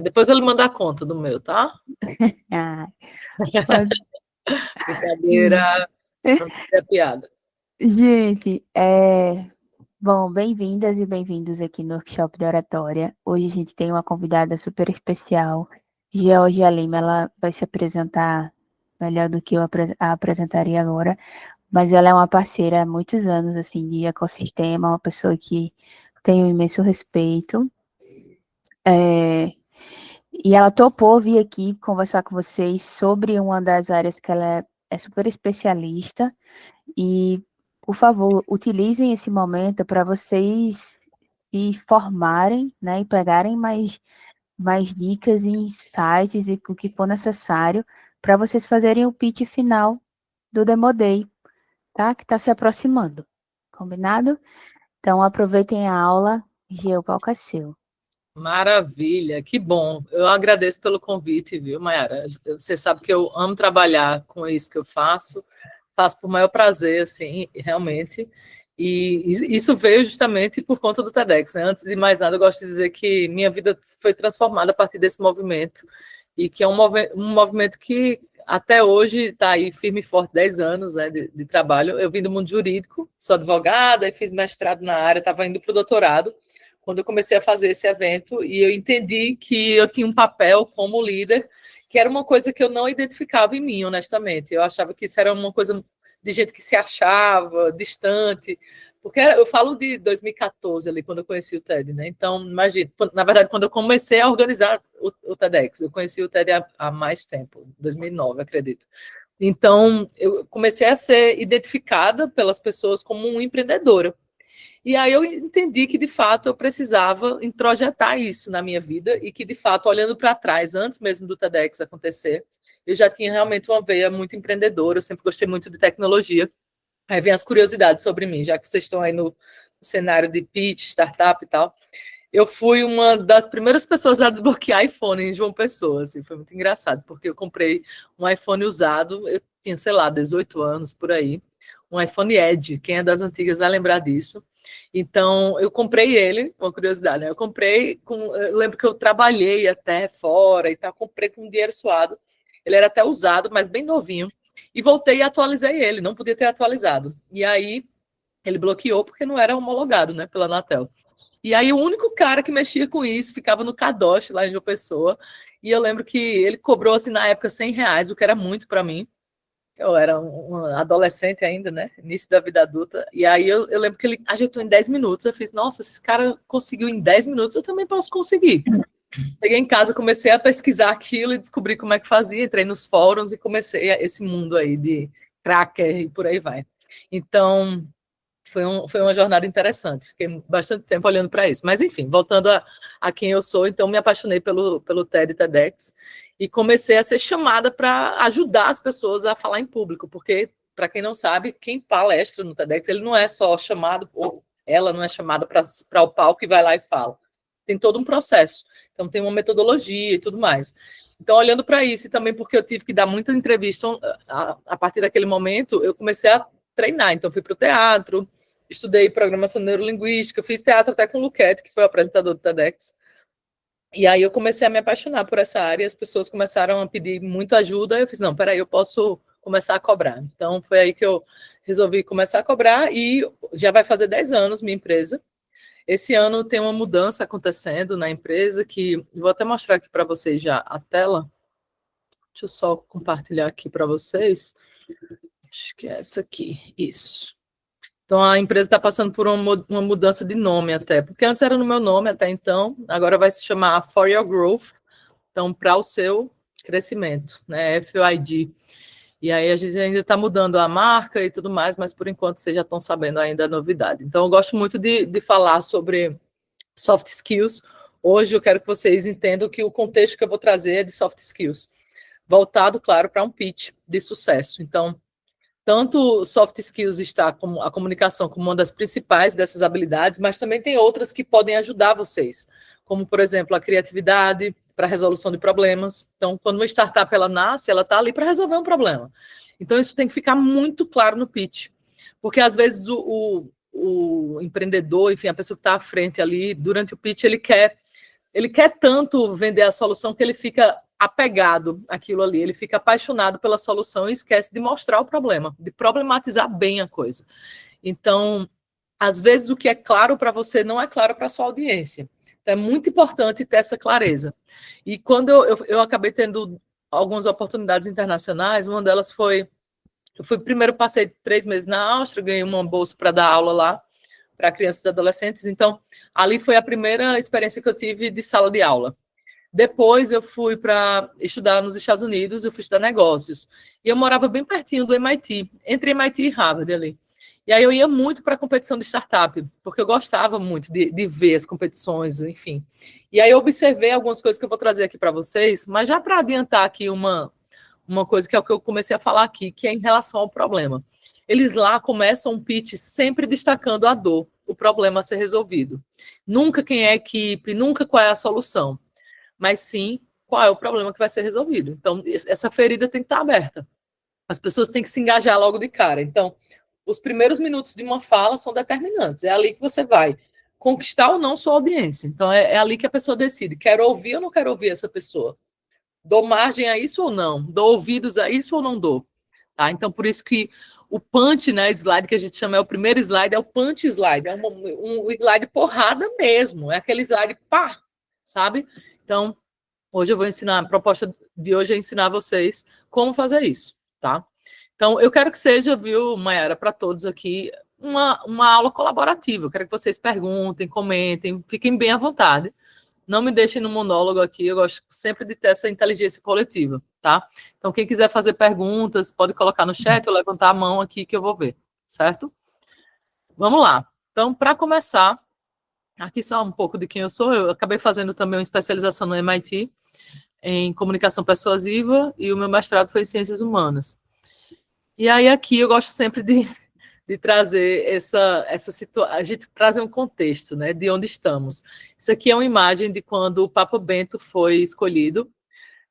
Depois ele manda a conta do meu, tá? Ah, Brincadeira, não é piada. gente, bom, bem-vindas e bem-vindos aqui no Workshop de Oratória. Hoje a gente tem uma convidada super especial, Georgia Lima. Ela vai se apresentar melhor do que eu a apresentaria agora, mas ela é uma parceira há muitos anos, assim, de ecossistema, uma pessoa que tem um imenso respeito. E ela topou vir aqui conversar com vocês sobre uma das áreas que ela é super especialista. E, por favor, utilizem esse momento para vocês se formarem, né, e pegarem mais dicas e insights e o que for necessário para vocês fazerem o pitch final do Demo Day, tá? Que está se aproximando. Combinado? Então, aproveitem a aula. Gê, o palco é seu. Maravilha, que bom. Eu agradeço pelo convite, viu, Mayara? Você sabe que eu amo trabalhar com isso que eu faço por maior prazer, assim, realmente. E isso veio justamente por conta do TEDx, né? Antes de mais nada, eu gosto de dizer que minha vida foi transformada a partir desse movimento, e que é um movimento que até hoje está aí firme e forte, 10 anos, né, de trabalho. Eu vim do mundo jurídico, sou advogada, e fiz mestrado na área, estava indo para o doutorado, quando eu comecei a fazer esse evento, e eu entendi que eu tinha um papel como líder, que era uma coisa que eu não identificava em mim, honestamente. Eu achava que isso era uma coisa de gente que se achava distante, porque eu falo de 2014, ali, quando eu conheci o TED, né? Então, imagina, na verdade, quando eu comecei a organizar o TEDx, eu conheci o TED há mais tempo, 2009, acredito. Então, eu comecei a ser identificada pelas pessoas como uma empreendedora. E aí eu entendi que, de fato, eu precisava introjetar isso na minha vida e que, de fato, olhando para trás, antes mesmo do TEDx acontecer, eu já tinha realmente uma veia muito empreendedora, eu sempre gostei muito de tecnologia. Aí vem as curiosidades sobre mim, já que vocês estão aí no cenário de pitch, startup e tal. Eu fui uma das primeiras pessoas a desbloquear iPhone em João Pessoa, assim, foi muito engraçado, porque eu comprei um iPhone usado, eu tinha, sei lá, 18 anos, por aí, um iPhone Edge, quem é das antigas vai lembrar disso. Então, eu comprei ele, uma curiosidade, né? Eu lembro que eu trabalhei até fora e tal, comprei com dinheiro suado. Ele era até usado, mas bem novinho. E voltei e atualizei ele, não podia ter atualizado. E aí, ele bloqueou porque não era homologado, né, pela Anatel. E aí, o único cara que mexia com isso ficava no Kadosh, lá em João Pessoa. E eu lembro que ele cobrou, assim, na época, R$ 100, o que era muito para mim. Eu era um adolescente ainda, né? Início da vida adulta. E aí eu lembro que ele ajeitou em 10 minutos. Eu fiz, nossa, esse cara conseguiu em 10 minutos, eu também posso conseguir. Cheguei em casa, comecei a pesquisar aquilo e descobri como é que fazia. Entrei nos fóruns e comecei esse mundo aí de cracker e por aí vai. Então, foi uma jornada interessante. Fiquei bastante tempo olhando para isso. Mas, enfim, voltando a quem eu sou, então me apaixonei pelo TED e TEDx e comecei a ser chamada para ajudar as pessoas a falar em público, porque, para quem não sabe, quem palestra no TEDx, ele não é só chamado, ou ela não é chamada para o palco e vai lá e fala. Tem todo um processo. Então, tem uma metodologia e tudo mais. Então, olhando para isso, e também porque eu tive que dar muita entrevista a partir daquele momento, eu comecei a treinar. Então, fui para o teatro, estudei programação neurolinguística, fiz teatro até com o Luquete, que foi o apresentador do TEDx. E aí eu comecei a me apaixonar por essa área, as pessoas começaram a pedir muita ajuda, eu fiz, não, peraí, eu posso começar a cobrar. Então, foi aí que eu resolvi começar a cobrar e já vai fazer 10 anos minha empresa. Esse ano tem uma mudança acontecendo na empresa que vou até mostrar aqui para vocês já a tela. Deixa eu só compartilhar aqui para vocês. Acho que é essa aqui, isso. Então, a empresa está passando por uma mudança de nome até, porque antes era no meu nome até então, agora vai se chamar For Your Growth, então, para o seu crescimento, né, FYD. E aí a gente ainda está mudando a marca e tudo mais, mas por enquanto vocês já estão sabendo ainda a novidade. Então, eu gosto muito de falar sobre soft skills. Hoje eu quero que vocês entendam que o contexto que eu vou trazer é de soft skills, voltado, claro, para um pitch de sucesso. Então, tanto soft skills está como a comunicação como uma das principais dessas habilidades, mas também tem outras que podem ajudar vocês, como, por exemplo, a criatividade para a resolução de problemas. Então, quando uma startup ela nasce, ela está ali para resolver um problema. Então, isso tem que ficar muito claro no pitch, porque às vezes o empreendedor, enfim, a pessoa que está à frente ali, durante o pitch, ele quer ele quer tanto vender a solução que ele fica apegado àquilo ali, ele fica apaixonado pela solução e esquece de mostrar o problema, de problematizar bem a coisa. Então, às vezes o que é claro para você não é claro para a sua audiência. Então, é muito importante ter essa clareza. E quando eu acabei tendo algumas oportunidades internacionais, uma delas foi, primeiro passei 3 meses na Áustria, ganhei uma bolsa para dar aula lá, para crianças e adolescentes, então ali foi a primeira experiência que eu tive de sala de aula. Depois eu fui para estudar nos Estados Unidos, eu fui estudar negócios, e eu morava bem pertinho do MIT, entre MIT e Harvard ali. E aí eu ia muito para a competição de startup, porque eu gostava muito de ver as competições, enfim. E aí eu observei algumas coisas que eu vou trazer aqui para vocês, mas já para adiantar aqui uma coisa que é o que eu comecei a falar aqui, que é em relação ao problema. Eles lá começam um pitch sempre destacando a dor, o problema a ser resolvido. Nunca quem é a equipe, nunca qual é a solução, mas sim qual é o problema que vai ser resolvido. Então, essa ferida tem que estar aberta. As pessoas têm que se engajar logo de cara. Então, os primeiros minutos de uma fala são determinantes. É ali que você vai conquistar ou não sua audiência. Então, é ali que a pessoa decide, quero ouvir ou não quero ouvir essa pessoa. Dou margem a isso ou não? Dou ouvidos a isso ou não dou? Tá? Então, por isso que o punch, né, slide que a gente chama, é o primeiro slide, é o punch slide, é um slide porrada mesmo, é aquele slide pá, sabe? Então, hoje eu vou ensinar, a proposta de hoje é ensinar vocês como fazer isso, tá? Então, eu quero que seja, viu, Mayara, para todos aqui, uma aula colaborativa. Eu quero que vocês perguntem, comentem, fiquem bem à vontade. Não me deixem no monólogo aqui, eu gosto sempre de ter essa inteligência coletiva, tá? Então, quem quiser fazer perguntas, pode colocar no chat ou levantar a mão aqui que eu vou ver, certo? Vamos lá. Então, para começar, aqui só um pouco de quem eu sou. Eu acabei fazendo também uma especialização no MIT em comunicação persuasiva e o meu mestrado foi em ciências humanas. E aí aqui eu gosto sempre de trazer essa situação, a gente trazer um contexto, né, de onde estamos. Isso aqui é uma imagem de quando o Papa Bento foi escolhido,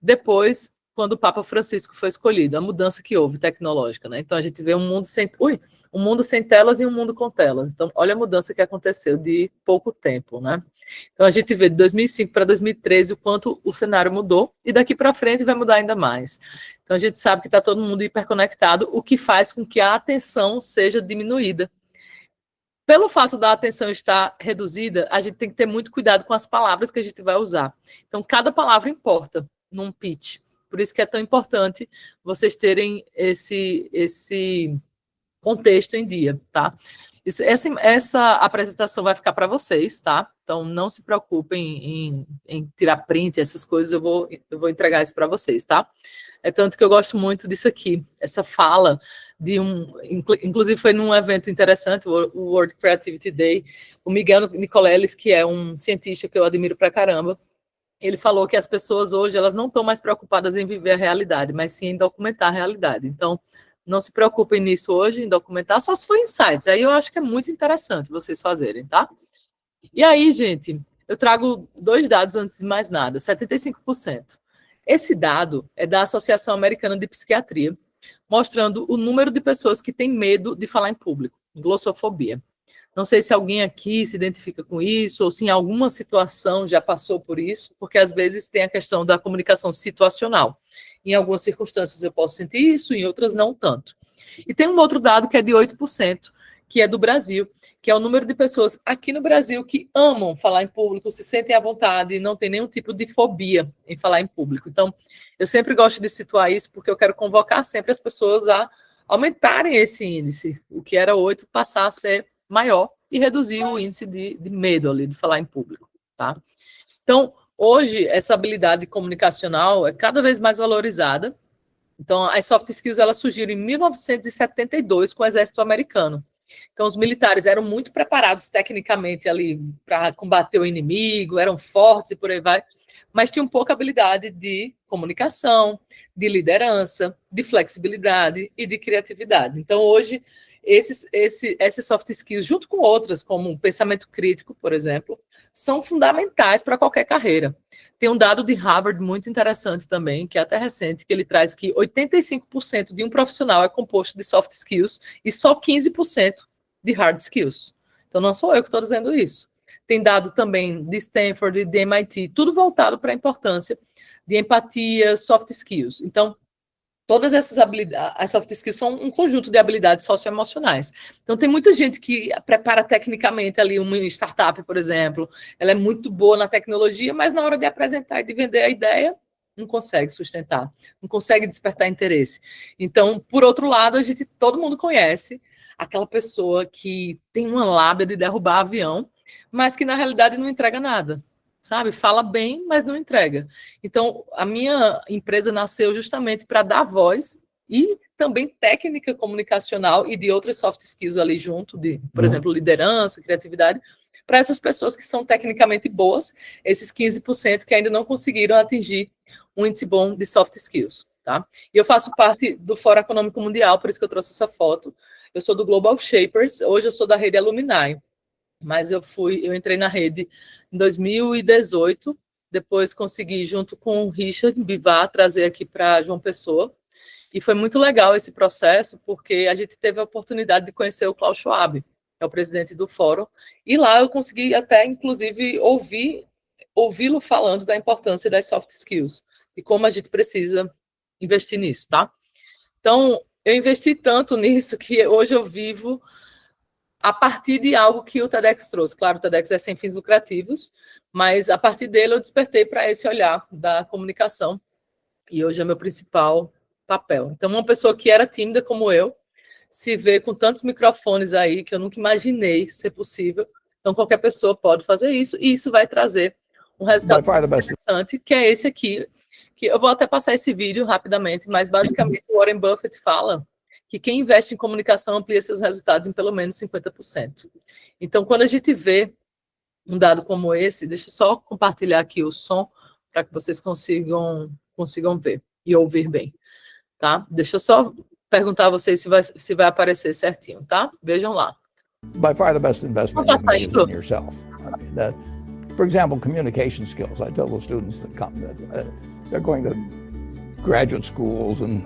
depois, quando o Papa Francisco foi escolhido, a mudança que houve tecnológica, né? Então a gente vê um mundo sem telas e um mundo com telas. Então, olha a mudança que aconteceu de pouco tempo, né? Então a gente vê de 2005 para 2013 o quanto o cenário mudou, e daqui para frente vai mudar ainda mais. Então, a gente sabe que está todo mundo hiperconectado, o que faz com que a atenção seja diminuída. Pelo fato da atenção estar reduzida, a gente tem que ter muito cuidado com as palavras que a gente vai usar. Então, cada palavra importa num pitch. Por isso que é tão importante vocês terem esse contexto em dia, tá? Essa apresentação vai ficar para vocês, tá? Então, não se preocupem em tirar print, essas coisas, eu vou entregar isso para vocês, tá? É tanto que eu gosto muito disso aqui, essa fala de inclusive foi num evento interessante, o World Creativity Day, o Miguel Nicoleles, que é um cientista que eu admiro pra caramba, ele falou que as pessoas hoje, elas não estão mais preocupadas em viver a realidade, mas sim em documentar a realidade. Então, não se preocupem nisso hoje, em documentar, só se for insights. Aí eu acho que é muito interessante vocês fazerem, tá? E aí, gente, eu trago 2 dados antes de mais nada, 75%. Esse dado é da Associação Americana de Psiquiatria, mostrando o número de pessoas que têm medo de falar em público, glossofobia. Não sei se alguém aqui se identifica com isso, ou se em alguma situação já passou por isso, porque às vezes tem a questão da comunicação situacional. Em algumas circunstâncias eu posso sentir isso, em outras não tanto. E tem um outro dado que é de 8%, que é do Brasil, que é o número de pessoas aqui no Brasil que amam falar em público, se sentem à vontade e não tem nenhum tipo de fobia em falar em público. Então, eu sempre gosto de situar isso, porque eu quero convocar sempre as pessoas a aumentarem esse índice, o que era 8, passar a ser maior e reduzir o índice de medo ali, de falar em público, tá? Então, hoje, essa habilidade comunicacional é cada vez mais valorizada. Então, as soft skills, elas surgiram em 1972 com o exército americano. Então, os militares eram muito preparados tecnicamente ali para combater o inimigo, eram fortes e por aí vai, mas tinham pouca habilidade de comunicação, de liderança, de flexibilidade e de criatividade. Então, hoje, esses soft skills, junto com outras, como o pensamento crítico, por exemplo, são fundamentais para qualquer carreira. Tem um dado de Harvard muito interessante também, que é até recente, que ele traz que 85% de um profissional é composto de soft skills e só 15% de hard skills. Então, não sou eu que estou dizendo isso. tem dado também de Stanford e de MIT, tudo voltado para a importância de empatia, soft skills. Então, todas essas habilidades, as soft skills são um conjunto de habilidades socioemocionais. Então, tem muita gente que prepara tecnicamente ali uma startup, por exemplo, ela é muito boa na tecnologia, mas na hora de apresentar e de vender a ideia, não consegue sustentar, não consegue despertar interesse. Então, por outro lado, todo mundo conhece aquela pessoa que tem uma lábia de derrubar avião, mas que na realidade não entrega nada. Sabe? Fala bem, mas não entrega. Então, a minha empresa nasceu justamente para dar voz e também técnica comunicacional e de outras soft skills ali junto, por exemplo, liderança, criatividade, para essas pessoas que são tecnicamente boas, esses 15% que ainda não conseguiram atingir um índice bom de soft skills. Tá? E eu faço parte do Fórum Econômico Mundial, por isso que eu trouxe essa foto. Eu sou do Global Shapers, hoje eu sou da rede Alumni. Mas eu entrei na rede em 2018, depois consegui, junto com o Richard Bivar, trazer aqui para João Pessoa, e foi muito legal esse processo, porque a gente teve a oportunidade de conhecer o Klaus Schwab, que é o presidente do fórum, e lá eu consegui até, inclusive, ouvi-lo falando da importância das soft skills, e como a gente precisa investir nisso, tá? Então, eu investi tanto nisso que hoje eu vivo a partir de algo que o TEDx trouxe. Claro, o TEDx é sem fins lucrativos, mas a partir dele eu despertei para esse olhar da comunicação, e hoje é meu principal papel. Então, uma pessoa que era tímida como eu, se vê com tantos microfones aí, que eu nunca imaginei ser possível. Então, qualquer pessoa pode fazer isso, e isso vai trazer um resultado interessante, que é esse aqui, que eu vou até passar esse vídeo rapidamente, mas basicamente o Warren Buffett fala que quem investe em comunicação amplia seus resultados em pelo menos 50%. Então, quando a gente vê um dado como esse, deixa eu só compartilhar aqui o som para que vocês consigam ver e ouvir bem, tá? Deixa eu só perguntar a vocês se vai aparecer certinho, tá? Vejam lá. By far the best investment you can make is in yourself. I mean, that, for example, communication skills. I tell the students that come that they're going to graduate schools and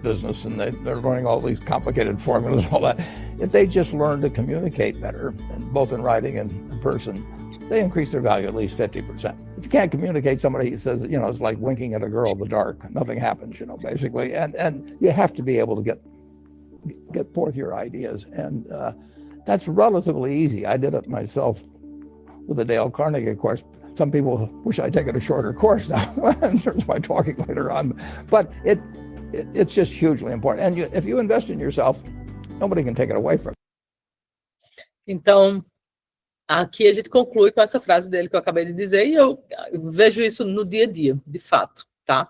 business, and they're learning all these complicated formulas and all that. If they just learn to communicate better, and both in writing and in person, they increase their value at least 50%. If you can't communicate, somebody says, it's like winking at a girl in the dark. Nothing happens, basically. And you have to be able to get forth your ideas. And that's relatively easy. I did it myself with the Dale Carnegie course. Some people wish I'd taken a shorter course now in terms of my talking later on. But it's just hugely important. And if you invest in yourself, nobody can take it away from you. Então, aqui a gente conclui com essa frase dele que eu acabei de dizer, e eu vejo isso no dia a dia, de fato, tá?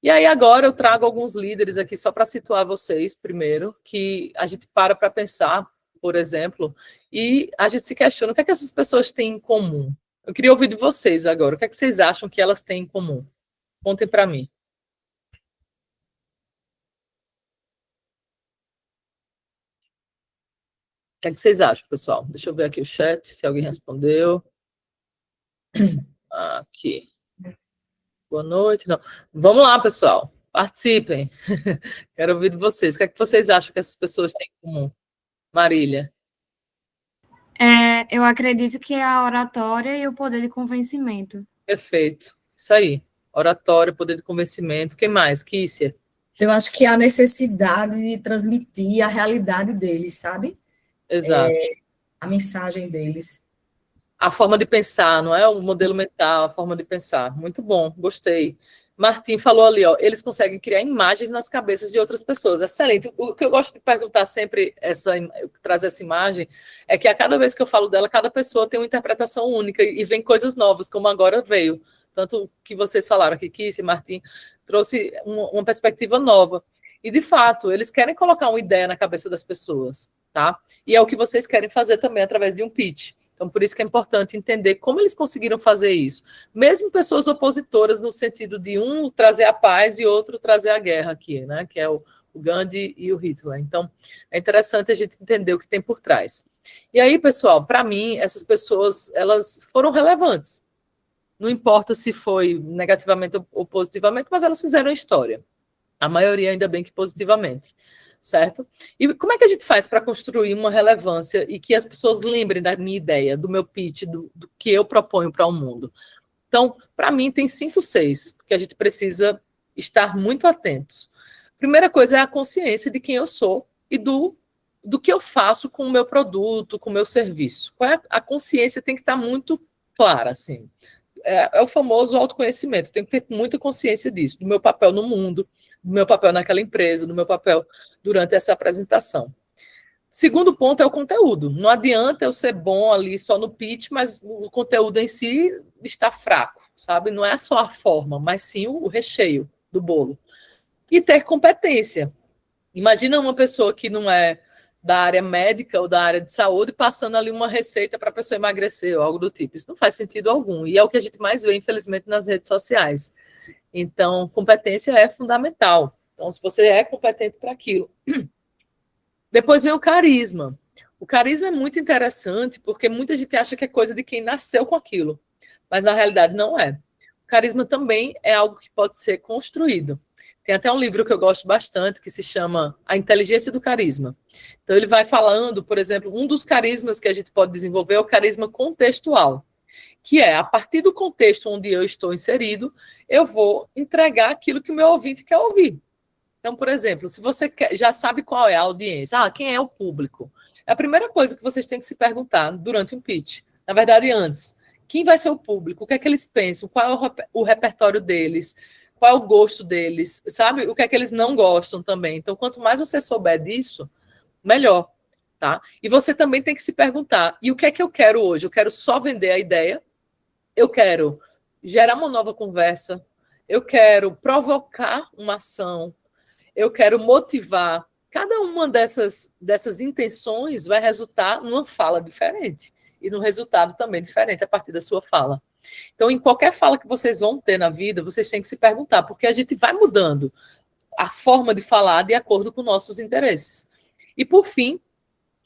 E aí agora eu trago alguns líderes aqui só para situar vocês primeiro, que a gente para pensar, por exemplo, e a gente se questiona o que é que essas pessoas têm em comum. Eu queria ouvir de vocês agora, o que é que vocês acham que elas têm em comum? Contem para mim. O que é que vocês acham, pessoal? Deixa eu ver aqui o chat, se alguém respondeu. Aqui. Boa noite. Não. Vamos lá, pessoal. Participem. Quero ouvir de vocês. O que é que vocês acham que essas pessoas têm em comum? Marília. Eu acredito que é a oratória e o poder de convencimento. Perfeito. Isso aí. Oratória, poder de convencimento. Quem mais? Kícia? Eu acho que é a necessidade de transmitir a realidade deles, sabe? Exato. A mensagem deles. A forma de pensar, não é? O modelo mental, a forma de pensar. Muito bom, gostei. Martim falou ali, ó, eles conseguem criar imagens nas cabeças de outras pessoas. Excelente. O que eu gosto de perguntar sempre, trazer essa imagem, é que a cada vez que eu falo dela, cada pessoa tem uma interpretação única e vem coisas novas, como agora veio. Tanto que vocês falaram aqui, Kícia e Martim, trouxe uma perspectiva nova. E, de fato, eles querem colocar uma ideia na cabeça das pessoas, tá? E é o que vocês querem fazer também através de um pitch. Então, por isso que é importante entender como eles conseguiram fazer isso. Mesmo pessoas opositoras, no sentido de um trazer a paz e outro trazer a guerra aqui, né? Que é o Gandhi e o Hitler. Então, é interessante a gente entender o que tem por trás. E aí, pessoal, para mim, essas pessoas, elas foram relevantes. Não importa se foi negativamente ou positivamente, mas elas fizeram história. A maioria, ainda bem que positivamente. certo? E como é que a gente faz para construir uma relevância e que as pessoas lembrem da minha ideia, do meu pitch, do que eu proponho para o mundo? Então, para mim, tem 5, 6, que a gente precisa estar muito atentos. Primeira coisa é a consciência de quem eu sou e do que eu faço com o meu produto, com o meu serviço. A consciência tem que estar muito clara, assim. É o famoso autoconhecimento, tem que ter muita consciência disso, do meu papel no mundo, do meu papel naquela empresa, do meu papel durante essa apresentação. Segundo ponto é o conteúdo. Não adianta eu ser bom ali só no pitch, mas o conteúdo em si está fraco, sabe? Não é só a forma, mas sim o recheio do bolo. E ter competência. Imagina uma pessoa que não é da área médica ou da área de saúde passando ali uma receita para a pessoa emagrecer ou algo do tipo. Isso não faz sentido algum. E é o que a gente mais vê, infelizmente, nas redes sociais. Então, competência é fundamental. Então, se você é competente para aquilo. Depois vem o carisma. O carisma é muito interessante porque muita gente acha que é coisa de quem nasceu com aquilo. Mas, na realidade, não é. O carisma também é algo que pode ser construído. Tem até um livro que eu gosto bastante que se chama A Inteligência do Carisma. Então, ele vai falando, por exemplo, um dos carismas que a gente pode desenvolver é o carisma contextual, que é, a partir do contexto onde eu estou inserido, eu vou entregar aquilo que o meu ouvinte quer ouvir. Então, por exemplo, se você já sabe qual é a audiência, quem é o público? É a primeira coisa que vocês têm que se perguntar durante um pitch. Na verdade, antes, quem vai ser o público? O que é que eles pensam? Qual é o repertório deles? Qual é o gosto deles? Sabe? O que é que eles não gostam também? Então, quanto mais você souber disso, melhor, tá? E você também tem que se perguntar, e o que é que eu quero hoje? Eu quero só vender a ideia? Eu quero gerar uma nova conversa? Eu quero provocar uma ação? Eu quero motivar. Cada uma dessas intenções vai resultar numa fala diferente e num resultado também diferente a partir da sua fala. Então, em qualquer fala que vocês vão ter na vida, vocês têm que se perguntar, porque a gente vai mudando a forma de falar de acordo com nossos interesses. E, por fim,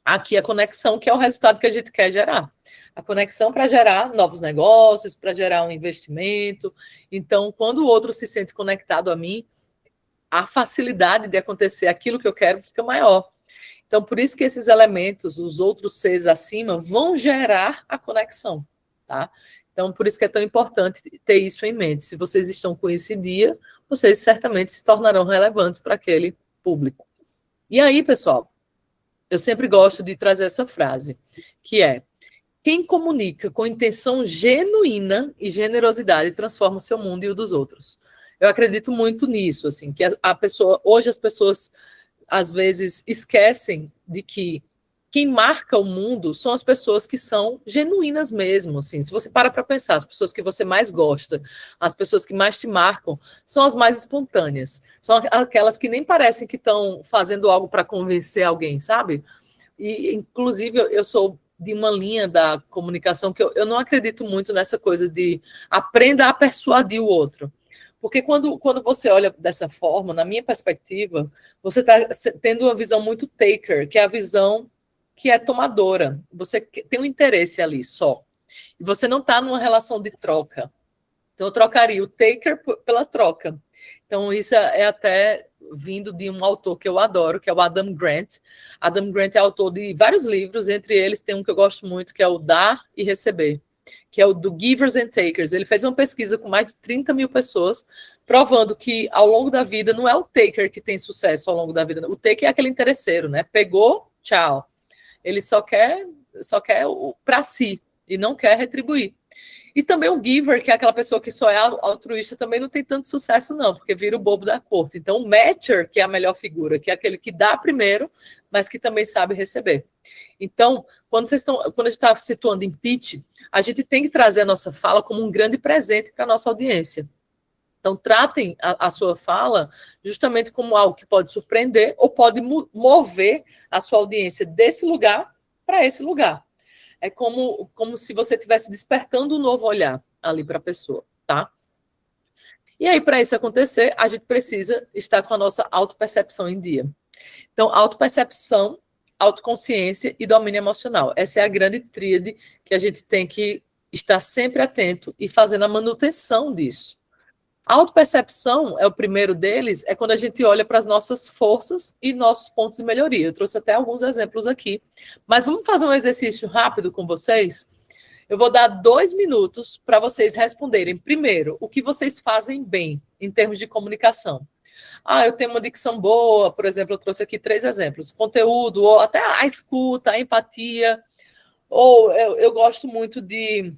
aqui a conexão, que é o resultado que a gente quer gerar. A conexão para gerar novos negócios, para gerar um investimento. Então, quando o outro se sente conectado a mim, a facilidade de acontecer aquilo que eu quero fica maior. Então, por isso que esses elementos, os outros seis acima, vão gerar a conexão, tá? Então, por isso que é tão importante ter isso em mente. Se vocês estão com esse dia, vocês certamente se tornarão relevantes para aquele público. E aí, pessoal, eu sempre gosto de trazer essa frase, que é: quem comunica com intenção genuína e generosidade transforma o seu mundo e o dos outros. Eu acredito muito nisso, assim, que hoje as pessoas às vezes esquecem de que quem marca o mundo são as pessoas que são genuínas mesmo, assim. Se você para pensar, as pessoas que você mais gosta, as pessoas que mais te marcam, são as mais espontâneas. São aquelas que nem parecem que estão fazendo algo para convencer alguém, sabe? E, inclusive, eu sou de uma linha da comunicação que eu não acredito muito nessa coisa de aprenda a persuadir o outro. Porque quando você olha dessa forma, na minha perspectiva, você está tendo uma visão muito taker, que é a visão que é tomadora. Você tem um interesse ali só. E você não está numa relação de troca. Então, eu trocaria o taker pela troca. Então, isso é até vindo de um autor que eu adoro, que é o Adam Grant. Adam Grant é autor de vários livros, entre eles tem um que eu gosto muito, que é o Dar e Receber, que é o do Givers and Takers. Ele fez uma pesquisa com mais de 30 mil pessoas, provando que ao longo da vida não é o taker que tem sucesso ao longo da vida. O taker é aquele interesseiro, né? Pegou, tchau. Ele só quer para si e não quer retribuir. E também o giver, que é aquela pessoa que só é altruísta, também não tem tanto sucesso não, porque vira o bobo da corte. Então o matcher, que é a melhor figura, que é aquele que dá primeiro, mas que também sabe receber. Então, quando a gente está situando em pitch, a gente tem que trazer a nossa fala como um grande presente para a nossa audiência. Então, tratem a sua fala justamente como algo que pode surpreender ou pode mover a sua audiência desse lugar para esse lugar. É como se você estivesse despertando um novo olhar ali para a pessoa, tá? E aí, para isso acontecer, a gente precisa estar com a nossa autopercepção em dia. Então, autopercepção, autoconsciência e domínio emocional. Essa é a grande tríade que a gente tem que estar sempre atento e fazendo a manutenção disso. A autopercepção é o primeiro deles, é quando a gente olha para as nossas forças e nossos pontos de melhoria. Eu trouxe até alguns exemplos aqui. Mas vamos fazer um exercício rápido com vocês? Eu vou dar 2 minutos para vocês responderem. Primeiro, o que vocês fazem bem em termos de comunicação. Eu tenho uma dicção boa, por exemplo, eu trouxe aqui 3 exemplos. Conteúdo, ou até a escuta, a empatia. Ou eu gosto muito de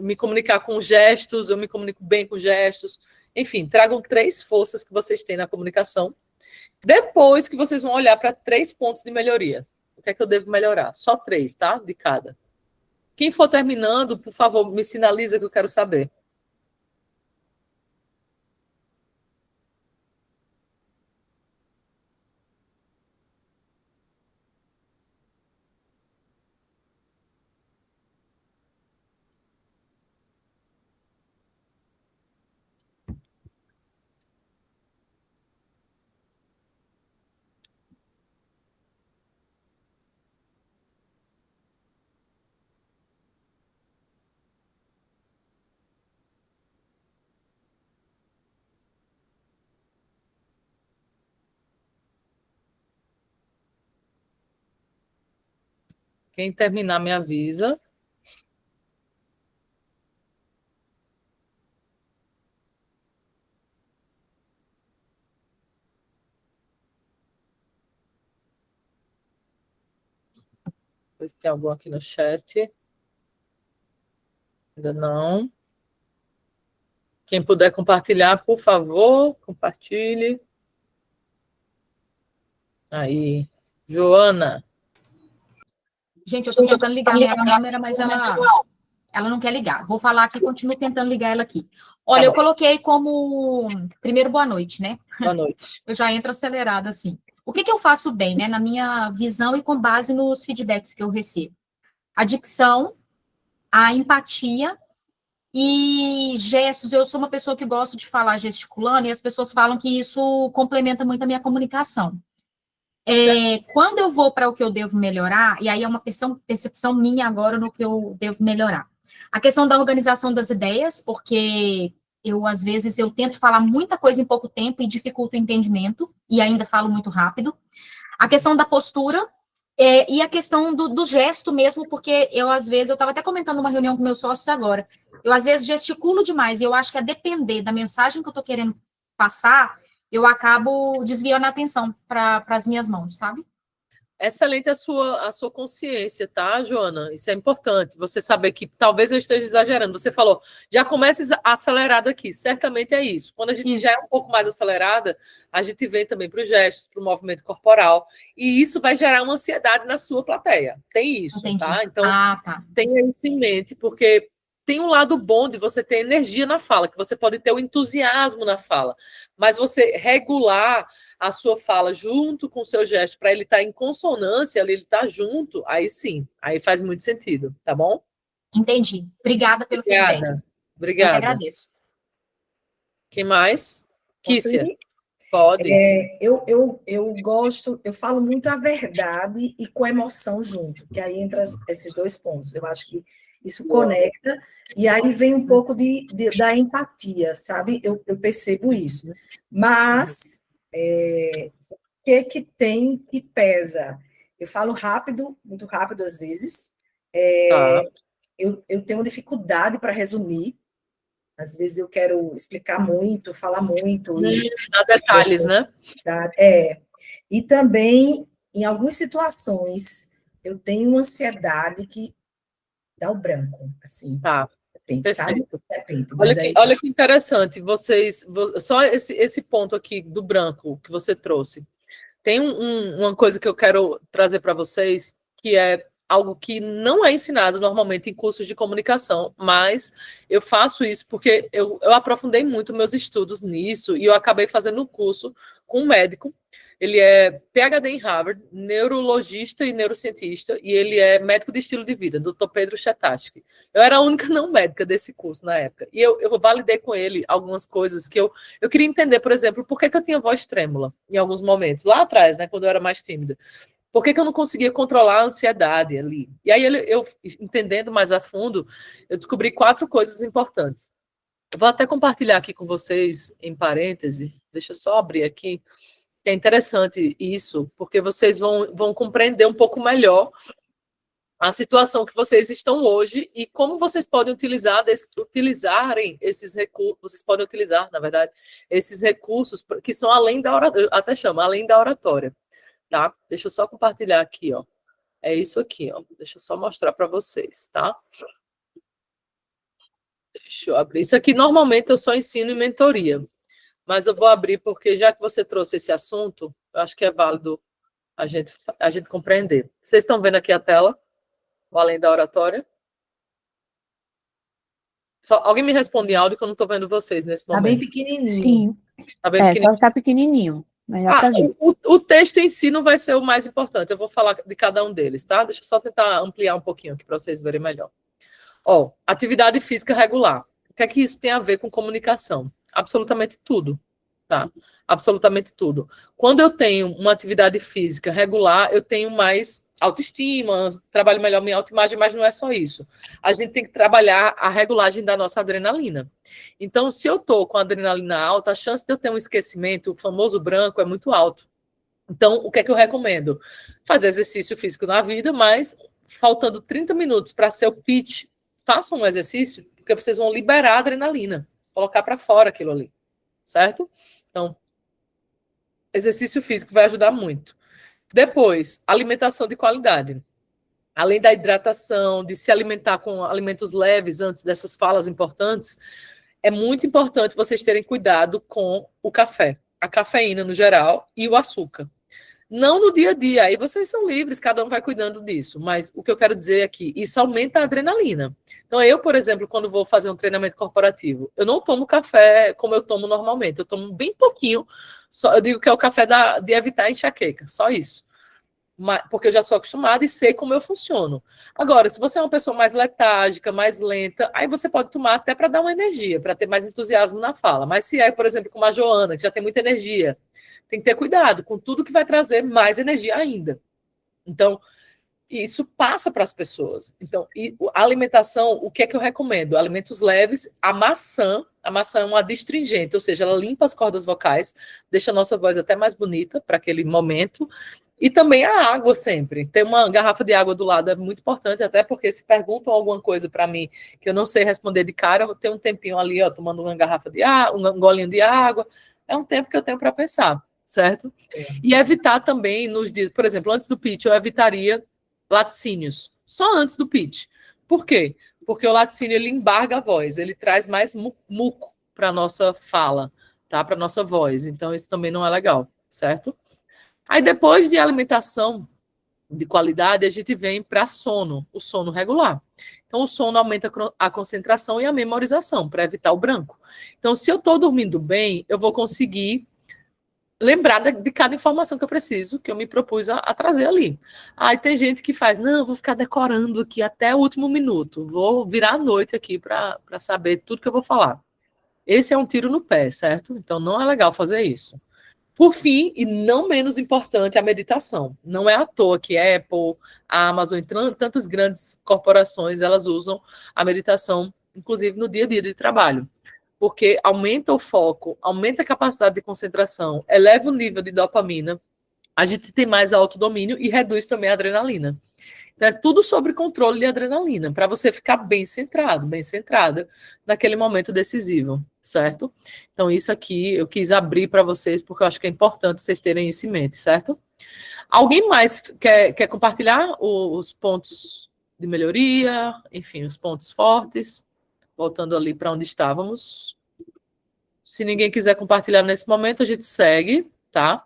me comunicar com gestos, eu me comunico bem com gestos. Enfim, tragam 3 forças que vocês têm na comunicação. Depois que vocês vão olhar para 3 pontos de melhoria. O que é que eu devo melhorar? Só 3, tá? De cada. Quem for terminando, por favor, me sinaliza que eu quero saber. Quem terminar, me avisa. Ver se tem algum aqui no chat. Ainda não. Quem puder compartilhar, por favor, compartilhe. Aí, Joana. Gente, eu estou tentando ligar a minha câmera, mas ela não quer ligar. Vou falar aqui, continuo tentando ligar ela aqui. Olha, eu coloquei como... Primeiro, boa noite, né? Boa noite. Eu já entro acelerada, assim. O que eu faço bem, né? Na minha visão e com base nos feedbacks que eu recebo. A dicção, a empatia e gestos. Eu sou uma pessoa que gosto de falar gesticulando e as pessoas falam que isso complementa muito a minha comunicação. Quando eu vou para o que eu devo melhorar, e aí é uma percepção minha agora no que eu devo melhorar. A questão da organização das ideias, porque às vezes, eu tento falar muita coisa em pouco tempo e dificulto o entendimento, e ainda falo muito rápido. A questão da postura, e a questão do gesto mesmo, porque às vezes, eu estava até comentando numa reunião com meus sócios agora, eu, às vezes, gesticulo demais, e eu acho que a depender da mensagem que eu estou querendo passar, eu acabo desviando a atenção para as minhas mãos, sabe? Excelente a sua consciência, tá, Joana? Isso é importante. Você saber que talvez eu esteja exagerando. Você falou, já começa acelerada aqui. Certamente é isso. Quando a gente já é um pouco mais acelerada, a gente vem também para os gestos, para o movimento corporal. E isso vai gerar uma ansiedade na sua plateia. Tem isso, Entendi. Tá? Então, tenha isso em mente, porque tem um lado bom de você ter energia na fala, que você pode ter o entusiasmo na fala, mas você regular a sua fala junto com o seu gesto, para ele estar em consonância, ele estar junto, aí sim, aí faz muito sentido, tá bom? Entendi. Obrigada pelo feedback. Obrigada. Eu que agradeço. Quem mais? Kícia. Pode. Eu gosto, eu falo muito a verdade e com emoção junto, que aí entra esses 2 pontos. Eu acho que isso conecta, e aí vem um pouco da empatia, sabe? Eu percebo isso. Mas, o que tem que pesa? Eu falo rápido, muito rápido às vezes. Eu tenho dificuldade para resumir. Às vezes eu quero explicar muito, falar muito. Dá detalhes, né? E também, em algumas situações, eu tenho uma ansiedade que dá o branco, assim. Tá. Perfeito. Olha que interessante, só esse ponto aqui do branco que você trouxe. Tem uma coisa que eu quero trazer para vocês, que é algo que não é ensinado normalmente em cursos de comunicação, mas eu faço isso porque eu aprofundei muito meus estudos nisso, e eu acabei fazendo um curso com um médico. Ele é PhD em Harvard, neurologista e neurocientista, e ele é médico de estilo de vida, Dr. Pedro Chetatsky. Eu era a única não médica desse curso na época, e eu validei com ele algumas coisas que eu queria entender, por exemplo, por que eu tinha voz trêmula em alguns momentos, lá atrás, né, quando eu era mais tímida. Por que eu não conseguia controlar a ansiedade ali? E aí, eu entendendo mais a fundo, eu descobri 4 coisas importantes. Eu vou até compartilhar aqui com vocês, em parêntese, deixa eu só abrir aqui, que é interessante isso, porque vocês vão compreender um pouco melhor a situação que vocês estão hoje e como vocês podem utilizarem esses recursos, vocês podem utilizar, na verdade, esses recursos que são além da oratória, até chama, além da oratória, tá? Deixa eu só compartilhar aqui, ó. É isso aqui, ó. Deixa eu só mostrar para vocês, tá? Deixa eu abrir. Isso aqui, normalmente, eu só ensino em mentoria, mas eu vou abrir porque, já que você trouxe esse assunto, eu acho que é válido a gente compreender. Vocês estão vendo aqui a tela? O além da oratória? Alguém me responde em áudio que eu não estou vendo vocês nesse momento. Tá bem pequenininho. Sim. Tá bem pequenininho? Só está pequenininho. Mas dá pra ver. O texto em si não vai ser o mais importante. Eu vou falar de cada um deles, tá? Deixa eu só tentar ampliar um pouquinho aqui para vocês verem melhor. Ó, atividade física regular. O que é que isso tem a ver com comunicação? Absolutamente tudo, tá? Absolutamente tudo. Quando eu tenho uma atividade física regular, eu tenho mais autoestima, trabalho melhor minha autoimagem, mas não é só isso. A gente tem que trabalhar a regulagem da nossa adrenalina. Então, se eu estou com a adrenalina alta, a chance de eu ter um esquecimento, o famoso branco, é muito alto. Então, o que é que eu recomendo? Fazer exercício físico na vida, mas faltando 30 minutos para ser o pitch, façam um exercício, porque vocês vão liberar a adrenalina, colocar para fora aquilo ali, certo? Então, exercício físico vai ajudar muito. Depois, alimentação de qualidade. Além da hidratação, de se alimentar com alimentos leves antes dessas falas importantes, é muito importante vocês terem cuidado com o café, a cafeína no geral e o açúcar. Não no dia a dia, aí vocês são livres, cada um vai cuidando disso, mas o que eu quero dizer é que isso aumenta a adrenalina. Então eu, por exemplo, quando vou fazer um treinamento corporativo, eu não tomo café como eu tomo normalmente, eu tomo bem pouquinho, só, eu digo que é o café de evitar a enxaqueca, só isso. Porque eu já sou acostumada e sei como eu funciono. Agora, se você é uma pessoa mais letárgica, mais lenta, aí você pode tomar até para dar uma energia, para ter mais entusiasmo na fala. Mas se é, por exemplo, como a Joana, que já tem muita energia, tem que ter cuidado com tudo que vai trazer mais energia ainda. Então, isso passa para as pessoas. Então, a alimentação, o que é que eu recomendo? Alimentos leves, a maçã é uma adstringente, ou seja, ela limpa as cordas vocais, deixa a nossa voz até mais bonita para aquele momento. E também a água sempre. Ter uma garrafa de água do lado é muito importante, até porque se perguntam alguma coisa para mim que eu não sei responder de cara, eu vou ter um tempinho ali, ó, tomando uma garrafa de água, um golinho de água. É um tempo que eu tenho para pensar, certo? E evitar também nos dias, por exemplo, antes do pitch, eu evitaria laticínios, só antes do pitch. Por quê? Porque o laticínio, ele embarga a voz, ele traz mais muco para a nossa fala, tá? Para a nossa voz. Então, isso também não é legal, certo? Aí, depois de alimentação de qualidade, a gente vem para sono, o sono regular. Então, o sono aumenta a concentração e a memorização, para evitar o branco. Então, se eu estou dormindo bem, eu vou conseguir lembrar de cada informação que eu preciso, que eu me propus a trazer ali. Aí tem gente que faz, não, vou ficar decorando aqui até o último minuto, vou virar a noite aqui para saber tudo que eu vou falar. Esse é um tiro no pé, certo? Então, não é legal fazer isso. Por fim, e não menos importante, a meditação. Não é à toa que a Apple, a Amazon, tantas grandes corporações, elas usam a meditação, inclusive no dia a dia de trabalho. Porque aumenta o foco, aumenta a capacidade de concentração, eleva o nível de dopamina, a gente tem mais autodomínio e reduz também a adrenalina. Então, é tudo sobre controle de adrenalina, para você ficar bem centrado, bem centrada naquele momento decisivo, certo? Então, isso aqui eu quis abrir para vocês, porque eu acho que é importante vocês terem isso em mente, certo? Alguém mais quer compartilhar os pontos de melhoria, enfim, os pontos fortes? Voltando ali para onde estávamos. Se ninguém quiser compartilhar nesse momento, a gente segue, tá?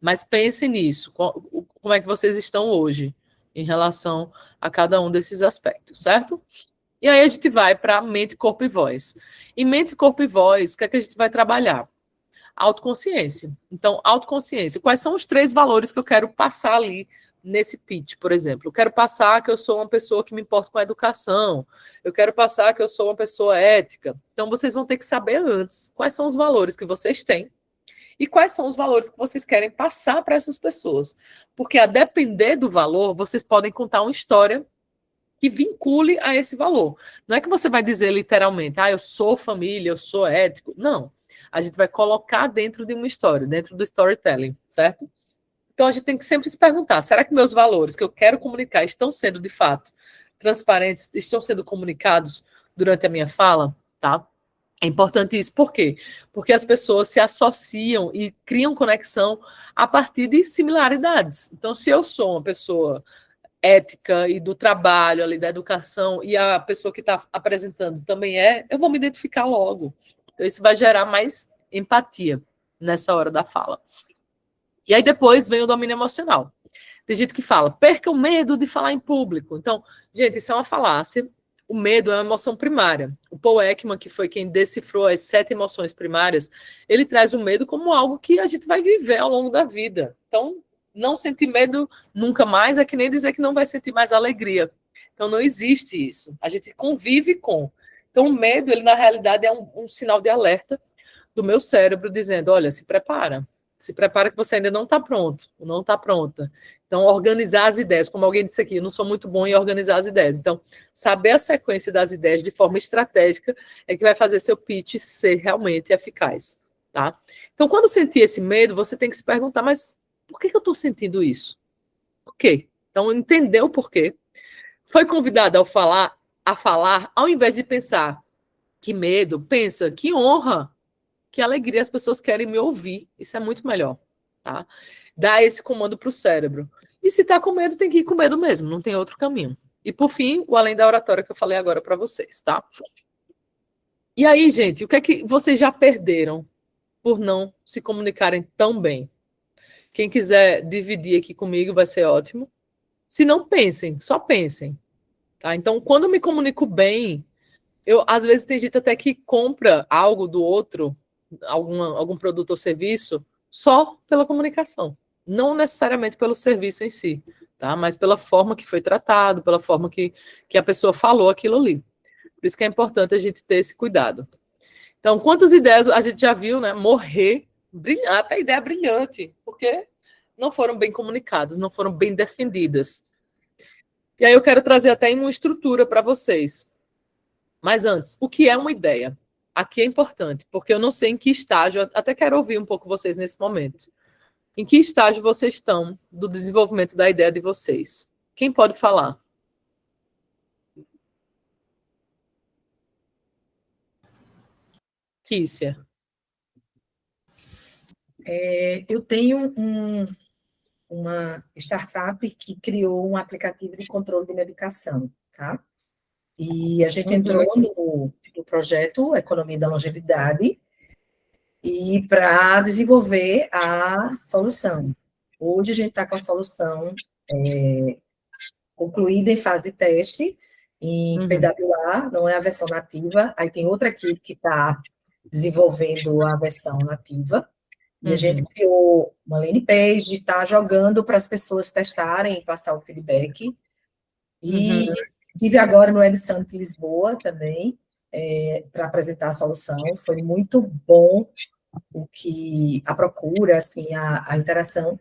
Mas pensem nisso, como é que vocês estão hoje em relação a cada um desses aspectos, certo? E aí a gente vai para mente, corpo e voz. Em mente, corpo e voz, o que é que a gente vai trabalhar? Autoconsciência. Então, autoconsciência. Quais são os 3 valores que eu quero passar ali nesse pitch, por exemplo? Eu quero passar que eu sou uma pessoa que me importa com a educação. Eu quero passar que eu sou uma pessoa ética. Então, vocês vão ter que saber antes quais são os valores que vocês têm e quais são os valores que vocês querem passar para essas pessoas. Porque, a depender do valor, vocês podem contar uma história que vincule a esse valor. Não é que você vai dizer literalmente, eu sou família, eu sou ético. Não. A gente vai colocar dentro de uma história, dentro do storytelling, certo? Então, a gente tem que sempre se perguntar, será que meus valores que eu quero comunicar estão sendo, de fato, transparentes, estão sendo comunicados durante a minha fala? Tá? É importante isso. Por quê? Porque as pessoas se associam e criam conexão a partir de similaridades. Então, se eu sou uma pessoa ética e do trabalho, ali da educação, e a pessoa que está apresentando também eu vou me identificar logo. Então, isso vai gerar mais empatia nessa hora da fala. E aí depois vem o domínio emocional. Tem gente que fala, perca o medo de falar em público. Então, gente, isso é uma falácia. O medo é uma emoção primária. O Paul Ekman, que foi quem decifrou as 7 emoções primárias, ele traz o medo como algo que a gente vai viver ao longo da vida. Então, não sentir medo nunca mais é que nem dizer que não vai sentir mais alegria. Então, não existe isso. A gente convive com. Então, o medo, ele na realidade é um sinal de alerta do meu cérebro dizendo, olha, se prepara que você ainda não está pronto, não está pronta. Então, organizar as ideias, como alguém disse aqui, eu não sou muito bom em organizar as ideias. Então, saber a sequência das ideias de forma estratégica é que vai fazer seu pitch ser realmente eficaz, tá? Então, quando sentir esse medo, você tem que se perguntar, mas por que eu estou sentindo isso? Por quê? Então, entender o porquê. Foi convidado a falar, ao invés de pensar que medo, pensa que honra, que alegria, as pessoas querem me ouvir. Isso é muito melhor, tá? Dá esse comando para o cérebro. E se tá com medo, tem que ir com medo mesmo, não tem outro caminho. E por fim, o além da oratória que eu falei agora para vocês, tá? E aí, gente, o que é que vocês já perderam por não se comunicarem tão bem? Quem quiser dividir aqui comigo vai ser ótimo. Se não, pensem, só pensem. Tá? Então, quando eu me comunico bem, às vezes tem gente até que compra algo do outro, algum produto ou serviço, só pela comunicação. Não necessariamente pelo serviço em si, tá? Mas pela forma que foi tratado, pela forma que a pessoa falou aquilo ali. Por isso que é importante a gente ter esse cuidado. Então, quantas ideias a gente já viu, né? Morrer, até ideia brilhante, porque não foram bem comunicadas, não foram bem defendidas. E aí eu quero trazer até uma estrutura para vocês. Mas antes, o que é uma ideia? Aqui é importante, porque eu não sei em que estágio, até quero ouvir um pouco vocês nesse momento. Em que estágio vocês estão do desenvolvimento da ideia de vocês? Quem pode falar? Kícia. Eu tenho uma startup que criou um aplicativo de controle de medicação, tá? E a gente entrou no projeto Economia da Longevidade e para desenvolver a solução. Hoje a gente está com a solução concluída em fase de teste, em PWA, não é a versão nativa, aí tem outra equipe que está desenvolvendo a versão nativa, e a gente criou uma landing page, está jogando para as pessoas testarem e passar o feedback, e tive agora no Web Summit Lisboa também, para apresentar a solução, foi muito bom a procura, assim, a interação.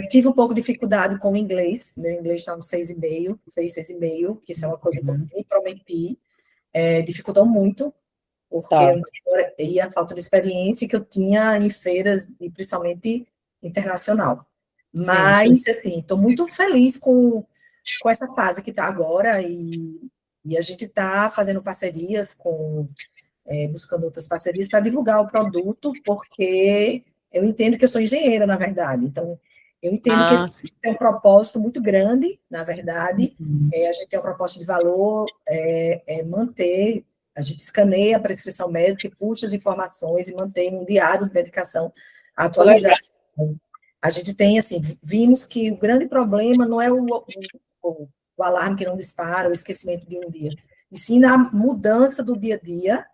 Tive um pouco de dificuldade com o inglês, meu inglês está no 6,5, 6,5, que isso é uma coisa que eu me prometi, dificultou muito, porque e a falta de experiência que eu tinha em feiras, e principalmente internacional. Mas, assim, estou muito feliz com essa fase que está agora, e a gente está fazendo parcerias buscando outras parcerias para divulgar o produto, porque eu entendo que eu sou engenheira, na verdade, então eu entendo que esse tem um propósito muito grande, na verdade, a gente tem um propósito de valor, manter, a gente escaneia a prescrição médica e puxa as informações e mantém um diário de medicação atualizado. A gente tem, assim, vimos que o grande problema não é o alarme que não dispara, o esquecimento de um dia, e sim na mudança do dia a dia.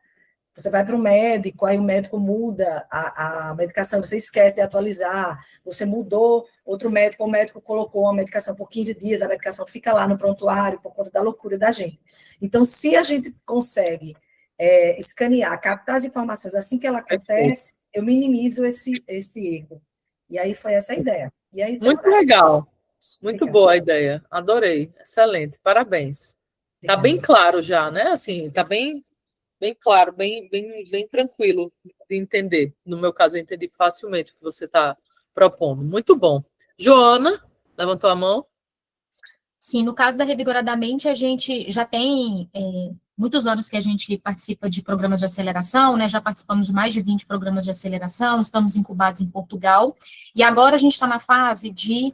Você vai para o médico, aí o médico muda a medicação, você esquece de atualizar, você mudou, o médico colocou a medicação por 15 dias, a medicação fica lá no prontuário por conta da loucura da gente. Então, se a gente consegue escanear, captar as informações assim que ela acontece, eu minimizo esse erro. E aí foi essa a ideia. E aí, muito legal. Muito boa a ideia, adorei, excelente, parabéns. Está bem claro já, né? Assim, está bem claro, bem tranquilo de entender. No meu caso, eu entendi facilmente o que você está propondo. Muito bom. Joana, levantou a mão? Sim, no caso da Revigoradamente, a gente já tem muitos anos que a gente participa de programas de aceleração, né? Já participamos de mais de 20 programas de aceleração, estamos incubados em Portugal, e agora a gente está na fase de,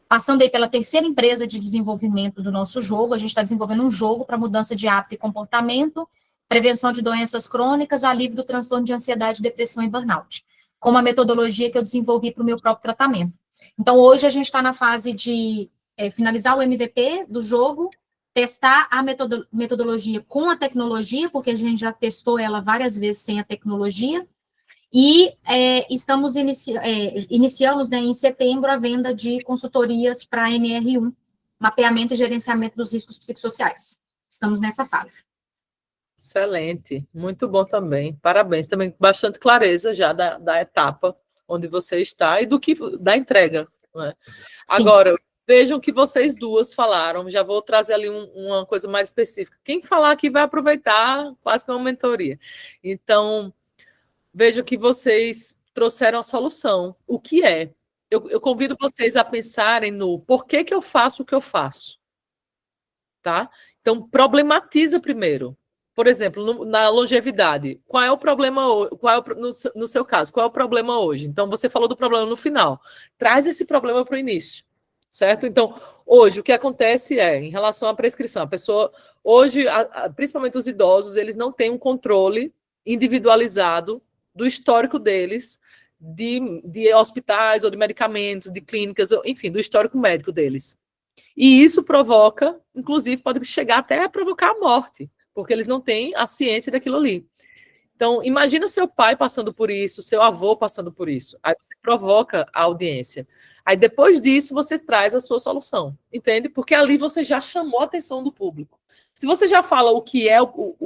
passando aí pela terceira empresa de desenvolvimento do nosso jogo, a gente está desenvolvendo um jogo para mudança de hábito e comportamento, prevenção de doenças crônicas, alívio do transtorno de ansiedade, depressão e burnout, com uma metodologia que eu desenvolvi para o meu próprio tratamento. Então, hoje a gente está na fase de finalizar o MVP do jogo, testar a metodologia com a tecnologia, porque a gente já testou ela várias vezes sem a tecnologia, e iniciamos, né, em setembro a venda de consultorias para NR1, mapeamento e gerenciamento dos riscos psicossociais. Estamos nessa fase. Excelente, muito bom também, parabéns, também bastante clareza já da etapa onde você está e da entrega, né? Agora, vejam que vocês duas falaram, já vou trazer ali uma coisa mais específica. Quem falar aqui vai aproveitar quase que uma mentoria. Então, vejam que vocês trouxeram a solução. O que é? Eu convido vocês a pensarem no porquê que eu faço o que eu faço. Tá? Então, problematiza primeiro. Por exemplo, na longevidade, qual é o problema no seu caso, qual é o problema hoje? Então, você falou do problema no final. Traz esse problema para o início, certo? Então, hoje, o que acontece em relação à prescrição, a pessoa, hoje, principalmente os idosos, eles não têm um controle individualizado do histórico deles, de hospitais ou de medicamentos, de clínicas, enfim, do histórico médico deles. E isso provoca, inclusive, pode chegar até a provocar a morte, porque eles não têm a ciência daquilo ali. Então, imagina seu pai passando por isso, seu avô passando por isso. Aí você provoca a audiência. Aí, depois disso, você traz a sua solução, entende? Porque ali você já chamou a atenção do público. Se você já fala o que é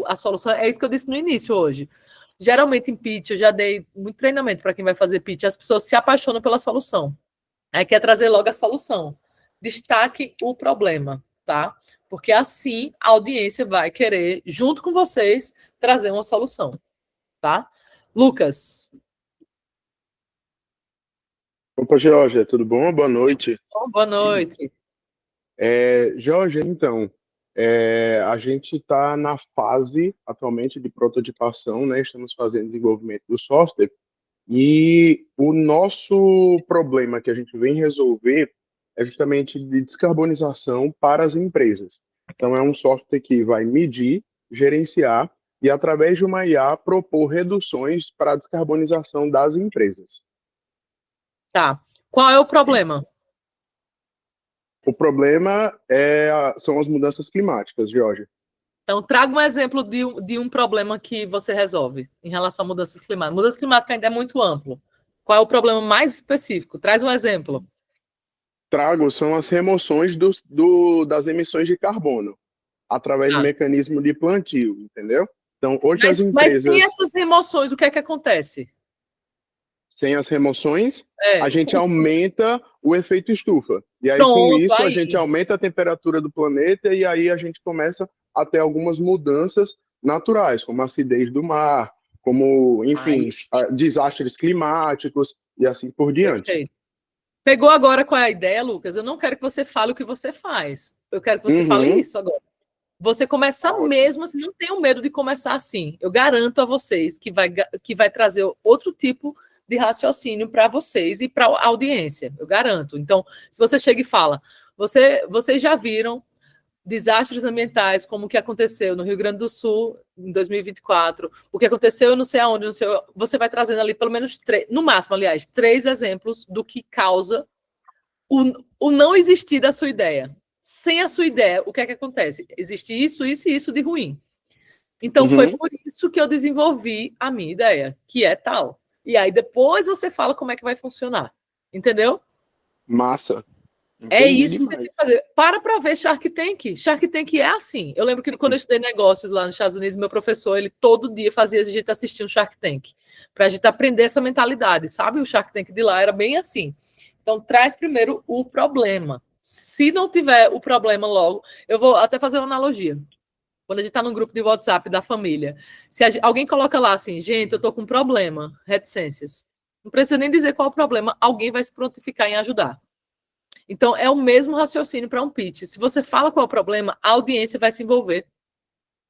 a solução, é isso que eu disse no início hoje. Geralmente, em pitch, eu já dei muito treinamento para quem vai fazer pitch, as pessoas se apaixonam pela solução. Aí quer trazer logo a solução. Destaque o problema, tá? Porque assim a audiência vai querer, junto com vocês, trazer uma solução, tá? Lucas. Opa, Georgia, tudo bom? Boa noite. Boa noite. Georgia, então, a gente está na fase, atualmente, de prototipação, né? Estamos fazendo desenvolvimento do software, e o nosso problema que a gente vem resolver é justamente de descarbonização para as empresas. Então, é um software que vai medir, gerenciar e, através de uma IA, propor reduções para a descarbonização das empresas. Tá. Qual é o problema? O problema são as mudanças climáticas, Jorge. Então, traga um exemplo de um problema que você resolve em relação a mudanças climáticas. Mudança climática ainda é muito amplo. Qual é o problema mais específico? Traz um exemplo. São as remoções das emissões de carbono, através do mecanismo de plantio, entendeu? Então, hoje as empresas... Mas sem essas remoções, o que é que acontece? Sem as remoções, a gente aumenta o efeito estufa. E aí, com isso, a gente aumenta a temperatura do planeta e aí a gente começa a ter algumas mudanças naturais, como a acidez do mar, como, enfim, desastres climáticos e assim por diante. Perfeito. Pegou agora qual é a ideia, Lucas? Eu não quero que você fale o que você faz. Eu quero que você fale isso agora. Você começar mesmo assim, não tenham medo de começar assim. Eu garanto a vocês que vai trazer outro tipo de raciocínio para vocês e para a audiência. Eu garanto. Então, se você chega e fala, vocês já viram desastres ambientais, como o que aconteceu no Rio Grande do Sul em 2024, o que aconteceu eu não sei aonde, você vai trazendo ali pelo menos no máximo, aliás, 3 exemplos do que causa o não existir da sua ideia. Sem a sua ideia, o que é que acontece? Existe isso, isso e isso de ruim. Então, foi por isso que eu desenvolvi a minha ideia, que é tal. E aí, depois você fala como é que vai funcionar. Entendeu? Massa. É isso que você tem que fazer. Para ver Shark Tank. Shark Tank é assim. Eu lembro que quando eu estudei negócios lá nos Estados Unidos, meu professor, ele todo dia fazia a gente assistir um Shark Tank. Para a gente aprender essa mentalidade, sabe? O Shark Tank de lá era bem assim. Então, traz primeiro o problema, Se não tiver o problema logo, eu vou até fazer uma analogia. Quando a gente está num grupo de WhatsApp da família, se alguém coloca lá assim, gente, eu estou com um problema, reticências, não precisa nem dizer qual é o problema, alguém vai se prontificar em ajudar. Então, é o mesmo raciocínio para um pitch. Se você fala qual é o problema, a audiência vai se envolver.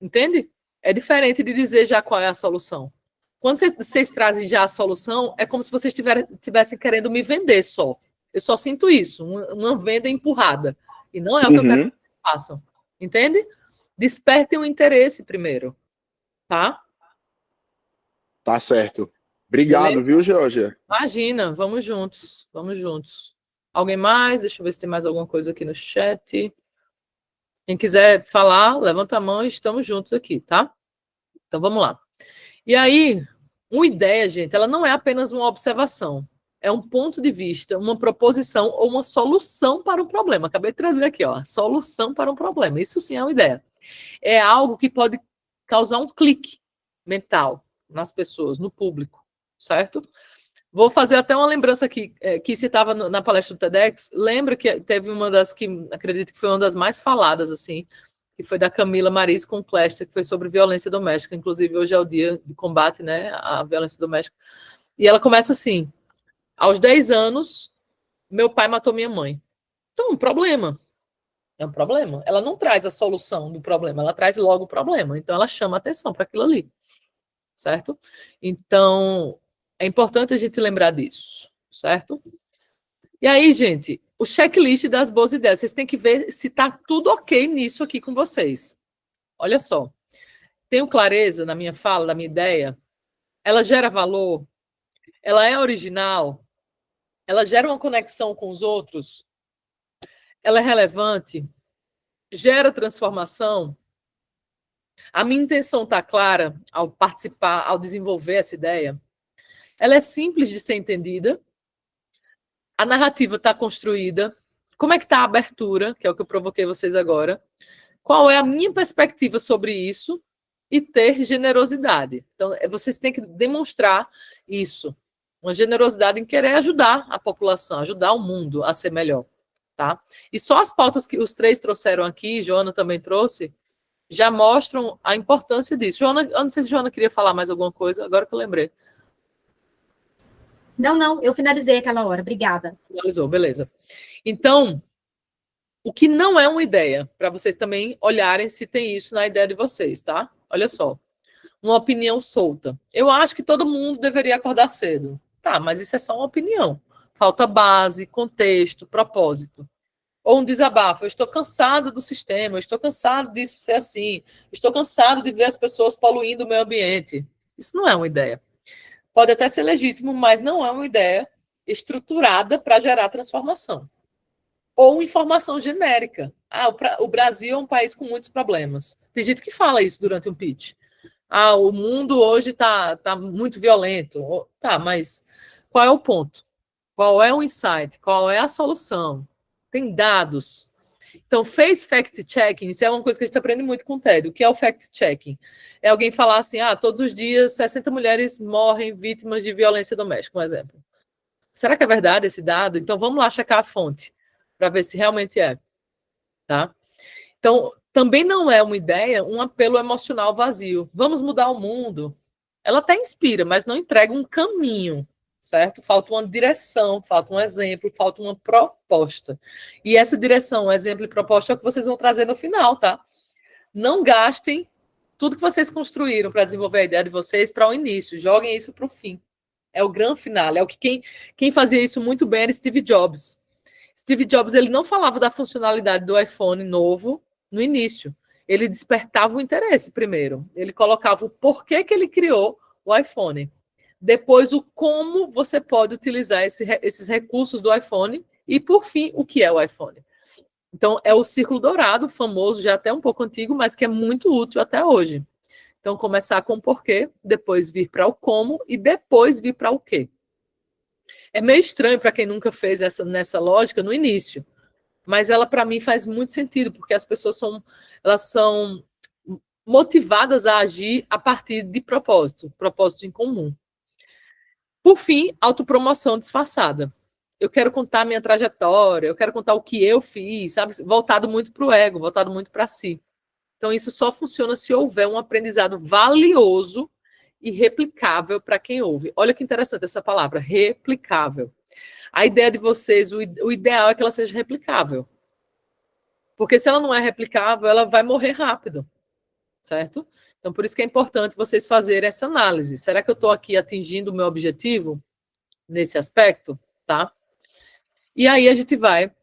Entende? É diferente de dizer já qual é a solução. Quando vocês trazem já a solução, é como se vocês estivessem querendo me vender só. Eu só sinto isso, uma venda empurrada. E não é o que eu quero que vocês façam. Entende? Despertem o interesse primeiro. Tá? Tá certo. Obrigado, Beleza? viu, Georgia? Imagina, vamos juntos. Vamos juntos. Alguém mais? Deixa eu ver se tem mais alguma coisa aqui no chat. Quem quiser falar, levanta a mão e estamos juntos aqui, tá? Então, vamos lá. E aí, uma ideia, gente, ela não é apenas uma observação. É um ponto de vista, uma proposição ou uma solução para um problema. Acabei de trazer aqui, ó, solução para um problema. Isso sim é uma ideia. É algo que pode causar um clique mental nas pessoas, no público, certo? Vou fazer até uma lembrança aqui, que você estava na palestra do TEDx. Lembra que teve uma das que, acredito que foi uma das mais faladas, assim, que foi da Camila Maris com Cléster, que foi sobre violência doméstica. Inclusive, hoje é o dia de combate, né, à violência doméstica. E ela começa assim, aos 10 anos, meu pai matou minha mãe. Então, um problema. É um problema. Ela não traz a solução do problema, ela traz logo o problema. Então, ela chama atenção para aquilo ali. Certo? Então, é importante a gente lembrar disso, certo? E aí, gente, o checklist das boas ideias. Vocês têm que ver se está tudo ok nisso aqui com vocês. Olha só. Tenho clareza na minha fala, na minha ideia? Ela gera valor? Ela é original? Ela gera uma conexão com os outros? Ela é relevante? Gera transformação? A minha intenção está clara ao participar, ao desenvolver essa ideia? Ela é simples de ser entendida? A narrativa está construída? Como é que está a abertura, que é o que eu provoquei vocês agora? Qual é a minha perspectiva sobre isso? E ter generosidade. Então, vocês têm que demonstrar isso. Uma generosidade em querer ajudar a população, ajudar o mundo a ser melhor. Tá? E só as pautas que os três trouxeram aqui, Joana também trouxe, já mostram a importância disso. Joana, eu não sei se a Joana queria falar mais alguma coisa, agora que eu lembrei. Não, eu finalizei aquela hora, obrigada. Finalizou, beleza. Então, o que não é uma ideia, para vocês também olharem se tem isso na ideia de vocês, tá? Olha só, uma opinião solta. Eu acho que todo mundo deveria acordar cedo. Tá, mas isso é só uma opinião. Falta base, contexto, propósito. Ou um desabafo. Eu estou cansada do sistema, eu estou cansado disso ser assim, estou cansado de ver as pessoas poluindo o meio ambiente. Isso não é uma ideia. Pode até ser legítimo, mas não é uma ideia estruturada para gerar transformação. Ou informação genérica. O Brasil é um país com muitos problemas. Tem gente que fala isso durante um pitch. O mundo hoje está muito violento. Tá, mas qual é o ponto? Qual é o insight? Qual é a solução? Tem dados. Então, fez fact-checking, isso é uma coisa que a gente aprende muito com o TED. O que é o fact-checking? É alguém falar assim, todos os dias 60 mulheres morrem vítimas de violência doméstica, um exemplo. Será que é verdade esse dado? Então, vamos lá checar a fonte, para ver se realmente é. Tá? Então, também não é uma ideia, um apelo emocional vazio. Vamos mudar o mundo. Ela até inspira, mas não entrega um caminho, certo? Falta uma direção, falta um exemplo, falta uma proposta. E essa direção, exemplo e proposta é o que vocês vão trazer no final, tá? Não gastem tudo que vocês construíram para desenvolver a ideia de vocês para o início. Joguem isso para o fim. É o grande final. É o que quem fazia isso muito bem era Steve Jobs. Steve Jobs, ele não falava da funcionalidade do iPhone novo no início. Ele despertava o interesse primeiro. Ele colocava o porquê que ele criou o iPhone. Depois, o como você pode utilizar esses recursos do iPhone. E, por fim, o que é o iPhone. Então, é o círculo dourado, famoso, já até um pouco antigo, mas que é muito útil até hoje. Então, começar com o porquê, depois vir para o como e depois vir para o quê. É meio estranho para quem nunca fez nessa lógica no início, mas ela, para mim, faz muito sentido, porque as pessoas são motivadas a agir a partir de propósito em comum. Por fim, autopromoção disfarçada. eu quero contar minha trajetória, eu quero contar o que eu fiz, sabe? Voltado muito para o ego, voltado muito para si. Então, isso só funciona se houver um aprendizado valioso e replicável para quem ouve. Olha que interessante essa palavra, replicável. A ideia de vocês, o ideal é que ela seja replicável. Porque se ela não é replicável, ela vai morrer rápido, certo? Então, por isso que é importante vocês fazerem essa análise. Será que eu estou aqui atingindo o meu objetivo nesse aspecto? Tá? E aí a gente vai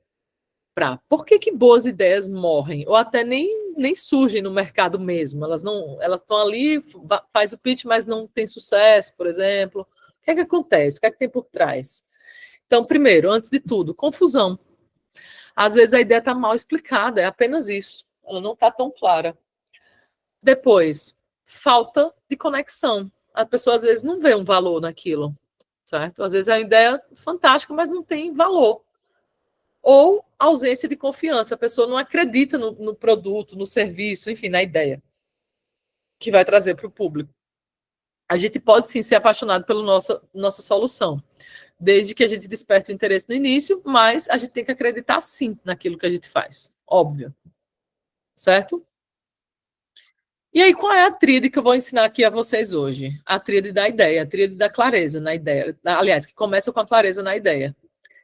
para por que boas ideias morrem? Ou até nem surgem no mercado mesmo. Elas estão ali, faz o pitch, mas não tem sucesso, por exemplo. O que é que acontece? O que é que tem por trás? Então, primeiro, antes de tudo, confusão. Às vezes a ideia está mal explicada, é apenas isso. Ela não está tão clara. Depois, falta de conexão. A pessoa às vezes não vê um valor naquilo, certo? Às vezes a ideia é fantástica, mas não tem valor. Ou ausência de confiança. A pessoa não acredita no produto, no serviço, enfim, na ideia que vai trazer para o público. A gente pode sim ser apaixonado pela nossa solução, desde que a gente desperte o interesse no início, mas a gente tem que acreditar sim naquilo que a gente faz, óbvio. Certo? E aí, qual é a tríade que eu vou ensinar aqui a vocês hoje? A tríade da ideia, a tríade da clareza na ideia. Aliás, que começa com a clareza na ideia.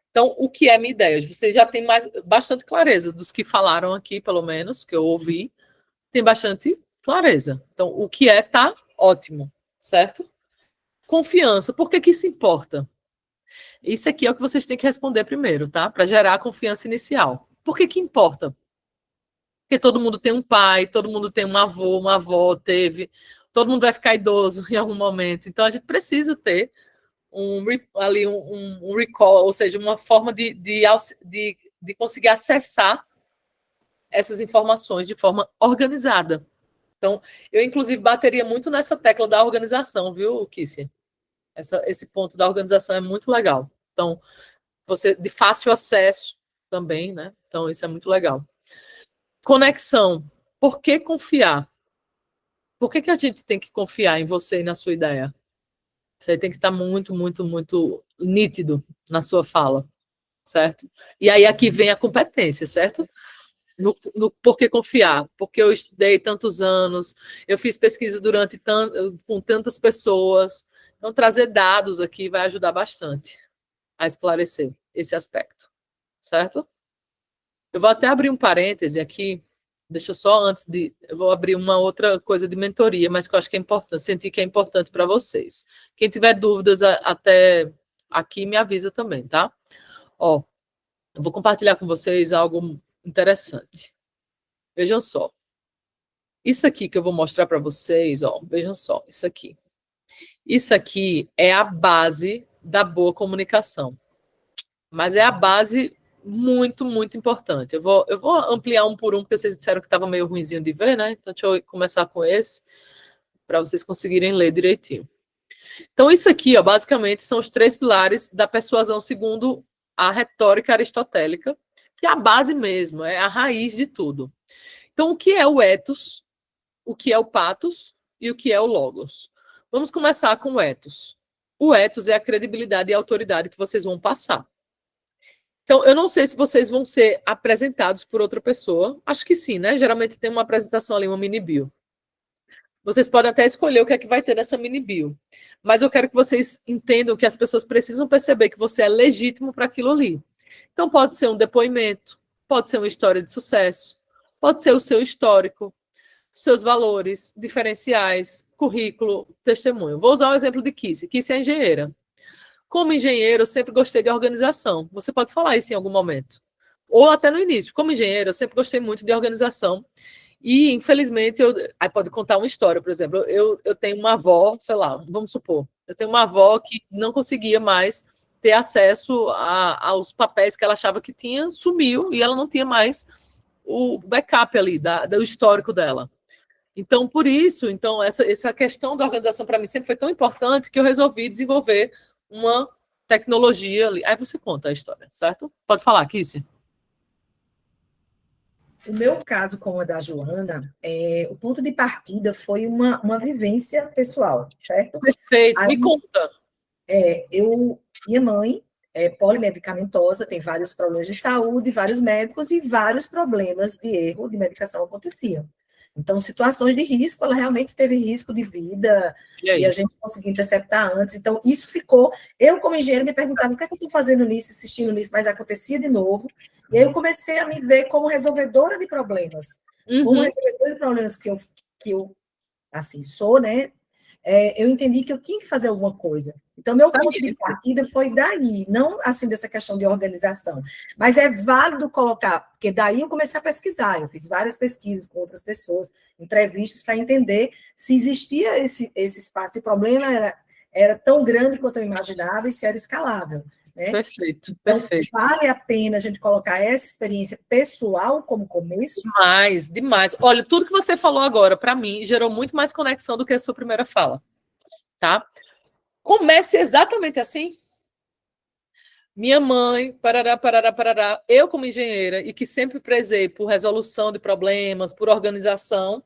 Então, o que é minha ideia? Vocês já têm bastante clareza dos que falaram aqui, pelo menos, que eu ouvi. Tem bastante clareza. Então, o que é, tá ótimo, certo? Confiança. Por que isso importa? Isso aqui é o que vocês têm que responder primeiro, tá? Para gerar a confiança inicial. Por que importa? Porque todo mundo tem um pai, todo mundo tem um avô, uma avó, todo mundo vai ficar idoso em algum momento. Então, a gente precisa ter um recall, ou seja, uma forma de conseguir acessar essas informações de forma organizada. Então, eu, inclusive, bateria muito nessa tecla da organização, viu, Kissi? Esse ponto da organização é muito legal. Então, você de fácil acesso também, né? Então, isso é muito legal. Conexão. Por que confiar? Por que a gente tem que confiar em você e na sua ideia? Você tem que estar muito, muito, muito nítido na sua fala, certo? E aí aqui vem a competência, certo? No por que confiar? Porque eu estudei tantos anos, eu fiz pesquisa com tantas pessoas. Então, trazer dados aqui vai ajudar bastante a esclarecer esse aspecto, certo? Eu vou até abrir um parêntese aqui, deixa eu só eu vou abrir uma outra coisa de mentoria, mas que eu acho que é importante, senti que é importante para vocês. Quem tiver dúvidas até aqui, me avisa também, tá? Ó, eu vou compartilhar com vocês algo interessante. Vejam só. Isso aqui que eu vou mostrar para vocês, ó, vejam só, isso aqui. Isso aqui é a base da boa comunicação. Mas é a base muito, muito importante. Eu vou ampliar um por um, porque vocês disseram que estava meio ruinzinho de ver, né? Então, deixa eu começar com esse, para vocês conseguirem ler direitinho. Então, isso aqui, ó, basicamente, são os 3 pilares da persuasão segundo a retórica aristotélica, que é a base mesmo, é a raiz de tudo. Então, o que é o ethos, o que é o pathos e o que é o logos? Vamos começar com o ethos. O ethos é a credibilidade e a autoridade que vocês vão passar. Então, eu não sei se vocês vão ser apresentados por outra pessoa. Acho que sim, né? Geralmente tem uma apresentação ali, uma mini bio. Vocês podem até escolher o que é que vai ter nessa mini bio. Mas eu quero que vocês entendam que as pessoas precisam perceber que você é legítimo para aquilo ali. Então, pode ser um depoimento, pode ser uma história de sucesso, pode ser o seu histórico, seus valores, diferenciais, currículo, testemunho. Vou usar o exemplo de Kissi. Kissi é engenheira. Como engenheiro, eu sempre gostei de organização. Você pode falar isso em algum momento. Ou até no início. Como engenheiro, eu sempre gostei muito de organização. E, infelizmente, aí pode contar uma história, por exemplo. Eu tenho uma avó, sei lá, vamos supor. Eu tenho uma avó que não conseguia mais ter acesso aos papéis que ela achava que tinha, sumiu, e ela não tinha mais o backup ali, do histórico dela. Então, por isso, essa questão da organização para mim sempre foi tão importante que eu resolvi desenvolver uma tecnologia ali. Aí você conta a história, certo? Pode falar, Kissi. O meu caso com a da Joana, o ponto de partida foi uma vivência pessoal, certo? Perfeito, me conta. Minha mãe polimedicamentosa, tem vários problemas de saúde, vários médicos e vários problemas de erro de medicação aconteciam. Então, situações de risco, ela realmente teve risco de vida, e a gente conseguiu interceptar antes. Então, isso ficou... Eu, como engenheiro, me perguntava o que é que eu estou fazendo nisso, assistindo nisso, mas acontecia de novo. E aí eu comecei a me ver como resolvedora de problemas. Como resolvedora de problemas que eu assim, sou, né? Eu entendi que eu tinha que fazer alguma coisa. Então, meu ponto de partida foi daí, não assim dessa questão de organização. Mas é válido colocar, porque daí eu comecei a pesquisar, eu fiz várias pesquisas com outras pessoas, entrevistas, para entender se existia esse espaço, e o problema era tão grande quanto eu imaginava e se era escalável. Né? Perfeito, então, perfeito. Vale a pena a gente colocar essa experiência pessoal como começo? Demais, demais. Olha, tudo que você falou agora, para mim, gerou muito mais conexão do que a sua primeira fala. Tá? Comece exatamente assim. Minha mãe, parará, parará, parará. Eu, como engenheira, e que sempre prezei por resolução de problemas, por organização,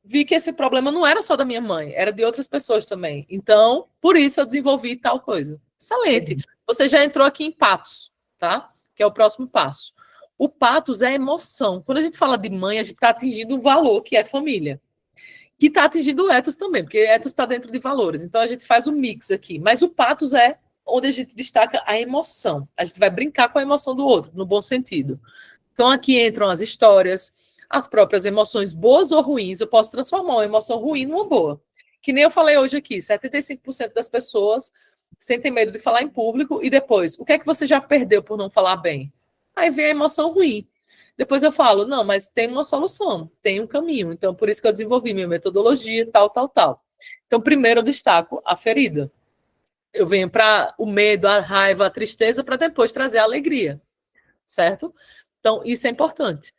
vi que esse problema não era só da minha mãe, era de outras pessoas também. Então, por isso eu desenvolvi tal coisa. Excelente. Você já entrou aqui em patos, tá? Que é o próximo passo. O patos é emoção. Quando a gente fala de mãe, a gente está atingindo um valor que é família. Que está atingindo o ethos também, porque ethos está dentro de valores. Então, a gente faz um mix aqui. Mas o patos é onde a gente destaca a emoção. A gente vai brincar com a emoção do outro, no bom sentido. Então, aqui entram as histórias, as próprias emoções, boas ou ruins. Eu posso transformar uma emoção ruim numa boa. Que nem eu falei hoje aqui, 75% das pessoas sentem medo de falar em público e depois, o que é que você já perdeu por não falar bem? Aí vem a emoção ruim. Depois eu falo, não, mas tem uma solução, tem um caminho. Então, por isso que eu desenvolvi minha metodologia, tal, tal, tal. Então, primeiro eu destaco a ferida. Eu venho para o medo, a raiva, a tristeza, para depois trazer a alegria, certo? Então, isso é importante.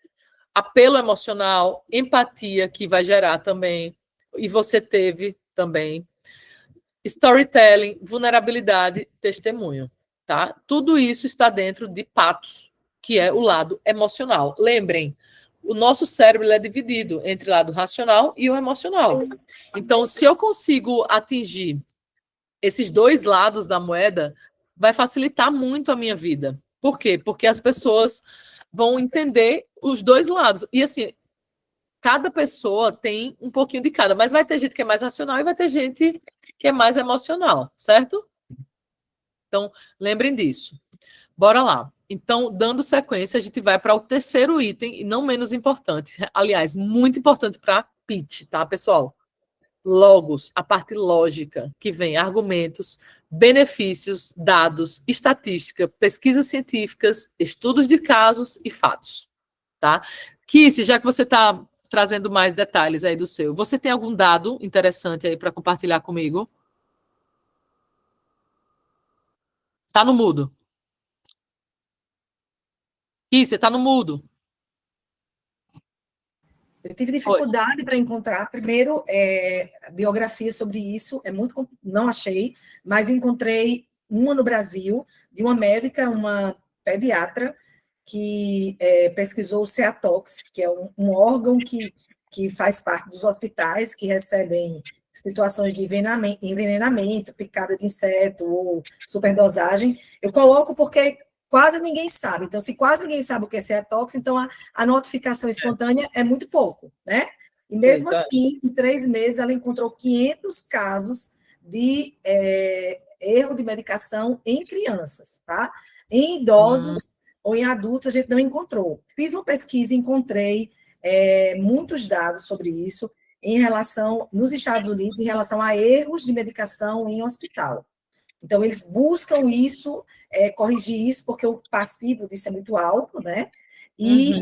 Apelo emocional, empatia, que vai gerar também, e você teve também. Storytelling, vulnerabilidade, testemunho, tá? Tudo isso está dentro de patos, que é o lado emocional. Lembrem, o nosso cérebro é dividido entre o lado racional e o emocional. Então, se eu consigo atingir esses dois lados da moeda, vai facilitar muito a minha vida. Por quê? Porque as pessoas vão entender os dois lados. E assim, cada pessoa tem um pouquinho de cada, mas vai ter gente que é mais racional e vai ter gente que é mais emocional, certo? Então, lembrem disso. Bora lá. Então, dando sequência, a gente vai para o terceiro item, e não menos importante. Aliás, muito importante para pitch, tá, pessoal? Logos, a parte lógica, que vem argumentos, benefícios, dados, estatística, pesquisas científicas, estudos de casos e fatos, tá? Kissy, já que você está trazendo mais detalhes aí do seu, você tem algum dado interessante aí para compartilhar comigo? Está no mudo. Kissy, está no mudo. Eu tive dificuldade para encontrar, primeiro, biografia sobre isso, não achei, mas encontrei uma no Brasil, de uma médica, uma pediatra, que pesquisou o Ceatox, que é um órgão que faz parte dos hospitais que recebem situações de envenenamento, picada de inseto ou superdosagem. Eu coloco porque quase ninguém sabe. Então, se quase ninguém sabe o que é Ceatox, então a notificação espontânea é muito pouco, né? E mesmo assim, em 3 meses, ela encontrou 500 casos de erro de medicação em crianças, tá? Em idosos ou em adultos, a gente não encontrou. Fiz uma pesquisa e encontrei muitos dados sobre isso nos Estados Unidos, em relação a erros de medicação em hospital. Então, eles buscam isso, corrigir isso, porque o passivo disso é muito alto, né? E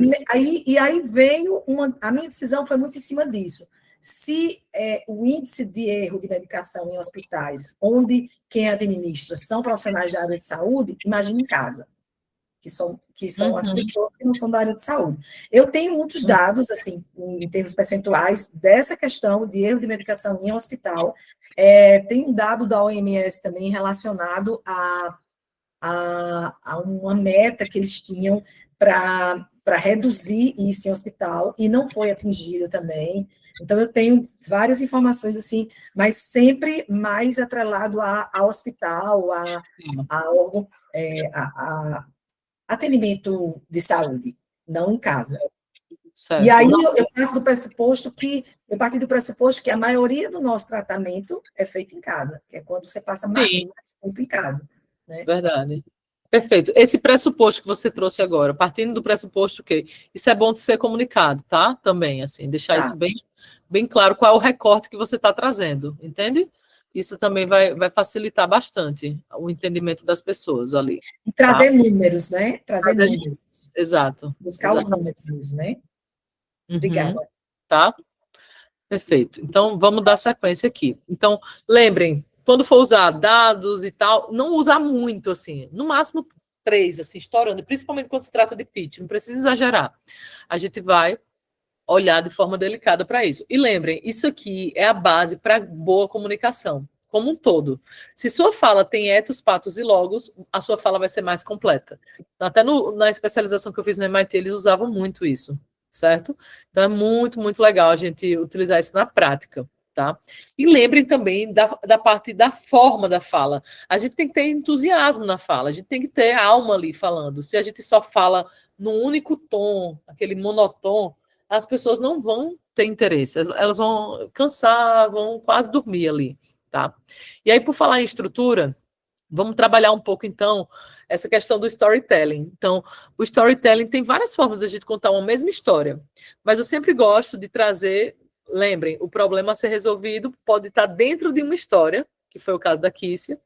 aí veio a minha decisão foi muito em cima disso. Se o índice de erro de medicação em hospitais, onde quem administra são profissionais da área de saúde, imagine em casa, que são as pessoas que não são da área de saúde. Eu tenho muitos dados, assim, em termos percentuais, dessa questão de erro de medicação em hospital. Tem um dado da OMS também relacionado a uma meta que eles tinham para reduzir isso em hospital, e não foi atingida também. Então, eu tenho várias informações, assim, mas sempre mais atrelado a hospital, a órgão atendimento de saúde, não em casa. Certo. E aí eu parti do pressuposto que a maioria do nosso tratamento é feito em casa, que é quando você passa mais tempo em casa. Né? Verdade. Perfeito. Esse pressuposto que você trouxe agora, partindo do pressuposto que isso é bom de ser comunicado, tá? Também, assim, deixar isso bem claro qual é o recorte que você está trazendo, entende? Isso também vai facilitar bastante o entendimento das pessoas ali. E trazer números, né? Trazer números. Exato. Buscar os números mesmo, né? Obrigada. Tá? Perfeito. Então, vamos dar sequência aqui. Então, lembrem, quando for usar dados e tal, não usar muito, assim, no máximo 3, assim, estourando, principalmente quando se trata de pitch, não precisa exagerar. A gente vai olhar de forma delicada para isso. E lembrem, isso aqui é a base para boa comunicação, como um todo. Se sua fala tem etos, patos e logos, a sua fala vai ser mais completa. Até na especialização que eu fiz no MIT, eles usavam muito isso, certo? Então é muito, muito legal a gente utilizar isso na prática. Tá? E lembrem também da parte da forma da fala. A gente tem que ter entusiasmo na fala, a gente tem que ter alma ali falando. Se a gente só fala num único tom, aquele monotom, as pessoas não vão ter interesse, elas vão cansar, vão quase dormir ali, tá? E aí, por falar em estrutura, vamos trabalhar um pouco, então, essa questão do storytelling. Então, o storytelling tem várias formas de a gente contar uma mesma história, mas eu sempre gosto de trazer. Lembrem, o problema a ser resolvido pode estar dentro de uma história, que foi o caso da Kícia.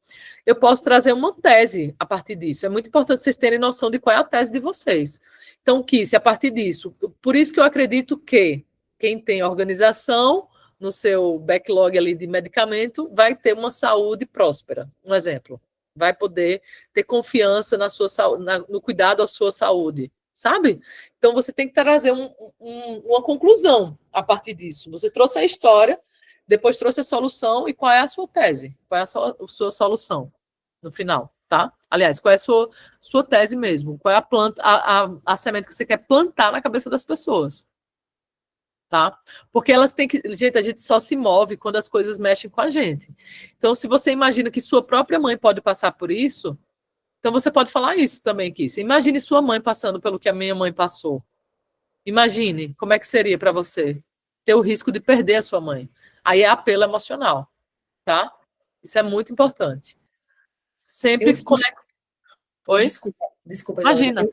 Eu posso trazer uma tese a partir disso. É muito importante vocês terem noção de qual é a tese de vocês. Então, Kícia, a partir disso, por isso que eu acredito que quem tem organização no seu backlog ali de medicamento vai ter uma saúde próspera. Um exemplo. Vai poder ter confiança na sua no cuidado à sua saúde. Sabe? Então, você tem que trazer uma conclusão a partir disso. Você trouxe a história, depois trouxe a solução, e qual é a sua tese? Qual é a sua solução no final, tá? Aliás, qual é a sua tese mesmo? Qual é a planta, a semente que você quer plantar na cabeça das pessoas? Tá? Porque elas têm que... Gente, a gente só se move quando as coisas mexem com a gente. Então, se você imagina que sua própria mãe pode passar por isso... Então, você pode falar isso também, Kícia. Imagine sua mãe passando pelo que a minha mãe passou. Imagine como é que seria para você ter o risco de perder a sua mãe. Aí é apelo emocional, tá? Isso é muito importante. Sempre conecta. Oi? Desculpa. Imagina.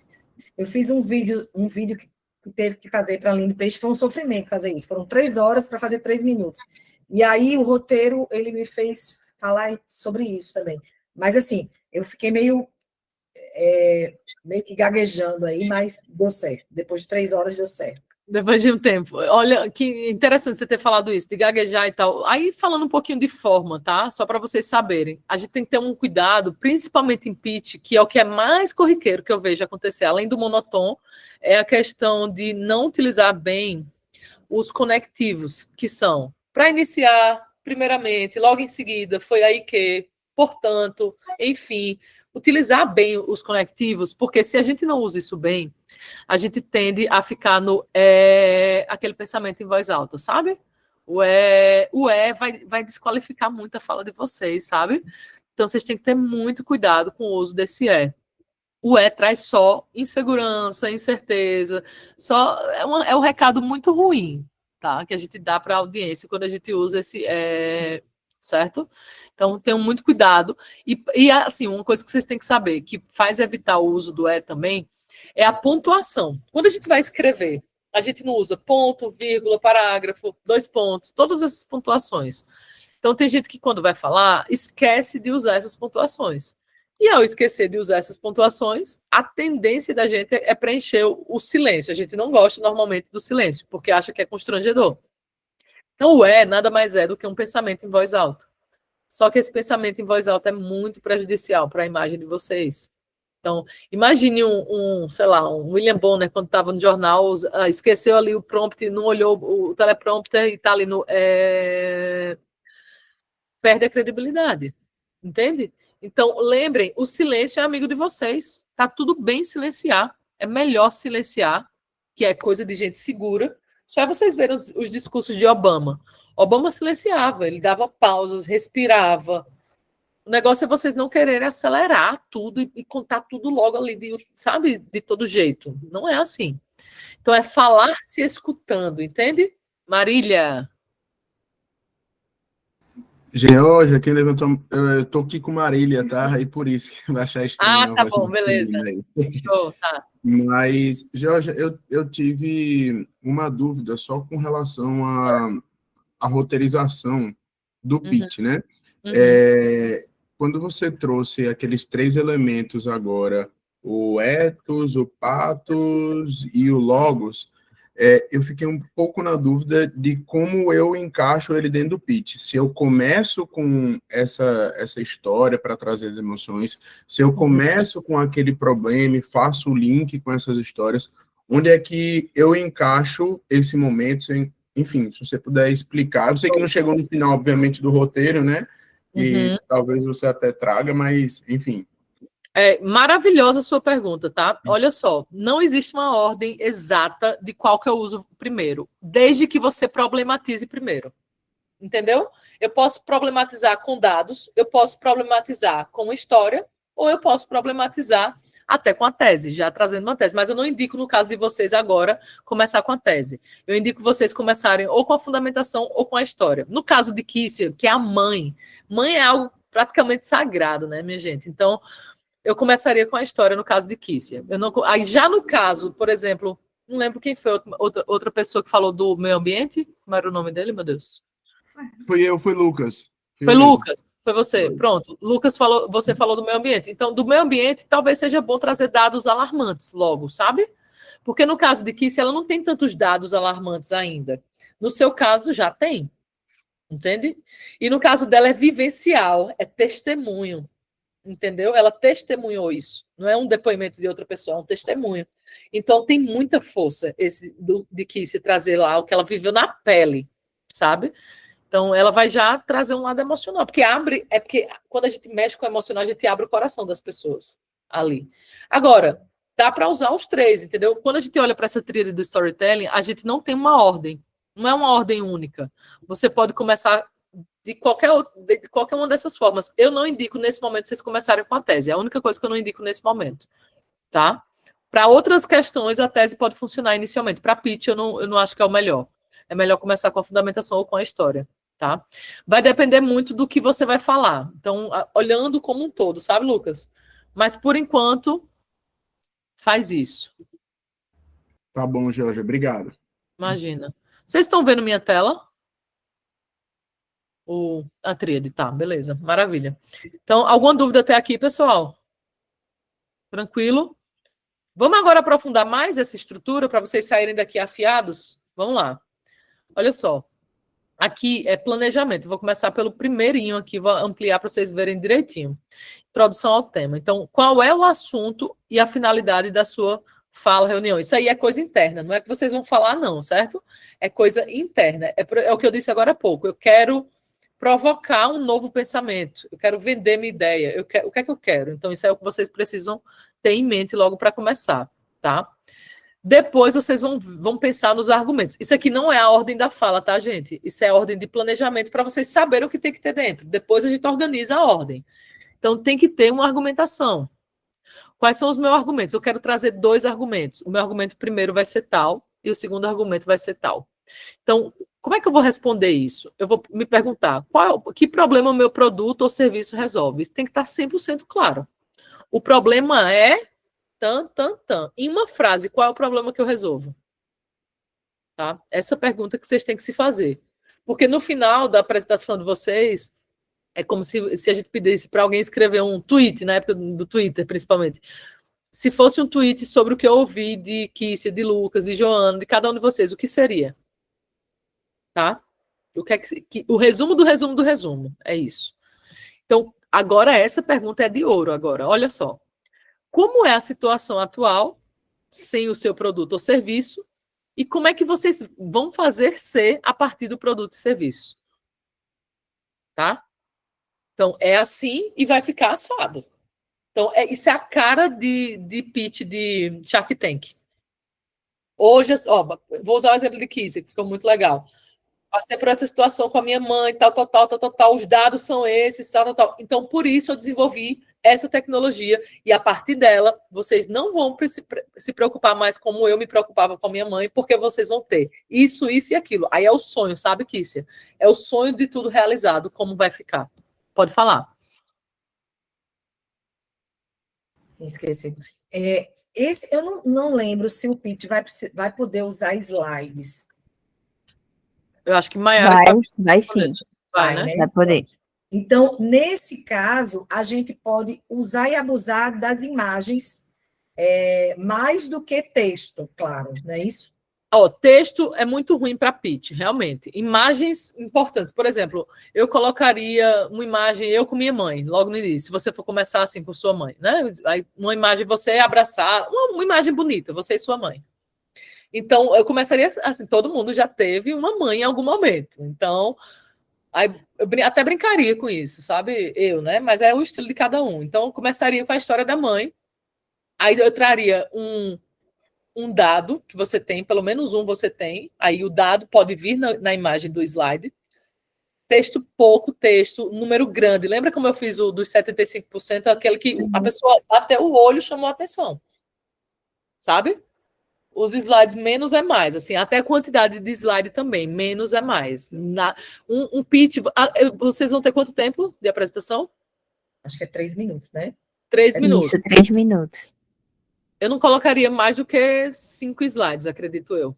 Eu fiz um vídeo que teve que fazer para a Aline Peixe, foi um sofrimento fazer isso. Foram 3 horas para fazer 3 minutos. E aí o roteiro, ele me fez falar sobre isso também. Mas, assim, eu fiquei meio que gaguejando aí, mas deu certo. Depois de 3 horas deu certo. Depois de um tempo. Olha, que interessante você ter falado isso, de gaguejar e tal. Aí, falando um pouquinho de forma, tá? Só para vocês saberem. A gente tem que ter um cuidado, principalmente em pitch, que é o que é mais corriqueiro que eu vejo acontecer, além do monotom, é a questão de não utilizar bem os conectivos, que são, para iniciar, primeiramente, logo em seguida, foi aí que, portanto, enfim... Utilizar bem os conectivos, porque se a gente não usa isso bem, a gente tende a ficar no aquele pensamento em voz alta, sabe? O vai desqualificar muito a fala de vocês, sabe? Então, vocês têm que ter muito cuidado com o uso desse O traz só insegurança, incerteza, é um recado muito ruim, tá? Que a gente dá para a audiência quando a gente usa esse certo? Então, tenham muito cuidado. E, assim, uma coisa que vocês têm que saber, que faz evitar o uso do também, é a pontuação. Quando a gente vai escrever, a gente não usa ponto, vírgula, parágrafo, 2 pontos, todas essas pontuações. Então, tem gente que, quando vai falar, esquece de usar essas pontuações. E, ao esquecer de usar essas pontuações, a tendência da gente é preencher o silêncio. A gente não gosta, normalmente, do silêncio, porque acha que é constrangedor. Então, o nada mais é do que um pensamento em voz alta. Só que esse pensamento em voz alta é muito prejudicial para a imagem de vocês. Então, imagine sei lá, um William Bonner, quando estava no jornal, esqueceu ali o prompt, não olhou o teleprompter e está ali no... Perde a credibilidade. Entende? Então, lembrem, o silêncio é amigo de vocês. Tá tudo bem silenciar. É melhor silenciar, que é coisa de gente segura. Só é vocês verem os discursos de Obama. Obama silenciava, ele dava pausas, respirava. O negócio é vocês não quererem acelerar tudo e contar tudo logo ali, sabe? De todo jeito. Não é assim. Então, é falar se escutando, entende? Marília. Georgia, quem levantou. Eu tô aqui com Marília, tá? E por isso que vai achar estranho. Tá bom, beleza. Show, tá. Mas, Georgia, eu tive uma dúvida só com relação à roteirização do pitch, né? Quando você trouxe aqueles 3 elementos agora, o ethos, o pathos e o logos, eu fiquei um pouco na dúvida de como eu encaixo ele dentro do pitch. Se eu começo com essa história para trazer as emoções, se eu começo com aquele problema e faço o link com essas histórias, onde é que eu encaixo esse momento? Enfim, se você puder explicar. Eu sei que não chegou no final, obviamente, do roteiro, né? E talvez você até traga, mas, enfim. É maravilhosa a sua pergunta, tá? Olha só, não existe uma ordem exata de qual que eu uso primeiro, desde que você problematize primeiro. Entendeu? Eu posso problematizar com dados, eu posso problematizar com história, ou eu posso problematizar até com a tese, já trazendo uma tese. Mas eu não indico, no caso de vocês agora, começar com a tese. Eu indico vocês começarem ou com a fundamentação ou com a história. No caso de Kinsey, que é a mãe é algo praticamente sagrado, né, minha gente? Então, eu começaria com a história no caso de Kinsey. Aí já no caso, por exemplo, não lembro quem foi outra pessoa que falou do meio ambiente. Como era o nome dele, meu Deus? Foi Lucas. Foi Lucas, foi você. Pronto. Lucas você falou do meio ambiente. Então, do meio ambiente, talvez seja bom trazer dados alarmantes logo, sabe? Porque no caso de Kinsey, ela não tem tantos dados alarmantes ainda. No seu caso, já tem. Entende? E no caso dela é vivencial, é testemunho. Entendeu? Ela testemunhou isso. Não é um depoimento de outra pessoa, é um testemunho. Então, tem muita força de Kinsey trazer lá o que ela viveu na pele, sabe? Então, ela vai já trazer um lado emocional, porque quando a gente mexe com o emocional, a gente abre o coração das pessoas ali. Agora, dá para usar os 3, entendeu? Quando a gente olha para essa tríade do storytelling, a gente não tem uma ordem, não é uma ordem única. Você pode começar de qualquer uma dessas formas. Eu não indico nesse momento vocês começarem com a tese, é a única coisa que eu não indico nesse momento, tá? Para outras questões, a tese pode funcionar inicialmente. Para pitch, eu não acho que é o melhor. É melhor começar com a fundamentação ou com a história. Tá? Vai depender muito do que você vai falar. Então, olhando como um todo, sabe, Lucas? Mas, por enquanto, faz isso. Tá bom, Jorge. Obrigado. Imagina. Vocês estão vendo minha tela? A tríade, tá, beleza. Maravilha. Então, alguma dúvida até aqui, pessoal? Tranquilo? Vamos agora aprofundar mais essa estrutura para vocês saírem daqui afiados? Vamos lá. Olha só. Aqui é planejamento. Vou começar pelo primeirinho aqui, vou ampliar para vocês verem direitinho. Introdução ao tema. Então, qual é o assunto e a finalidade da sua fala, reunião? Isso aí é coisa interna, não é que vocês vão falar, não, certo? É coisa interna. É o que eu disse agora há pouco. Eu quero provocar um novo pensamento. Eu quero vender minha ideia. O que é que eu quero? Então, isso é o que vocês precisam ter em mente logo para começar, tá? Depois vocês vão pensar nos argumentos. Isso aqui não é a ordem da fala, tá, gente? Isso é a ordem de planejamento para vocês saberem o que tem que ter dentro. Depois a gente organiza a ordem. Então, tem que ter uma argumentação. Quais são os meus argumentos? Eu quero trazer 2 argumentos. O meu argumento primeiro vai ser tal e o segundo argumento vai ser tal. Então, como é que eu vou responder isso? Eu vou me perguntar, que problema o meu produto ou serviço resolve? Isso tem que estar 100% claro. O problema é... Em uma frase, qual é o problema que eu resolvo? Tá? Essa pergunta que vocês têm que se fazer. Porque no final da apresentação de vocês, é como se a gente pedisse para alguém escrever um tweet, na época do Twitter, principalmente. Se fosse um tweet sobre o que eu ouvi de Kinsey, de Lucas, de Joana, de cada um de vocês, o que seria? Tá? O resumo do resumo do resumo. É isso. Então, agora essa pergunta é de ouro agora. Olha só. Como é a situação atual sem o seu produto ou serviço e como é que vocês vão fazer ser a partir do produto e serviço? Tá? Então, é assim e vai ficar assado. Então, isso é a cara de pitch de Shark Tank. Hoje, vou usar o exemplo de Kinsey, que ficou muito legal. Passei por essa situação com a minha mãe, tal, os dados são esses, tal. Então, por isso eu desenvolvi essa tecnologia e a partir dela, vocês não vão se preocupar mais como eu me preocupava com a minha mãe, porque vocês vão ter isso e aquilo. Aí é o sonho, sabe, Kícia? É o sonho de tudo realizado, como vai ficar. Pode falar. Esqueci. Eu não lembro se o Pitch vai poder usar slides. Eu acho que Maiara... Vai sim. Vai, né? Vai poder. Então, nesse caso, a gente pode usar e abusar das imagens mais do que texto, claro, não é isso? Texto é muito ruim para pitch, realmente. Imagens importantes. Por exemplo, eu colocaria uma imagem, eu com minha mãe, logo no início, se você for começar assim com sua mãe, né? Aí, uma imagem você abraçar, uma imagem bonita, você e sua mãe. Então, eu começaria assim, todo mundo já teve uma mãe em algum momento. Então, aí eu até brincaria com isso, sabe? Né? Mas é o estilo de cada um. Então, eu começaria com a história da mãe. Aí eu traria um dado que você tem, pelo menos um você tem. Aí o dado pode vir na imagem do slide. Texto pouco, texto, número grande. Lembra como eu fiz o dos 75%? Aquele que a pessoa, até o olho chamou a atenção. Sabe? Os slides, menos é mais, assim, até a quantidade de slide também, menos é mais. Um pitch, vocês vão ter quanto tempo de apresentação? Acho que é 3 minutos, né? 3 minutos. Isso, 3 minutos. Eu não colocaria mais do que 5 slides, acredito eu.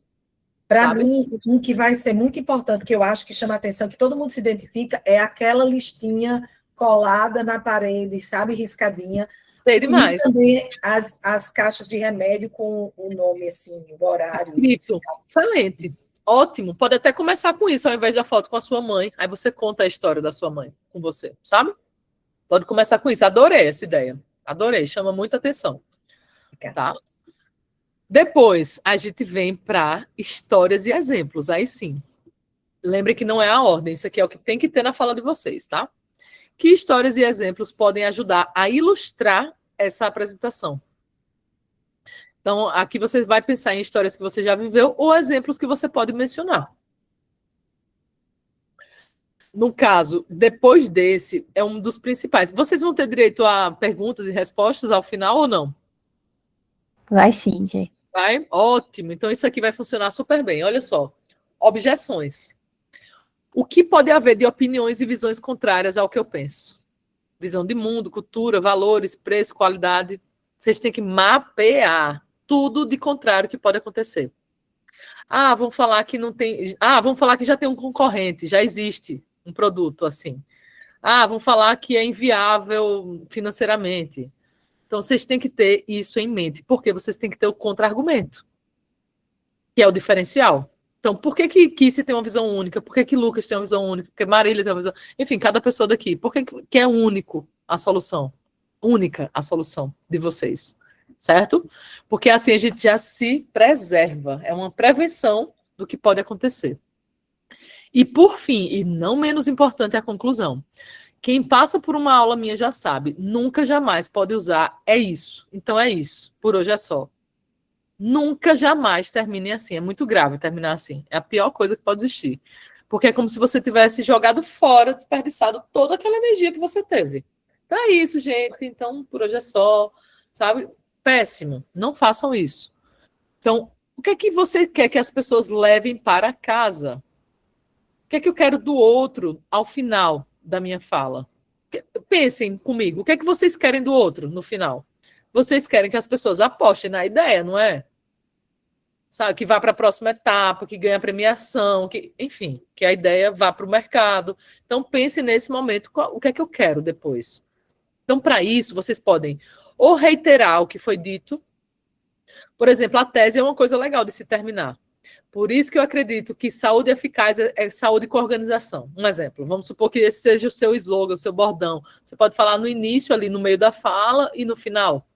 Para mim, um que vai ser muito importante, que eu acho que chama a atenção, que todo mundo se identifica, é aquela listinha colada na parede, sabe, riscadinha. Sei demais. E também as caixas de remédio com o nome, assim, o horário. Escrito. Excelente. Ótimo. Pode até começar com isso, ao invés da foto com a sua mãe. Aí você conta a história da sua mãe com você, sabe? Pode começar com isso. Adorei essa ideia. Adorei. Chama muita atenção. Tá? Depois, a gente vem para histórias e exemplos. Aí sim. Lembre que não é a ordem. Isso aqui é o que tem que ter na fala de vocês, tá? Que histórias e exemplos podem ajudar a ilustrar essa apresentação? Então, aqui você vai pensar em histórias que você já viveu ou exemplos que você pode mencionar. No caso, depois desse, é um dos principais. Vocês vão ter direito a perguntas e respostas ao final ou não? Vai sim, gente. Vai? Ótimo. Então, isso aqui vai funcionar super bem. Olha só. Objeções. O que pode haver de opiniões e visões contrárias ao que eu penso? Visão de mundo, cultura, valores, preço, qualidade. Vocês têm que mapear tudo de contrário que pode acontecer. Vamos falar que não tem... vamos falar que já tem um concorrente, já existe um produto assim. Vamos falar que é inviável financeiramente. Então, vocês têm que ter isso em mente, porque vocês têm que ter o contra-argumento, que é o diferencial. Então, por que Kissy tem uma visão única? Por que Lucas tem uma visão única? Por que Marília tem uma visão... Enfim, cada pessoa daqui. Por que é único a solução? Única a solução de vocês. Certo? Porque assim a gente já se preserva. É uma prevenção do que pode acontecer. E por fim, e não menos importante, é a conclusão. Quem passa por uma aula minha já sabe. Nunca, jamais pode usar é isso. Então é isso. Por hoje é só. Nunca, jamais termine assim. É muito grave terminar assim. É a pior coisa que pode existir. Porque é como se você tivesse jogado fora, desperdiçado toda aquela energia que você teve. Então é isso, gente. Então, por hoje é só. Sabe? Péssimo. Não façam isso. Então, o que é que você quer que as pessoas levem para casa? O que é que eu quero do outro ao final da minha fala? Pensem comigo. O que é que vocês querem do outro no final? Vocês querem que as pessoas apostem na ideia, não é? Sabe, que vá para a próxima etapa, que ganhe a premiação, enfim, que a ideia vá para o mercado. Então, pense nesse momento, o que é que eu quero depois. Então, para isso, vocês podem ou reiterar o que foi dito. Por exemplo, a tese é uma coisa legal de se terminar. Por isso que eu acredito que saúde eficaz é saúde com organização. Um exemplo, vamos supor que esse seja o seu slogan, o seu bordão. Você pode falar no início, ali no meio da fala e no final.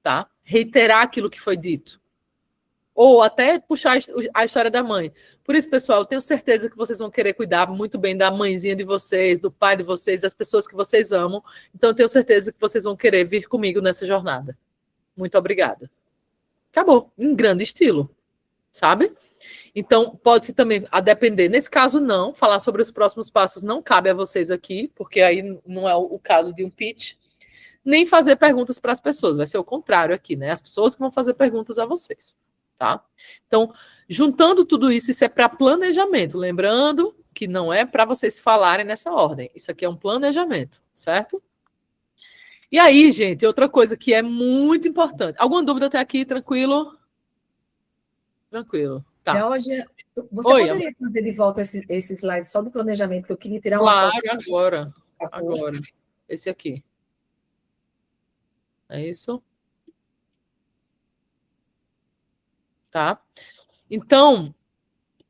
Tá? Reiterar aquilo que foi dito. Ou até puxar a história da mãe. Por isso, pessoal, eu tenho certeza que vocês vão querer cuidar muito bem da mãezinha de vocês, do pai de vocês, das pessoas que vocês amam. Então, eu tenho certeza que vocês vão querer vir comigo nessa jornada. Muito obrigada. Acabou. Em grande estilo. sabe? Então, pode-se também, a depender, nesse caso não, falar sobre os próximos passos não cabe a vocês aqui, porque aí não é o caso de um pitch, nem fazer perguntas para as pessoas, vai ser o contrário aqui, né? As pessoas que vão fazer perguntas a vocês, tá? Então, juntando tudo isso, isso é para planejamento, lembrando que não é para vocês falarem nessa ordem, isso aqui é um planejamento, certo? E aí, gente, outra coisa que é muito importante. Alguma dúvida até aqui? Tranquilo? Tranquilo. Tá. Georgia, você Oi, poderia fazer de volta esse slide só do planejamento, que eu queria tirar uma claro, foto. agora. Por favor. Agora. Esse aqui. É isso? Tá? Então,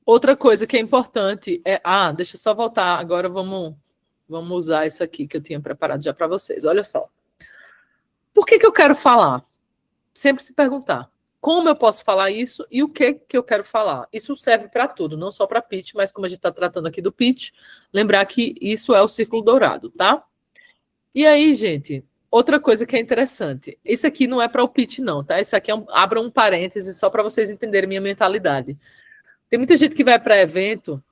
outra coisa que é importante é... Ah, deixa eu só voltar. Agora vamos usar isso aqui que eu tinha preparado já para vocês. Olha só. Por que eu quero falar? Sempre se perguntar. Como eu posso falar isso e o que eu quero falar? Isso serve para tudo, não só para pitch, mas como a gente está tratando aqui do pitch, lembrar que isso é o círculo dourado, tá? E aí, gente, outra coisa que é interessante. Isso aqui não é para o pitch, não, tá? Isso aqui abra um parêntese só para vocês entenderem minha mentalidade. Tem muita gente que vai para evento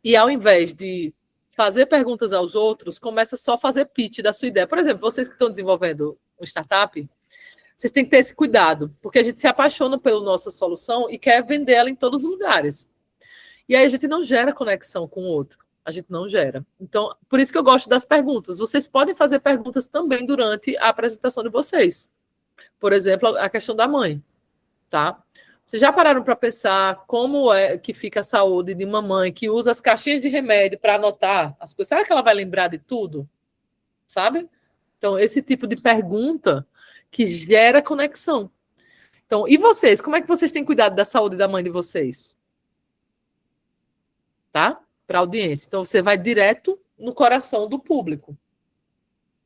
e ao invés de fazer perguntas aos outros, começa só a fazer pitch da sua ideia. Por exemplo, vocês que estão desenvolvendo um startup, vocês têm que ter esse cuidado, porque a gente se apaixona pela nossa solução e quer vender ela em todos os lugares. E aí a gente não gera conexão com o outro. A gente não gera. Então, por isso que eu gosto das perguntas. Vocês podem fazer perguntas também durante a apresentação de vocês. Por exemplo, a questão da mãe, tá? Vocês já pararam para pensar como é que fica a saúde de uma mãe que usa as caixinhas de remédio para anotar as coisas? Será que ela vai lembrar de tudo? Sabe? Então, esse tipo de pergunta que gera conexão. Então, e vocês? Como é que vocês têm cuidado da saúde da mãe de vocês? Tá? Para a audiência. Então, você vai direto no coração do público.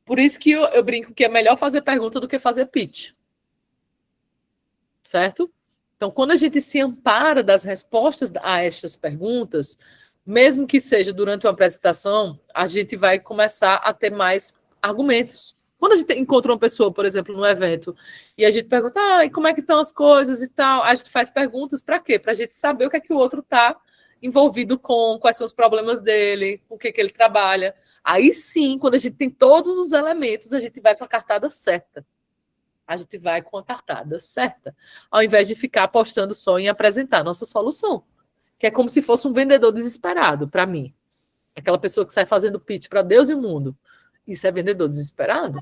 Por isso que eu brinco que é melhor fazer pergunta do que fazer pitch. Certo? Então, quando a gente se ampara das respostas a estas perguntas, mesmo que seja durante uma apresentação, a gente vai começar a ter mais argumentos. Quando a gente encontra uma pessoa, por exemplo, no evento, e a gente pergunta, e como é que estão as coisas e tal, a gente faz perguntas para quê? Para a gente saber o que é que o outro está envolvido com, quais são os problemas dele, com o que ele trabalha. Aí sim, quando a gente tem todos os elementos, a gente vai com a cartada certa. A gente vai com a cartada certa, ao invés de ficar apostando só em apresentar a nossa solução, que é como se fosse um vendedor desesperado, para mim. Aquela pessoa que sai fazendo pitch para Deus e o mundo. Isso é vendedor desesperado?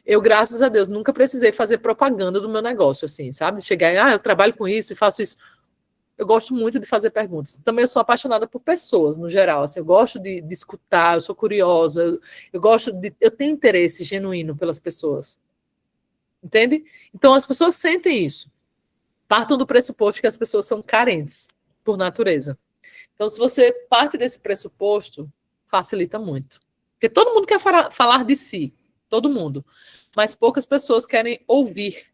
Eu, graças a Deus, nunca precisei fazer propaganda do meu negócio, assim, sabe? Chegar e, eu trabalho com isso e faço isso. Eu gosto muito de fazer perguntas. Também eu sou apaixonada por pessoas, no geral. Assim, eu gosto de escutar, eu sou curiosa, eu tenho interesse genuíno pelas pessoas. Entende? Então, as pessoas sentem isso. Partam do pressuposto que as pessoas são carentes, por natureza. Então, se você parte desse pressuposto, facilita muito. Porque todo mundo quer falar de si, todo mundo. Mas poucas pessoas querem ouvir.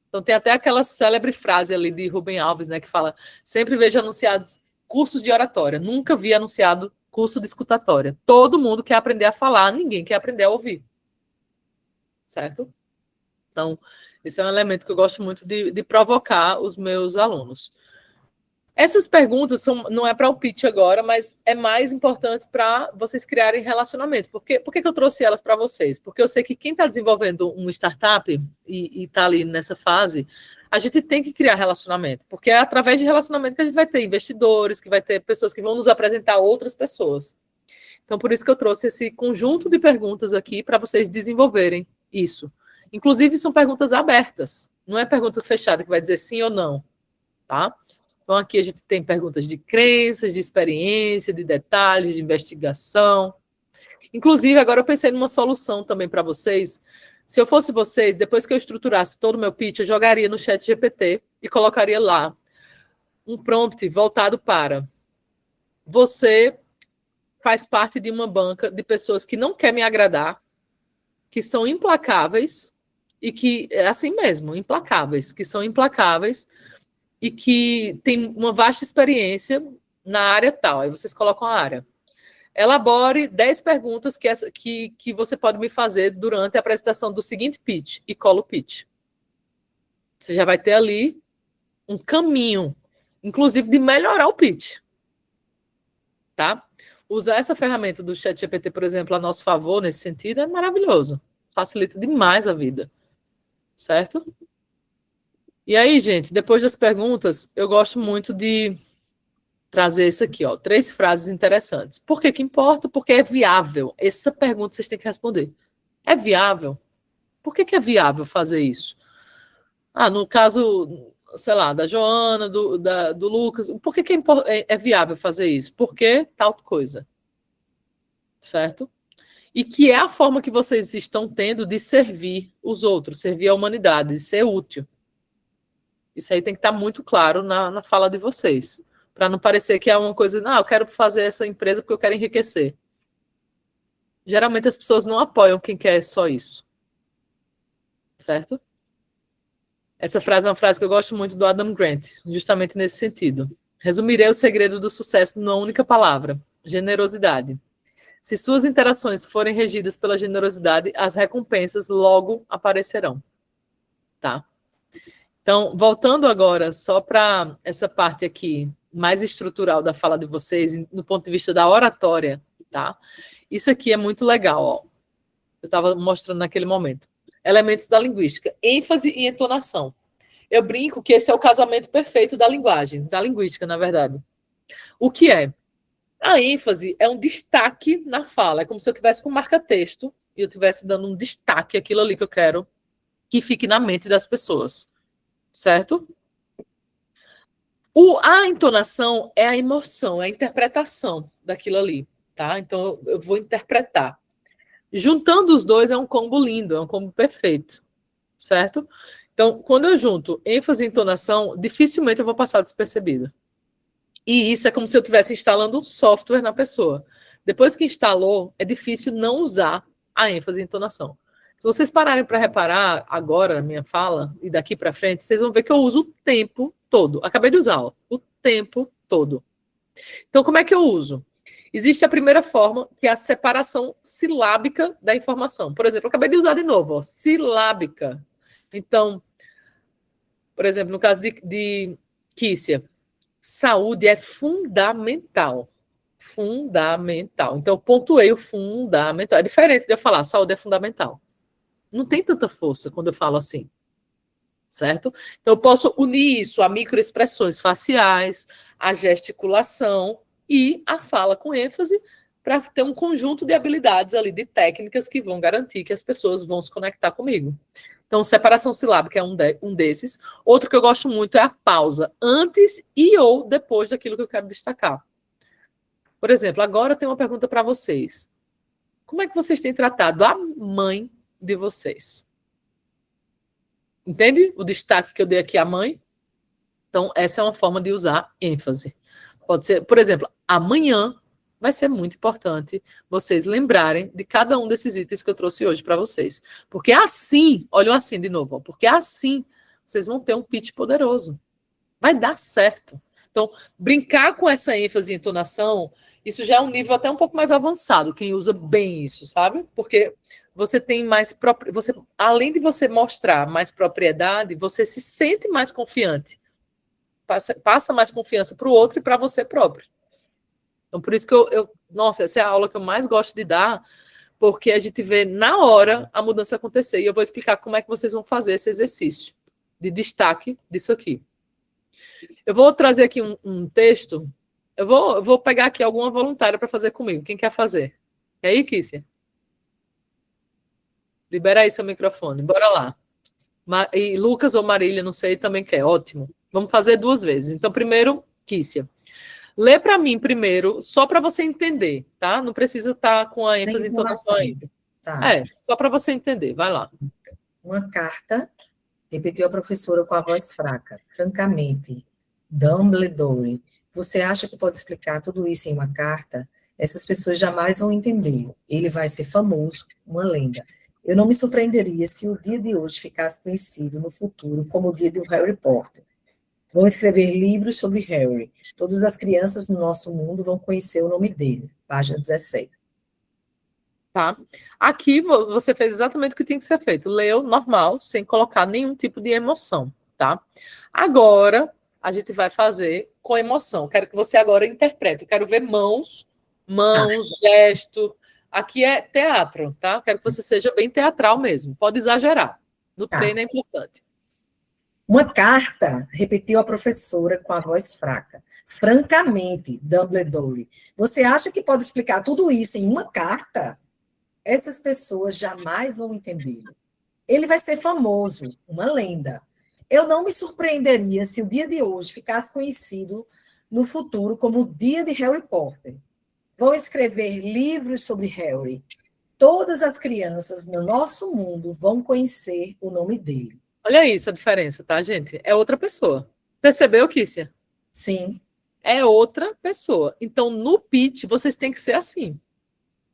Então, tem até aquela célebre frase ali de Rubem Alves, né, que fala, sempre vejo anunciados cursos de oratória, nunca vi anunciado curso de escutatória. Todo mundo quer aprender a falar, ninguém quer aprender a ouvir. Certo? Então, esse é um elemento que eu gosto muito de provocar os meus alunos. Essas perguntas não é para o pitch agora, mas é mais importante para vocês criarem relacionamento. Por que eu trouxe elas para vocês? Porque eu sei que quem está desenvolvendo uma startup e está ali nessa fase, a gente tem que criar relacionamento, porque é através de relacionamento que a gente vai ter investidores, que vai ter pessoas que vão nos apresentar outras pessoas. Então, por isso que eu trouxe esse conjunto de perguntas aqui para vocês desenvolverem isso. Inclusive, são perguntas abertas, não é pergunta fechada que vai dizer sim ou não, tá? Então, aqui a gente tem perguntas de crenças, de experiência, de detalhes, de investigação. Inclusive, agora eu pensei numa solução também para vocês. Se eu fosse vocês, depois que eu estruturasse todo o meu pitch, eu jogaria no ChatGPT e colocaria lá um prompt voltado para você faz parte de uma banca de pessoas que não quer me agradar, que são implacáveis e que, é assim mesmo, implacáveis, que são implacáveis e que tem uma vasta experiência na área tal. Aí vocês colocam a área. Elabore 10 perguntas que você pode me fazer durante a apresentação do seguinte pitch e cola o pitch. Você já vai ter ali um caminho inclusive de melhorar o pitch. Tá? Usar essa ferramenta do ChatGPT, por exemplo, a nosso favor, nesse sentido, é maravilhoso. Facilita demais a vida. Certo? E aí, gente, depois das perguntas, eu gosto muito de trazer isso aqui, ó, 3 frases interessantes. Por que que importa? Porque é viável. Essa pergunta vocês têm que responder. É viável? Por que que é viável fazer isso? No caso, sei lá, da Joana, do Lucas, por que que é viável fazer isso? Porque tal coisa. Certo? E que é a forma que vocês estão tendo de servir os outros, servir a humanidade, de ser útil. Isso aí tem que estar muito claro na fala de vocês, para não parecer que é uma coisa, eu quero fazer essa empresa porque eu quero enriquecer. Geralmente as pessoas não apoiam quem quer só isso. Certo? Essa frase é uma frase que eu gosto muito do Adam Grant, justamente nesse sentido. Resumirei o segredo do sucesso numa única palavra: generosidade. Se suas interações forem regidas pela generosidade, as recompensas logo aparecerão. Tá? Então, voltando agora só para essa parte aqui mais estrutural da fala de vocês, do ponto de vista da oratória, tá? Isso aqui é muito legal, ó. Eu estava mostrando naquele momento. Elementos da linguística, ênfase e entonação. Eu brinco que esse é o casamento perfeito da linguagem, da linguística, na verdade. O que é? A ênfase é um destaque na fala, é como se eu tivesse com marca-texto e eu estivesse dando um destaque àquilo ali que eu quero que fique na mente das pessoas. Certo? A entonação é a emoção, é a interpretação daquilo ali, tá? Então, eu vou interpretar. Juntando os dois é um combo lindo, é um combo perfeito, certo? Então, quando eu junto ênfase e entonação, dificilmente eu vou passar despercebido. E isso é como se eu estivesse instalando um software na pessoa. Depois que instalou, é difícil não usar a ênfase e entonação. Se vocês pararem para reparar agora na minha fala e daqui para frente, vocês vão ver que eu uso o tempo todo. Acabei de usar, ó, o tempo todo. Então, como é que eu uso? Existe a primeira forma, que é a separação silábica da informação. Por exemplo, eu acabei de usar de novo, ó, silábica. Então, por exemplo, no caso de Kícia, saúde é fundamental. Fundamental. Então, eu pontuei o fundamental. É diferente de eu falar, saúde é fundamental. Não tem tanta força quando eu falo assim, certo? Então, eu posso unir isso a microexpressões faciais, a gesticulação e a fala com ênfase para ter um conjunto de habilidades ali, de técnicas que vão garantir que as pessoas vão se conectar comigo. Então, separação silábica é um desses. Outro que eu gosto muito é a pausa, antes e ou depois daquilo que eu quero destacar. Por exemplo, agora eu tenho uma pergunta para vocês. Como é que vocês têm tratado a mãe de vocês? Entende o destaque que eu dei aqui à mãe? Então, essa é uma forma de usar ênfase. Pode ser, por exemplo, amanhã vai ser muito importante vocês lembrarem de cada um desses itens que eu trouxe hoje para vocês. Porque assim, olha o assim de novo, ó, porque assim vocês vão ter um pitch poderoso. Vai dar certo. Então, brincar com essa ênfase e entonação, isso já é um nível até um pouco mais avançado, quem usa bem isso, sabe? Porque você tem mais... além de você mostrar mais propriedade, você se sente mais confiante. Passa mais confiança para o outro e para você próprio. Então, por isso que nossa, essa é a aula que eu mais gosto de dar, porque a gente vê na hora a mudança acontecer. E eu vou explicar como é que vocês vão fazer esse exercício de destaque disso aqui. Eu vou trazer aqui um texto. Eu vou pegar aqui alguma voluntária para fazer comigo. Quem quer fazer? E aí, Kícia? Libera aí seu microfone. Bora lá. E Lucas ou Marília, não sei, também quer. Ótimo. Vamos fazer 2 vezes. Então, primeiro, Kícia. Lê para mim primeiro, só para você entender, tá? Não precisa estar com a ênfase em entonação ainda. Tá. Só para você entender. Vai lá. Uma carta, repetiu a professora com a voz fraca. Francamente, Dumbledore, você acha que pode explicar tudo isso em uma carta? Essas pessoas jamais vão entender. Ele vai ser famoso, uma lenda. Eu não me surpreenderia se o dia de hoje ficasse conhecido no futuro como o dia do Harry Potter. Vão escrever livros sobre Harry. Todas as crianças no nosso mundo vão conhecer o nome dele. Página 17. Tá? Aqui você fez exatamente o que tinha que ser feito. Leu normal, sem colocar nenhum tipo de emoção, tá? Agora, a gente vai fazer com emoção. Quero que você agora interprete. Eu quero ver mãos, gesto. Aqui é teatro, tá? Quero que você seja bem teatral mesmo. Pode exagerar. No treino é importante. Uma carta, repetiu a professora com a voz fraca. Francamente, Dumbledore, você acha que pode explicar tudo isso em uma carta? Essas pessoas jamais vão entendê-lo. Ele vai ser famoso, uma lenda. Eu não me surpreenderia se o dia de hoje ficasse conhecido no futuro como o dia de Harry Potter. Vão escrever livros sobre Harry. Todas as crianças no nosso mundo vão conhecer o nome dele. Olha isso, a diferença, tá, gente? É outra pessoa. Percebeu, Kícia? Sim. É outra pessoa. Então, no pitch, vocês têm que ser assim.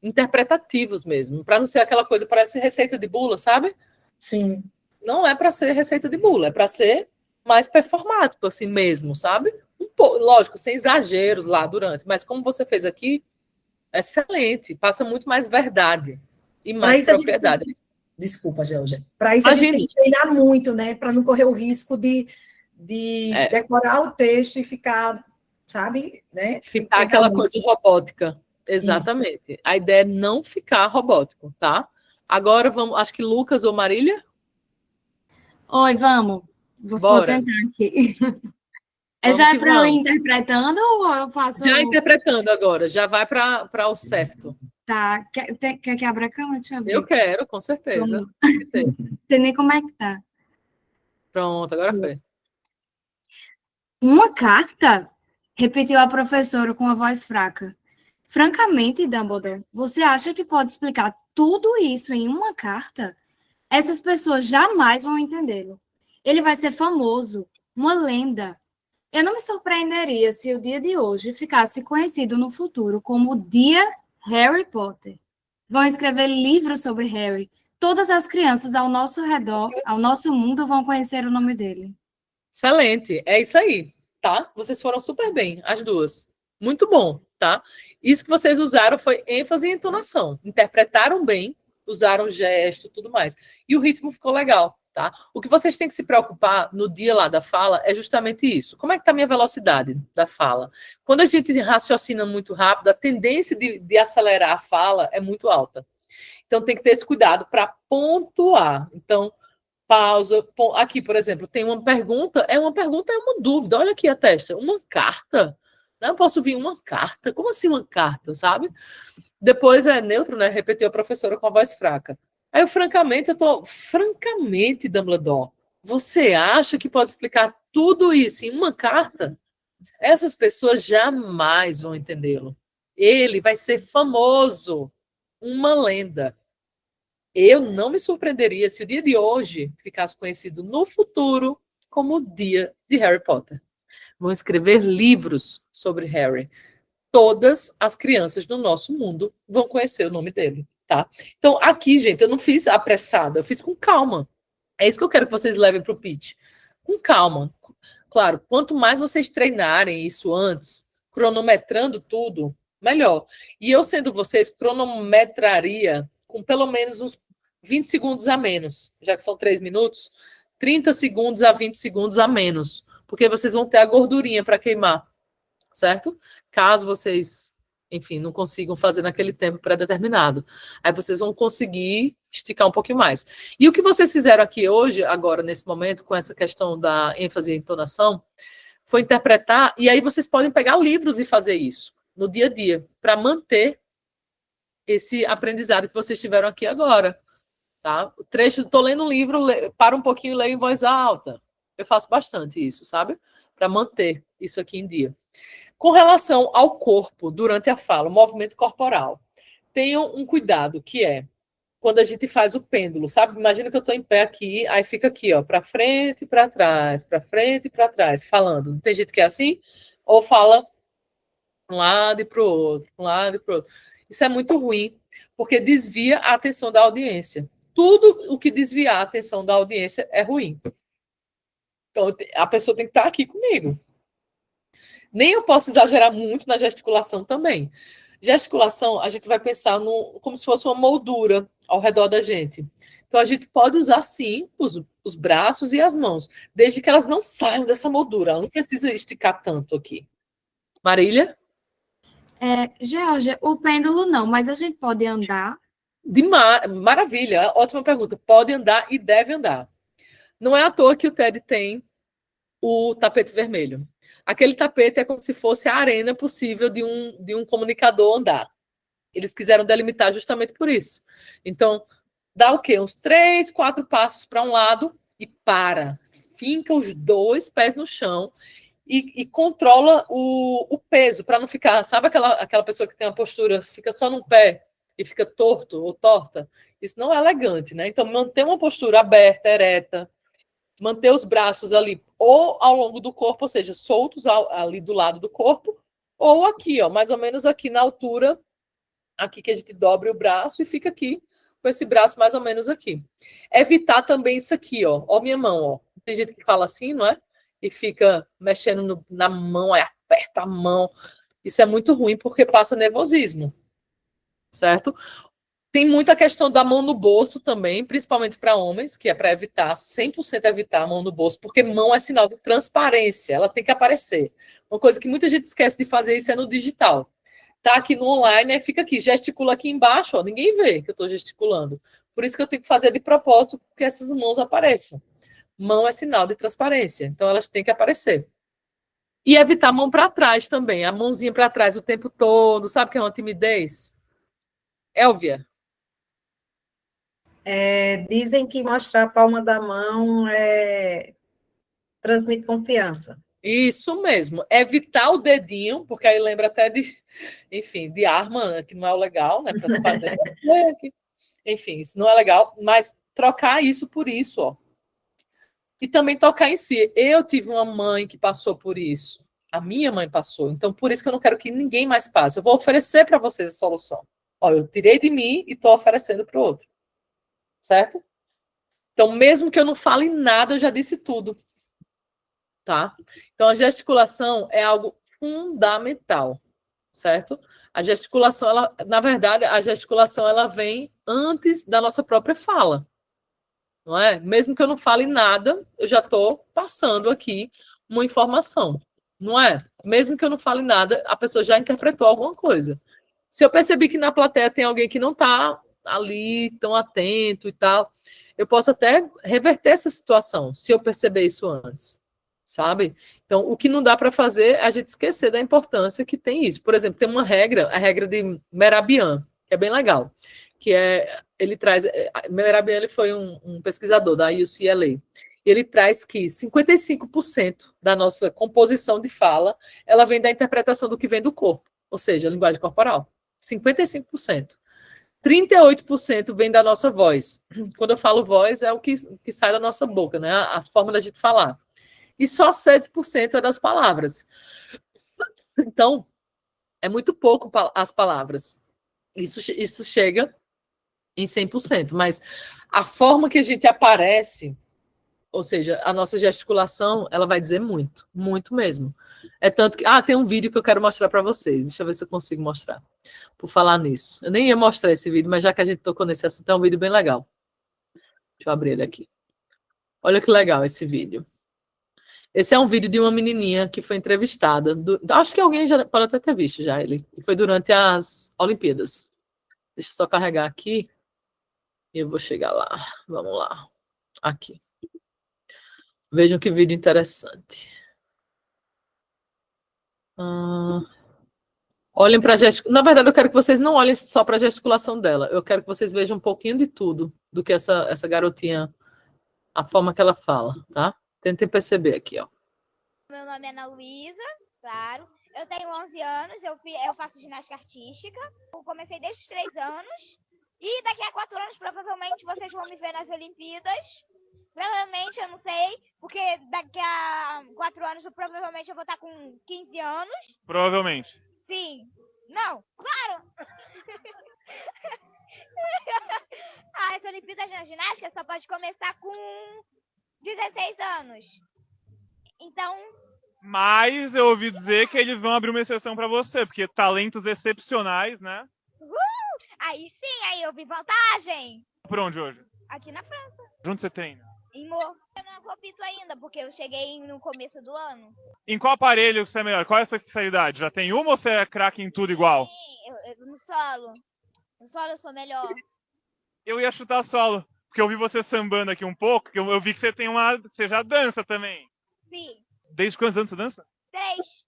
Interpretativos mesmo. Para não ser aquela coisa, parece receita de bula, sabe? Sim. Não é para ser receita de bula, é para ser mais performático, assim mesmo, sabe? Lógico, sem exageros lá durante. Mas como você fez aqui, excelente. Passa muito mais verdade e mais propriedade. Desculpa, Georgia. Para isso a gente tem que treinar muito, né? Para não correr o risco de decorar o texto e ficar, sabe? Né? Ficar aquela coisa robótica. Exatamente. Isso. A ideia é não ficar robótico, tá? Agora vamos, acho que Lucas ou Marília? Oi, vamos. Vou tentar aqui. Já é para eu ir interpretando ou eu faço... Já interpretando agora, já vai para o certo. Tá. Quer que abra a câmera? Deixa eu ver. Eu quero, com certeza. Não sei nem como é que tá. Pronto, agora foi. Uma carta? Repetiu a professora com a voz fraca. Francamente, Dumbledore, você acha que pode explicar tudo isso em uma carta? Essas pessoas jamais vão entendê-lo. Ele vai ser famoso, uma lenda. Eu não me surpreenderia se o dia de hoje ficasse conhecido no futuro como o dia Harry Potter. Vão escrever livros sobre Harry. Todas as crianças ao nosso redor, ao nosso mundo, vão conhecer o nome dele. Excelente, é isso aí, tá? Vocês foram super bem, as duas. Muito bom, tá? Isso que vocês usaram foi ênfase e entonação. Interpretaram bem, usaram gesto, tudo mais. E o ritmo ficou legal, tá? O que vocês têm que se preocupar no dia lá da fala é justamente isso. Como é que tá a minha velocidade da fala? Quando a gente raciocina muito rápido, a tendência de acelerar a fala é muito alta. Então, tem que ter esse cuidado para pontuar. Então, pausa. Aqui, por exemplo, tem uma pergunta, é uma dúvida. Olha aqui a testa. Uma carta? Não posso vir uma carta? Como assim uma carta, sabe? Depois é neutro, né? Repetiu a professora com a voz fraca. Aí, francamente, Dumbledore, você acha que pode explicar tudo isso em uma carta? Essas pessoas jamais vão entendê-lo. Ele vai ser famoso, uma lenda. Eu não me surpreenderia se o dia de hoje ficasse conhecido no futuro como o dia de Harry Potter. Vão escrever livros sobre Harry. Todas as crianças do nosso mundo vão conhecer o nome dele, tá? Então, aqui, gente, eu não fiz apressada, eu fiz com calma. É isso que eu quero que vocês levem para o pitch. Com calma. Claro, quanto mais vocês treinarem isso antes, cronometrando tudo, melhor. E eu, sendo vocês, cronometraria com pelo menos uns 20 segundos a menos, já que são 3 minutos, 30 segundos a 20 segundos a menos, porque vocês vão ter a gordurinha para queimar, certo? Caso vocês, enfim, não consigam fazer naquele tempo pré-determinado. Aí vocês vão conseguir esticar um pouquinho mais. E o que vocês fizeram aqui hoje, agora, nesse momento, com essa questão da ênfase e entonação, foi interpretar, e aí vocês podem pegar livros e fazer isso no dia a dia, para manter esse aprendizado que vocês tiveram aqui agora. Tá? O trecho, estou lendo um livro, para um pouquinho e leio em voz alta. Eu faço bastante isso, sabe? Para manter isso aqui em dia. Com relação ao corpo, durante a fala, o movimento corporal, tenham um cuidado, que é quando a gente faz o pêndulo, sabe? Imagina que eu estou em pé aqui, aí fica aqui, ó, para frente e para trás, falando. Não tem gente que é assim? Ou fala um lado e para o outro, um lado e para o outro. Isso é muito ruim, porque desvia a atenção da audiência. Tudo o que desviar a atenção da audiência é ruim. Então, a pessoa tem que estar aqui comigo. Nem eu posso exagerar muito na gesticulação também. Gesticulação, a gente vai pensar como se fosse uma moldura ao redor da gente. Então, a gente pode usar, sim, os os braços e as mãos, desde que elas não saiam dessa moldura. Ela não precisa esticar tanto aqui. Marília? Georgia, o pêndulo não, mas a gente pode andar. Maravilha, ótima pergunta. Pode andar e deve andar. Não é à toa que o TED tem o tapete vermelho. Aquele tapete é como se fosse a arena possível de um comunicador andar. Eles quiseram delimitar justamente por isso. Então, dá o quê? Uns 3, 4 passos para um lado e para. Finca os 2 pés no chão e controla o peso, para não ficar... Sabe aquela pessoa que tem uma postura, fica só num pé e fica torto ou torta? Isso não é elegante, né? Então, manter uma postura aberta, ereta, manter os braços ali ou ao longo do corpo, ou seja, soltos ali do lado do corpo, ou aqui, ó, mais ou menos aqui na altura, aqui que a gente dobra o braço e fica aqui, com esse braço mais ou menos aqui. Evitar também isso aqui, ó. Ó minha mão, ó. Tem gente que fala assim, não é? E fica mexendo na mão, aí aperta a mão. Isso é muito ruim porque passa nervosismo, certo? Tem muita questão da mão no bolso também, principalmente para homens, que é para evitar, 100% evitar a mão no bolso, porque mão é sinal de transparência, ela tem que aparecer. Uma coisa que muita gente esquece de fazer isso é no digital. Tá aqui no online, aí fica aqui, gesticula aqui embaixo, ó, ninguém vê que eu estou gesticulando. Por isso que eu tenho que fazer de propósito, porque essas mãos apareçam. Mão é sinal de transparência, então elas têm que aparecer. E evitar a mão para trás também, a mãozinha para trás o tempo todo, sabe o que é uma timidez? Elvia? Dizem que mostrar a palma da mão transmite confiança. Isso mesmo. Evitar o dedinho, porque aí lembra até enfim, de arma, né, que não é o legal, né, para se fazer. Enfim, isso não é legal, mas trocar isso por isso, ó. E também tocar em si. Eu tive uma mãe que passou por isso. A minha mãe passou. Então, por isso que eu não quero que ninguém mais passe. Eu vou oferecer para vocês a solução. Ó, eu tirei de mim e estou oferecendo para o outro. Certo? Então, mesmo que eu não fale nada, eu já disse tudo. Tá? Então, a gesticulação é algo fundamental. Certo? A gesticulação, na verdade, a gesticulação ela vem antes da nossa própria fala. Não é? Mesmo que eu não fale nada, eu já estou passando aqui uma informação. Não é? Mesmo que eu não fale nada, a pessoa já interpretou alguma coisa. Se eu perceber que na plateia tem alguém que não está ali tão atento e tal, eu posso até reverter essa situação, se eu perceber isso antes, sabe? Então, o que não dá para fazer é a gente esquecer da importância que tem isso. Por exemplo, tem uma regra, a regra de Mehrabian, que é bem legal, que ele traz... Mehrabian ele foi um pesquisador da UCLA. Ele traz que 55% da nossa composição de fala, ela vem da interpretação do que vem do corpo, ou seja, a linguagem corporal. 55%. 38% vem da nossa voz. Quando eu falo voz, é o que sai da nossa boca, né? A forma da gente falar. E só 7% é das palavras. Então, é muito pouco as palavras. Isso chega em 100%, mas a forma que a gente aparece, ou seja, a nossa gesticulação, ela vai dizer muito, muito mesmo. É tanto que... tem um vídeo que eu quero mostrar para vocês. Deixa eu ver se eu consigo mostrar. Por falar nisso. Eu nem ia mostrar esse vídeo, mas já que a gente tocou nesse assunto, é um vídeo bem legal. Deixa eu abrir ele aqui. Olha que legal esse vídeo. Esse é um vídeo de uma menininha que foi entrevistada. Acho que alguém já pode até ter visto já ele. Que foi durante as Olimpíadas. Deixa eu só carregar aqui. E eu vou chegar lá. Vamos lá. Aqui. Vejam que vídeo interessante. Olhem para a gesticulação. Na verdade, eu quero que vocês não olhem só para a gesticulação dela. Eu quero que vocês vejam um pouquinho de tudo do que essa garotinha, a forma que ela fala, tá? Tentem perceber aqui, ó. Meu nome é Ana Luísa, claro. Eu tenho 11 anos, eu faço ginástica artística. Eu comecei desde os 3 anos. E daqui a 4 anos, provavelmente, vocês vão me ver nas Olimpíadas. Provavelmente, eu não sei, porque daqui a 4 anos, provavelmente, eu vou estar com 15 anos. Provavelmente. Sim. Não, claro! As Olimpíadas na ginástica só pode começar com 16 anos. Então... Mas eu ouvi dizer que eles vão abrir uma exceção para você, porque talentos excepcionais, né? Aí sim, aí eu vi vantagem. Por onde hoje? Aqui na França. Onde você treina? Eu não compito ainda, porque eu cheguei no começo do ano. Em qual aparelho você é melhor? Qual é a sua especialidade? Já tem uma ou você é craque em tudo igual? Sim, no solo. No solo eu sou melhor. Eu ia chutar solo, porque eu vi você sambando aqui um pouco, que eu vi que você já dança também. Sim. Desde quantos anos você dança? 3.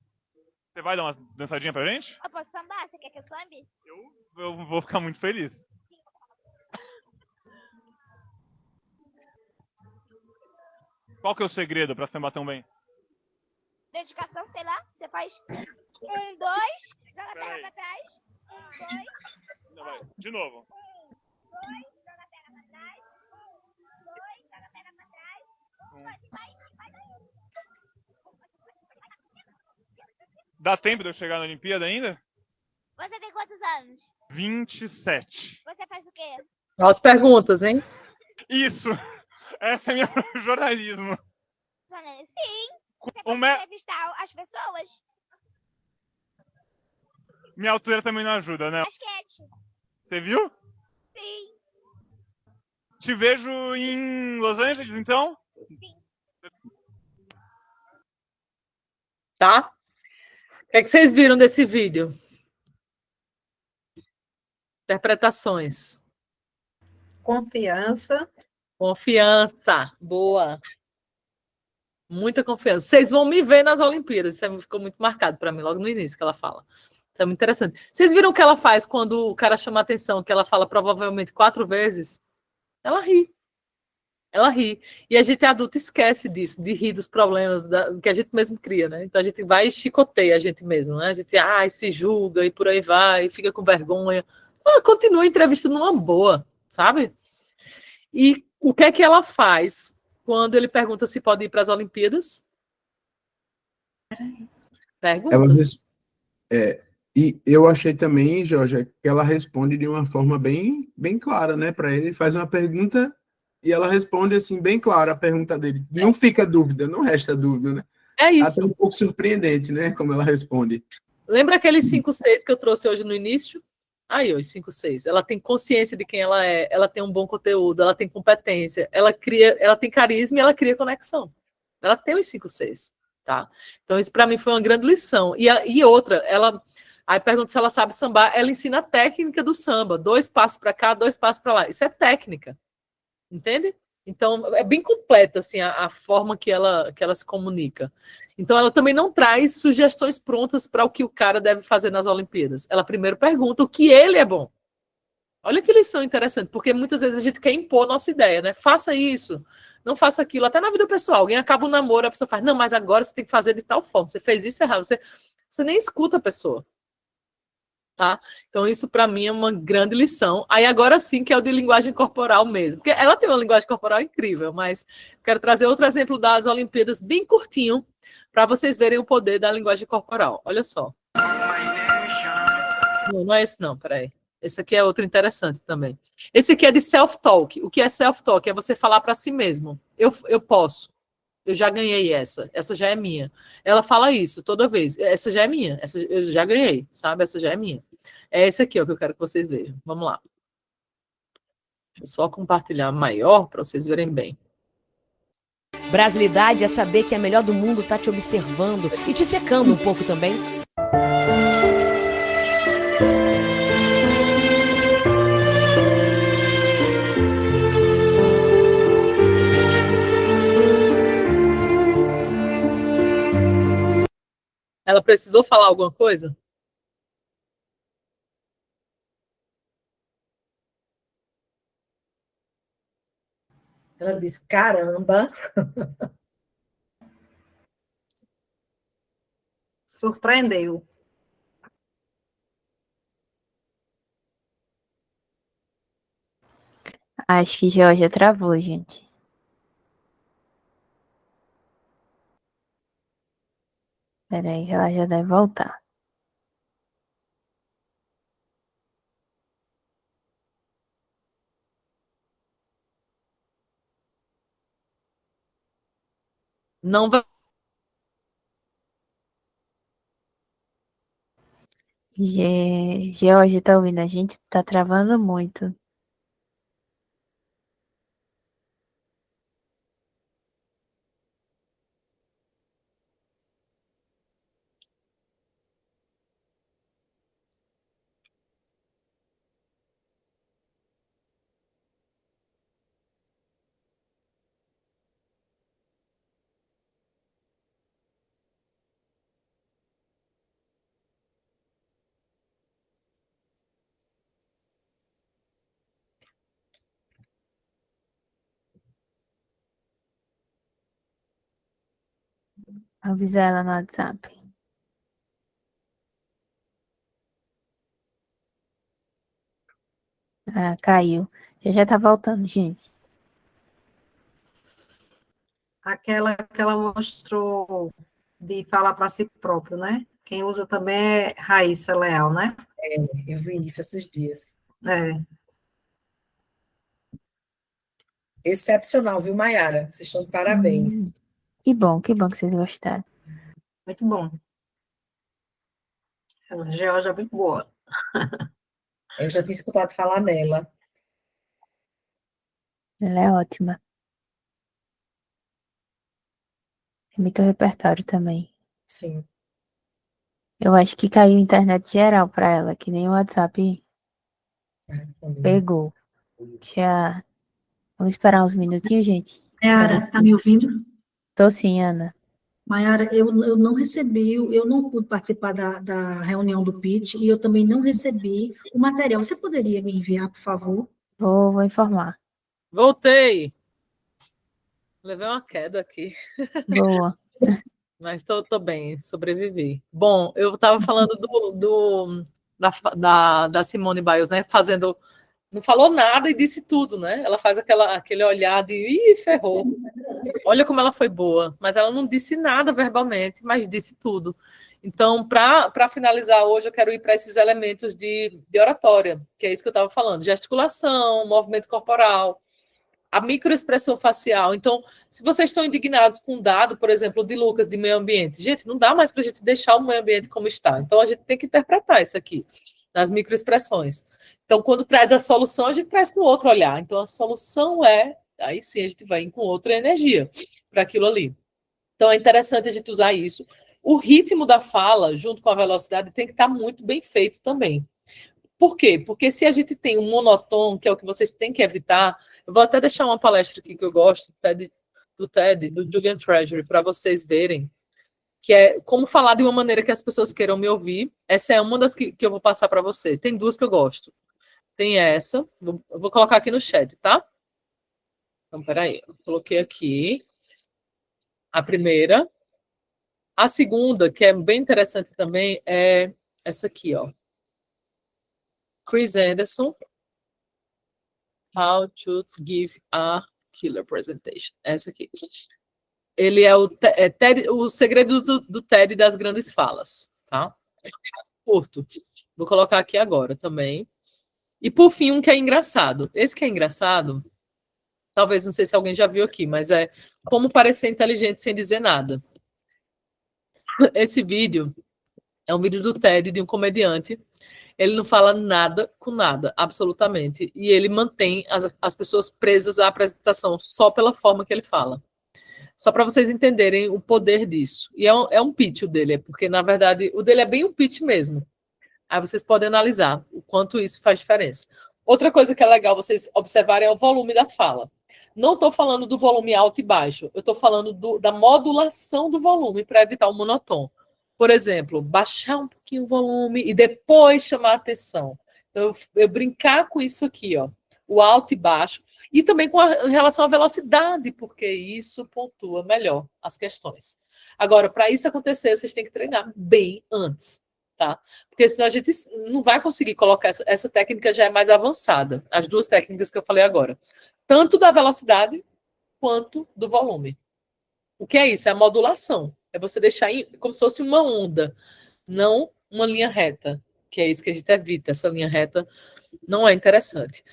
Você vai dar uma dançadinha pra gente? Eu posso sambar? Você quer que eu sambe? Eu vou ficar muito feliz. Qual que é o segredo pra sambar tão bem? Dedicação, sei lá. Você faz 1, 2, joga a perna pra trás. 1, 2. Não, vai. De novo. 1, 2, joga a perna pra trás. 1, 2, joga a perna pra trás. 1, 2, vai daí. Dá tempo de eu chegar na Olimpíada ainda? Você tem quantos anos? 27. Você faz o quê? Olha as perguntas, hein? Isso! Essa é minha jornalismo. Sim. Você O pode me- entrevistar as pessoas? Minha altura também não ajuda, né? Basquete. Você viu? Sim. Te vejo em Los Angeles, então? Tá? O que é que vocês viram desse vídeo? Interpretações. Confiança. Confiança. Boa. Muita confiança. Vocês vão me ver nas Olimpíadas. Isso ficou muito marcado para mim, logo no início que ela fala. Isso é muito interessante. Vocês viram o que ela faz quando o cara chama a atenção, que ela fala provavelmente 4 vezes? Ela ri. Ela ri. E a gente adulto esquece disso, de rir dos problemas que a gente mesmo cria, né? Então a gente vai e chicoteia a gente mesmo, né? A gente se julga e por aí vai, e fica com vergonha. Ela continua a entrevista numa boa, sabe? E o que é que ela faz quando ele pergunta se pode ir para as Olimpíadas? Perguntas. E eu achei também, Jorge, que ela responde de uma forma bem, bem clara, né? Para ele, faz uma pergunta e ela responde assim, bem clara a pergunta dele. Não fica dúvida, não resta dúvida, né? É isso. Até um pouco surpreendente, né? Como ela responde. Lembra aqueles 5, 6 que eu trouxe hoje no início? Aí, os 5, 6. Ela tem consciência de quem ela é, ela tem um bom conteúdo, ela tem competência, ela tem carisma e ela cria conexão. Ela tem os 5, 6, tá? Então, isso para mim foi uma grande lição. E outra, aí pergunta se ela sabe sambar, ela ensina a técnica do samba, 2 passos para cá, 2 passos para lá. Isso é técnica, entende? Então, é bem completa assim, a forma que ela se comunica. Então, ela também não traz sugestões prontas para o que o cara deve fazer nas Olimpíadas. Ela primeiro pergunta o que ele é bom. Olha que lição interessante, porque muitas vezes a gente quer impor nossa ideia, né? Faça isso, não faça aquilo. Até na vida pessoal, alguém acaba um namoro, a pessoa faz, não, mas agora você tem que fazer de tal forma. Você fez isso errado. Você nem escuta a pessoa. Tá? Então, isso para mim é uma grande lição. Aí, agora sim, que é o de linguagem corporal mesmo. Porque ela tem uma linguagem corporal incrível, mas quero trazer outro exemplo das Olimpíadas, bem curtinho, para vocês verem o poder da linguagem corporal. Olha só. Não é esse, não, peraí. Esse aqui é outro interessante também. Esse aqui é de self-talk. O que é self-talk? É você falar para si mesmo. Eu posso. Eu já ganhei essa já é minha. Ela fala isso toda vez. Essa já é minha, essa eu já ganhei, sabe? Essa já é minha. É esse aqui ó, que eu quero que vocês vejam. Vamos lá. Deixa eu só compartilhar maior para vocês verem bem. Brasilidade é saber que a melhor do mundo tá te observando e te secando um pouco também. Ela precisou falar alguma coisa? Ela diz, caramba. Surpreendeu. Acho que Georgia travou, gente. Peraí, que ela já deve voltar. Não vai. Georgia, tá ouvindo? A gente tá travando muito. Avisar ela no WhatsApp. Ah, caiu. Já tá voltando, gente. Aquela que ela mostrou de falar para si próprio, né? Quem usa também é Raíssa Leal, né? Eu vi isso esses dias. É. Excepcional, viu, Mayara? Vocês estão de parabéns. Que bom que vocês gostaram. Muito bom. A Georgia é muito boa. Eu já tinha escutado falar nela. Ela é ótima. É muito repertório também. Sim. Eu acho que caiu a internet geral pra ela, que nem o WhatsApp pegou. Já. Vamos esperar uns minutinhos, gente. Mayara, tá me ouvindo? Tô sim, Ana. Mayara, eu não recebi, eu não pude participar da reunião do pitch e eu também não recebi o material. Você poderia me enviar, por favor? Vou informar. Voltei. Levei uma queda aqui. Boa. Mas tô bem, sobrevivi. Bom, eu estava falando da Simone Biles, né? Fazendo. Não falou nada e disse tudo, né? Ela faz aquele olhar de ih, ferrou. Olha como ela foi boa. Mas ela não disse nada verbalmente, mas disse tudo. Então, para finalizar hoje, eu quero ir para esses elementos de oratória, que é isso que eu estava falando: gesticulação, movimento corporal, a microexpressão facial. Então, se vocês estão indignados com um dado, por exemplo, de Lucas, de meio ambiente, gente, não dá mais para a gente deixar o meio ambiente como está. Então, a gente tem que interpretar isso aqui, nas microexpressões. Então, quando traz a solução, a gente traz com outro olhar. Então, a solução aí sim, a gente vai com outra energia para aquilo ali. Então, é interessante a gente usar isso. O ritmo da fala, junto com a velocidade, tem que estar muito bem feito também. Por quê? Porque se a gente tem um monotom, que é o que vocês têm que evitar, eu vou até deixar uma palestra aqui que eu gosto, do Julian Treasury, para vocês verem, que é como falar de uma maneira que as pessoas queiram me ouvir. Essa é uma das que eu vou passar para vocês. Tem duas que eu gosto. Tem essa, eu vou colocar aqui no chat, tá? Então, peraí, eu coloquei aqui a primeira. A segunda, que é bem interessante também, é essa aqui, ó. Chris Anderson, How to Give a Killer Presentation. Essa aqui. Ele é o segredo do TED das grandes falas, tá? Curto. Vou colocar aqui agora também. E por fim, um que é engraçado. Esse que é engraçado, talvez, não sei se alguém já viu aqui, mas é como parecer inteligente sem dizer nada. Esse vídeo é um vídeo do TED de um comediante. Ele não fala nada com nada, absolutamente. E ele mantém as pessoas presas à apresentação só pela forma que ele fala. Só para vocês entenderem o poder disso. E é um pitch o dele, porque, na verdade, o dele é bem um pitch mesmo. Aí vocês podem analisar o quanto isso faz diferença. Outra coisa que é legal vocês observarem é o volume da fala. Não estou falando do volume alto e baixo, eu estou falando da modulação do volume para evitar o monotom. Por exemplo, baixar um pouquinho o volume e depois chamar a atenção. Então, eu brincar com isso aqui, ó, o alto e baixo, e também em relação à velocidade, porque isso pontua melhor as questões. Agora, para isso acontecer, vocês têm que treinar bem antes, tá? Porque senão a gente não vai conseguir colocar essa técnica, já é mais avançada, as duas técnicas que eu falei agora. Tanto da velocidade quanto do volume. O que é isso? É a modulação. É você deixar como se fosse uma onda, não uma linha reta, que é isso que a gente evita. Essa linha reta não é interessante.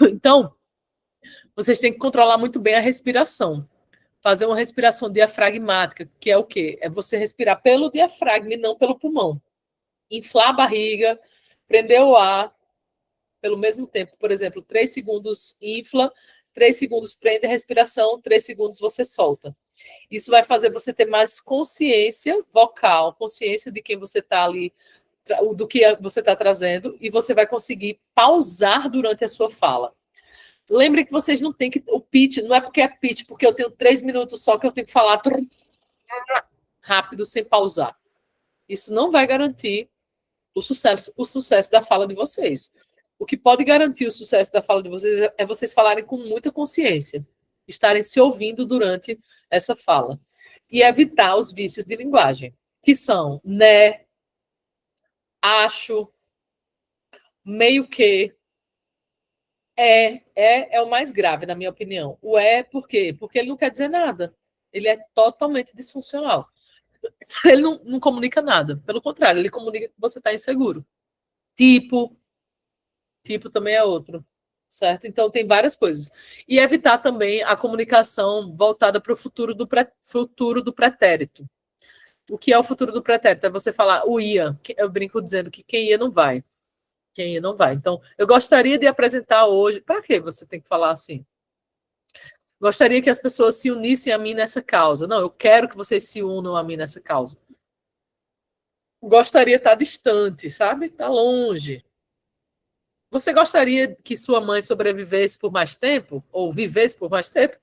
Então, vocês têm que controlar muito bem a respiração. Fazer uma respiração diafragmática, que é o quê? É você respirar pelo diafragma e não pelo pulmão. Inflar a barriga, prender o ar pelo mesmo tempo. Por exemplo, 3 segundos infla, 3 segundos prende a respiração, 3 segundos você solta. Isso vai fazer você ter mais consciência vocal, consciência de quem você está ali, do que você está trazendo, e você vai conseguir pausar durante a sua fala. Lembre que vocês não têm que... O pitch, não é porque é pitch, porque eu tenho 3 minutos só que eu tenho que falar rápido, sem pausar. Isso não vai garantir o sucesso da fala de vocês. O que pode garantir o sucesso da fala de vocês é vocês falarem com muita consciência, estarem se ouvindo durante essa fala. e evitar os vícios de linguagem, que são né, acho, meio que, é o mais grave, na minha opinião. O por quê? Porque ele não quer dizer nada. Ele é totalmente disfuncional. Ele não comunica nada. Pelo contrário, ele comunica que você está inseguro. Tipo também é outro, certo? Então, tem várias coisas. E evitar também a comunicação voltada para o futuro do pretérito. O que é o futuro do pretérito? É você falar o ia. Eu brinco dizendo que quem ia não vai. Quem ia não vai. Então, eu gostaria de apresentar hoje... Para que você tem que falar assim? Gostaria que as pessoas se unissem a mim nessa causa. Não, eu quero que vocês se unam a mim nessa causa. Gostaria de estar distante, sabe? Está longe. Você gostaria que sua mãe sobrevivesse por mais tempo? Ou vivesse por mais tempo?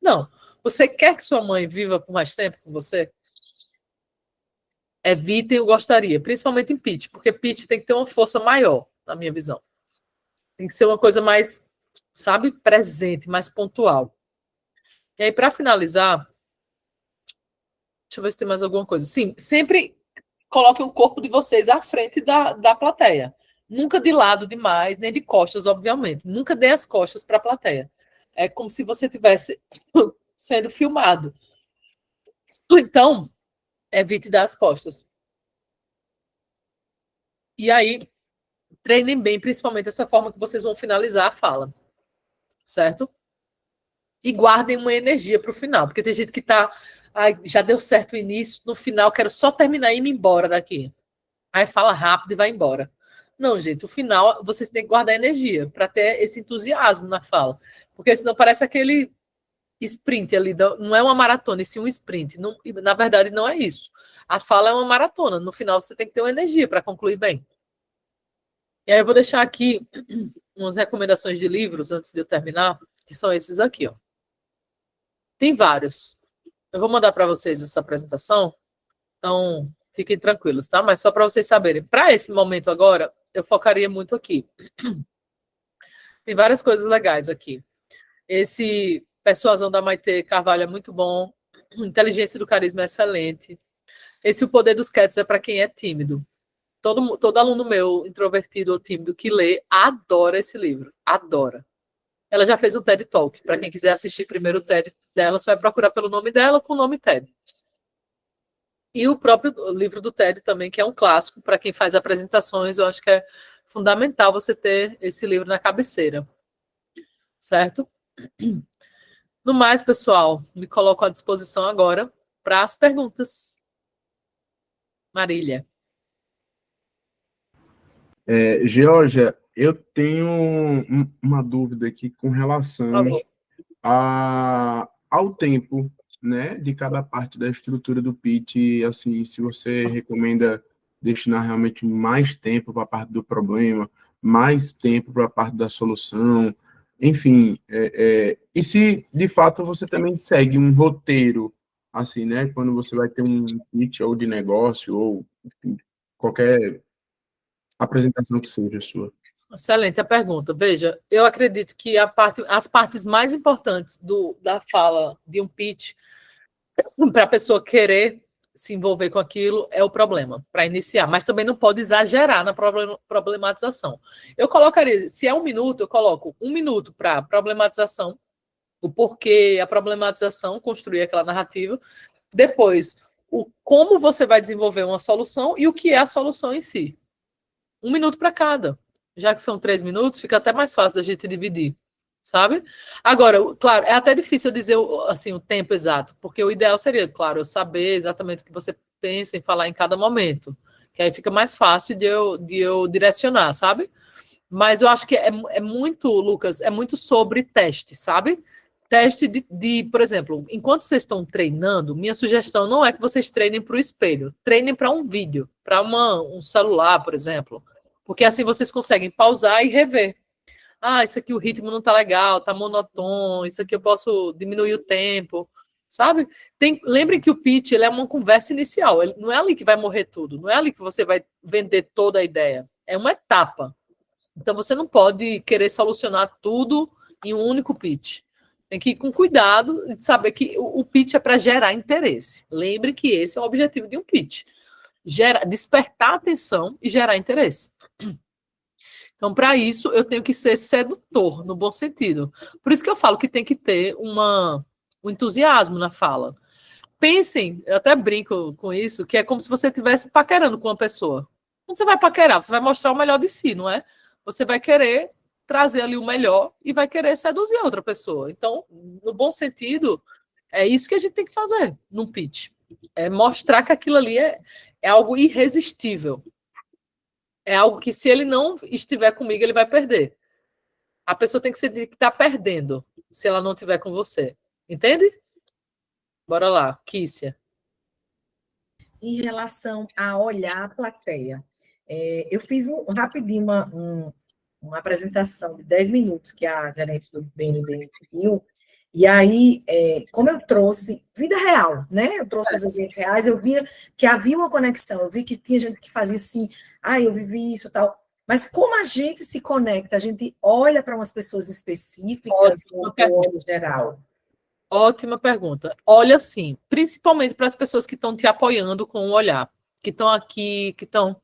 Não. Você quer que sua mãe viva por mais tempo com você? Evitem o gostaria, principalmente em pitch, porque pitch tem que ter uma força maior, na minha visão. Tem que ser uma coisa mais, sabe, presente, mais pontual. E aí, para finalizar, deixa eu ver se tem mais alguma coisa. Sim, sempre coloquem o corpo de vocês à frente da plateia. Nunca de lado demais, nem de costas, obviamente. Nunca dê as costas para a plateia. É como se você estivesse sendo filmado. Então, evite dar as costas. E aí, treinem bem, principalmente essa forma que vocês vão finalizar a fala. Certo? E guardem uma energia para o final, porque tem gente que está... já deu certo o início, no final quero só terminar e ir embora daqui. Aí fala rápido e vai embora. Não, gente, o final vocês têm que guardar energia para ter esse entusiasmo na fala. Porque senão parece aquele sprint ali, não é uma maratona, e sim um sprint. Não, na verdade, não é isso. A fala é uma maratona. No final, você tem que ter uma energia para concluir bem. E aí eu vou deixar aqui umas recomendações de livros antes de eu terminar, que são esses aqui, ó. Tem vários. Eu vou mandar para vocês essa apresentação, então fiquem tranquilos, tá? Mas só para vocês saberem. Para esse momento agora, eu focaria muito aqui. Tem várias coisas legais aqui. Esse Persuasão da Maite Carvalho é muito bom. Inteligência do Carisma é excelente. Esse O Poder dos Quietos é para quem é tímido. Todo aluno meu, introvertido ou tímido, que lê, adora esse livro. Adora. Ela já fez um TED Talk. Para quem quiser assistir primeiro o TED dela, só vai procurar pelo nome dela com o nome TED. E o próprio livro do TED também, que é um clássico. Para quem faz apresentações, eu acho que é fundamental você ter esse livro na cabeceira. Certo? No mais, pessoal, me coloco à disposição agora para as perguntas. Marília. Georgia, eu tenho uma dúvida aqui com relação ao tempo, né, de cada parte da estrutura do pitch, assim, se você recomenda destinar realmente mais tempo para a parte do problema, mais tempo para a parte da solução, enfim, e se de fato você também segue um roteiro, assim, né, quando você vai ter um pitch ou de negócio ou enfim, qualquer apresentação que seja sua. Excelente a pergunta. Veja, eu acredito que as partes mais importantes da fala de um pitch, para a pessoa querer se envolver com aquilo, é o problema, para iniciar. Mas também não pode exagerar na problematização. Eu colocaria, se é 1 minuto, eu coloco 1 minuto para problematização, o porquê, a problematização, construir aquela narrativa. Depois, como você vai desenvolver uma solução e o que é a solução em si. 1 minuto para cada. Já que são 3 minutos, fica até mais fácil da gente dividir, sabe? Agora, claro, é até difícil eu dizer assim, o tempo exato, porque o ideal seria, claro, eu saber exatamente o que você pensa em falar em cada momento, que aí fica mais fácil de eu direcionar, sabe? Mas eu acho que é muito, Lucas, é muito sobre teste, sabe? Teste por exemplo, enquanto vocês estão treinando, minha sugestão não é que vocês treinem para o espelho, treinem para um vídeo, para um celular, por exemplo, porque assim vocês conseguem pausar e rever. Isso aqui o ritmo não tá legal, tá monotônico, isso aqui eu posso diminuir o tempo, sabe? Lembrem que o pitch ele é uma conversa inicial, não é ali que vai morrer tudo, não é ali que você vai vender toda a ideia, é uma etapa. Então você não pode querer solucionar tudo em um único pitch. Tem que ir com cuidado de saber que o pitch é para gerar interesse. Lembre que esse é o objetivo de um pitch. Despertar atenção e gerar interesse. Então, para isso, eu tenho que ser sedutor, no bom sentido. Por isso que eu falo que tem que ter um entusiasmo na fala. Pensem, eu até brinco com isso, que é como se você estivesse paquerando com uma pessoa. Quando você vai paquerar, você vai mostrar o melhor de si, não é? Você vai querer trazer ali o melhor e vai querer seduzir a outra pessoa. Então, no bom sentido, é isso que a gente tem que fazer num pitch. É mostrar que aquilo ali é algo irresistível. É algo que, se ele não estiver comigo, ele vai perder. A pessoa tem que sentir que está perdendo se ela não estiver com você. Entende? Bora lá, Kícia. Em relação a olhar a plateia, eu fiz rapidinho uma apresentação de 10 minutos que a gerente do BNB me pediu, e aí, como eu trouxe vida real, né? Eu trouxe os exemplos reais, eu via que havia uma conexão, eu vi que tinha gente que fazia assim, eu vivi isso e tal, mas como a gente se conecta, a gente olha para umas pessoas específicas ou olha geral? Ótima pergunta. Olha, sim, principalmente para as pessoas que estão te apoiando com o olhar, que estão aqui, que estão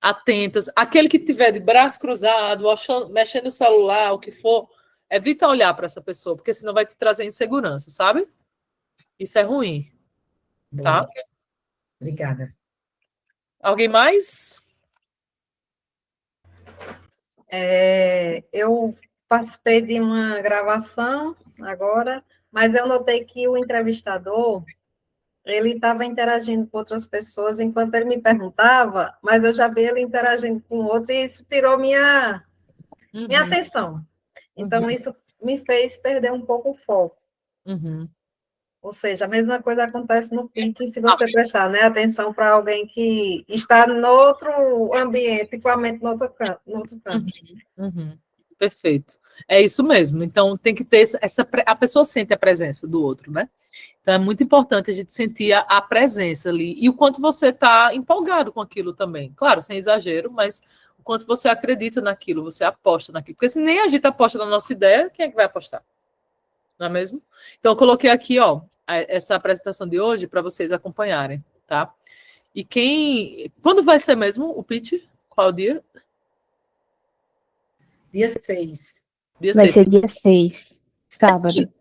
atentas. Aquele que tiver de braço cruzado, mexendo no celular, o que for, evita olhar para essa pessoa, porque senão vai te trazer insegurança, sabe? Isso é ruim. Tá? Obrigada. Alguém mais? Eu participei de uma gravação agora, mas eu notei que o entrevistador, ele estava interagindo com outras pessoas enquanto ele me perguntava, mas eu já vi ele interagindo com outro e isso tirou minha atenção. Então, isso me fez perder um pouco o foco. Ou seja, a mesma coisa acontece no pitch se você prestar, né, atenção para alguém que está no outro ambiente, com a mente no outro canto. Perfeito. É isso mesmo. Então, tem que ter a pessoa sente a presença do outro, né? Então, é muito importante a gente sentir a presença ali e o quanto você está empolgado com aquilo também. Claro, sem exagero, mas o quanto você acredita naquilo, você aposta naquilo. Porque se nem a gente aposta na nossa ideia, quem é que vai apostar? Não é mesmo? Então, eu coloquei aqui, essa apresentação de hoje para vocês acompanharem, tá? E quando vai ser mesmo o pitch? Qual dia? Dia 6. Vai ser dia 6, sábado.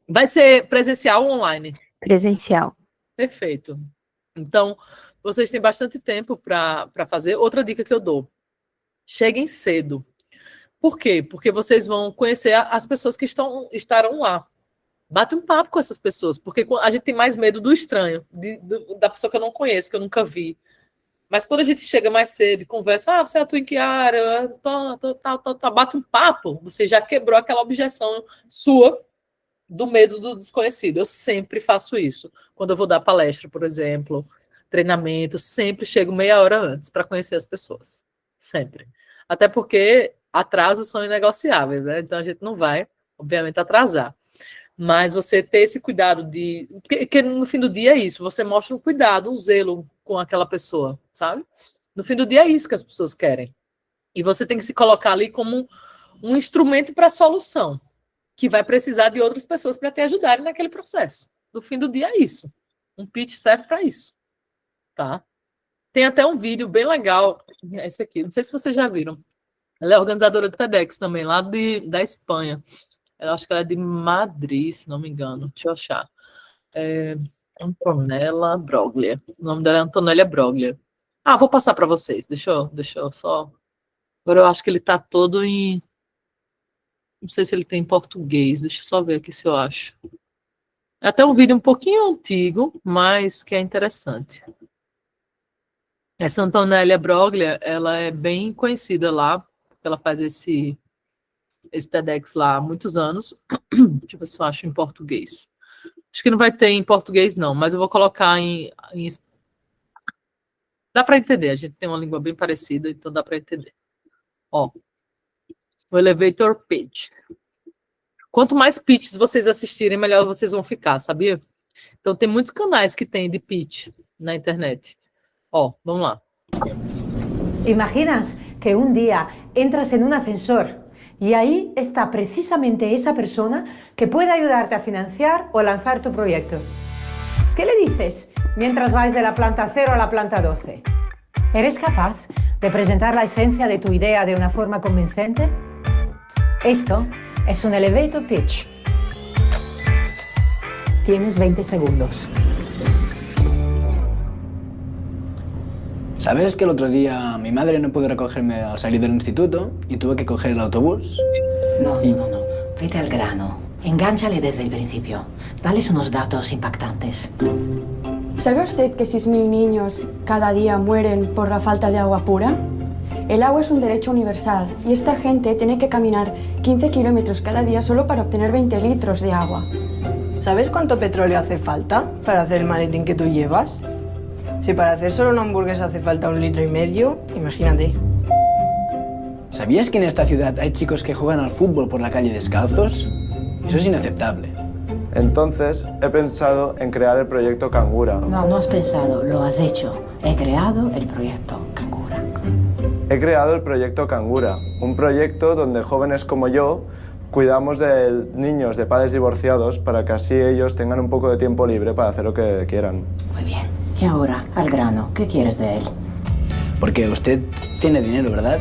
Vai ser presencial ou online? Presencial. Perfeito. Então, vocês têm bastante tempo para fazer. Outra dica que eu dou: cheguem cedo. Por quê? Porque vocês vão conhecer as pessoas que estarão lá. Bate um papo com essas pessoas, porque a gente tem mais medo do estranho, da pessoa que eu não conheço, que eu nunca vi. Mas quando a gente chega mais cedo e conversa, você atua em que área? Bate um papo, você já quebrou aquela objeção sua do medo do desconhecido. Eu sempre faço isso. Quando eu vou dar palestra, por exemplo, treinamento, sempre chego meia hora antes para conhecer as pessoas. Sempre. Até porque atrasos são inegociáveis, né? Então a gente não vai, obviamente, atrasar. Mas você ter esse cuidado porque no fim do dia é isso, você mostra um cuidado, um zelo com aquela pessoa, sabe? No fim do dia é isso que as pessoas querem. E você tem que se colocar ali como um instrumento para a solução, que vai precisar de outras pessoas para te ajudarem naquele processo. No fim do dia é isso. Um pitch serve para isso, tá? Tem até um vídeo bem legal, esse aqui, não sei se vocês já viram. Ela é organizadora do TEDx também, lá da Espanha. Eu acho que ela é de Madrid, se não me engano. Deixa eu achar. Antonella Broglia. O nome dela é Antonella Broglia. Vou passar para vocês. Deixa eu só... Agora eu acho que ele está todo em... Não sei se ele tem em português. Deixa eu só ver aqui se eu acho. É até um vídeo um pouquinho antigo, mas que é interessante. Essa Antonella Broglia, ela é bem conhecida lá, porque ela faz esse TEDx lá há muitos anos. Deixa eu ver se eu acho em português. Acho que não vai ter em português, não, mas eu vou colocar em... Dá para entender, a gente tem uma língua bem parecida, então dá para entender. O elevator pitch. Quanto mais pitches vocês assistirem, melhor vocês vão ficar, sabia? Então tem muitos canais que tem de pitch na internet. Vamos lá. ¿Imaginas que un día entras en un ascensor Y ahí está precisamente esa persona que puede ayudarte a financiar o lanzar tu proyecto. ¿Qué le dices mientras vais de la planta 0 a la planta 12? ¿Eres capaz de presentar la esencia de tu idea de una forma convincente? Esto es un elevator pitch. Tienes 20 segundos. ¿Sabes que el otro día mi madre no pudo recogerme al salir del instituto y tuve que coger el autobús? No. Vete al grano. Engánchale desde el principio. Dales unos datos impactantes. ¿Sabe usted que 6.000 niños cada día mueren por la falta de agua pura? El agua es un derecho universal y esta gente tiene que caminar 15 kilómetros cada día solo para obtener 20 litros de agua. ¿Sabes cuánto petróleo hace falta para hacer el maletín que tú llevas? Si para hacer solo una hamburguesa hace falta 1,5 litros, imagínate. ¿Sabías que en esta ciudad hay chicos que juegan al fútbol por la calle descalzos? Eso es inaceptable. Entonces, he pensado en crear el proyecto Cangura. No has pensado, lo has hecho. He creado el proyecto Cangura. He creado el proyecto Cangura, un proyecto donde jóvenes como yo cuidamos de niños de padres divorciados para que así ellos tengan un poco de tiempo libre para hacer lo que quieran. Muy bien. Y ahora, al grano, ¿qué quieres de él? Porque usted tiene dinero, ¿verdad?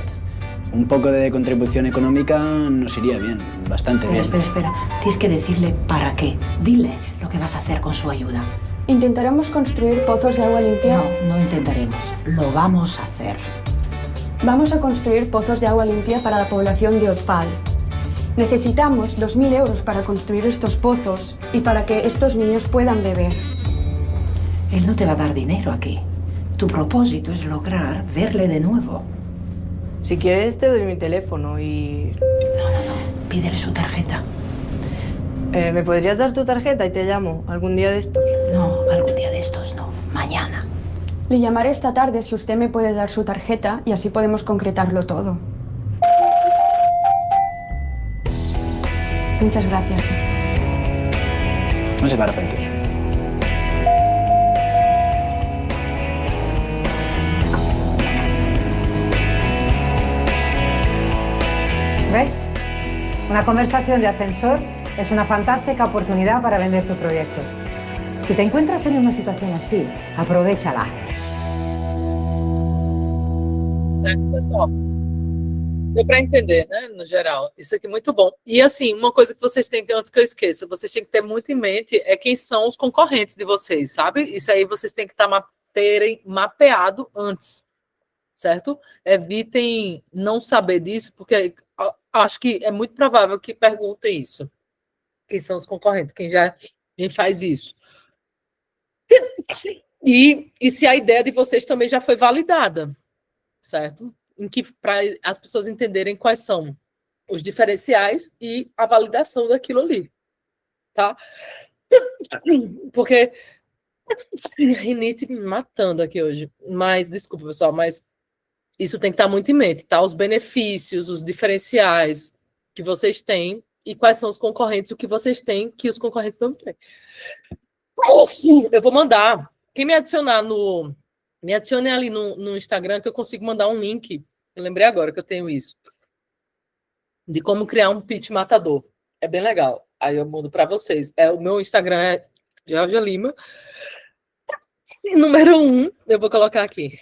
Un poco de contribución económica nos iría bien, bastante bien. Espera. Tienes que decirle para qué. Dile lo que vas a hacer con su ayuda. ¿Intentaremos construir pozos de agua limpia? No intentaremos. Lo vamos a hacer. Vamos a construir pozos de agua limpia para la población de Otfal. Necesitamos 2.000 euros para construir estos pozos y para que estos niños puedan beber. Él no te va a dar dinero aquí. Tu propósito es lograr verle de nuevo. Si quieres te doy mi teléfono y... No. Pídele su tarjeta. ¿Me podrías dar tu tarjeta y te llamo algún día de estos? No, algún día de estos no. Mañana. Le llamaré esta tarde si usted me puede dar su tarjeta y así podemos concretarlo todo. Muchas gracias. No se va a arrepentir. ¿Ves? Una conversación de ascensor es una fantástica oportunidad para vender tu proyecto. Si te encuentras en una situação assim, aprovecha-la. Pessoal, deu para entender, né, no geral. Isso aqui é muito bom. E assim, uma coisa que vocês têm que, antes que eu esqueça, vocês têm que ter muito em mente é quem são os concorrentes de vocês, sabe? Isso aí vocês têm que terem mapeado antes, certo? Evitem não saber disso, porque acho que é muito provável que perguntem isso. Quem são os concorrentes? Quem faz isso? E se a ideia de vocês também já foi validada, certo? Para as pessoas entenderem quais são os diferenciais e a validação daquilo ali, tá? Porque rinite me matando aqui hoje, mas desculpa, pessoal, mas isso tem que estar muito em mente, tá? Os benefícios, os diferenciais que vocês têm e quais são os concorrentes, o que vocês têm que os concorrentes não têm. Eu vou mandar. Quem me adicionar me adicione ali no Instagram que eu consigo mandar um link. Eu lembrei agora que eu tenho isso. De como criar um pitch matador. É bem legal. Aí eu mando para vocês. O meu Instagram é Georgia Lima. Número 1, eu vou colocar aqui.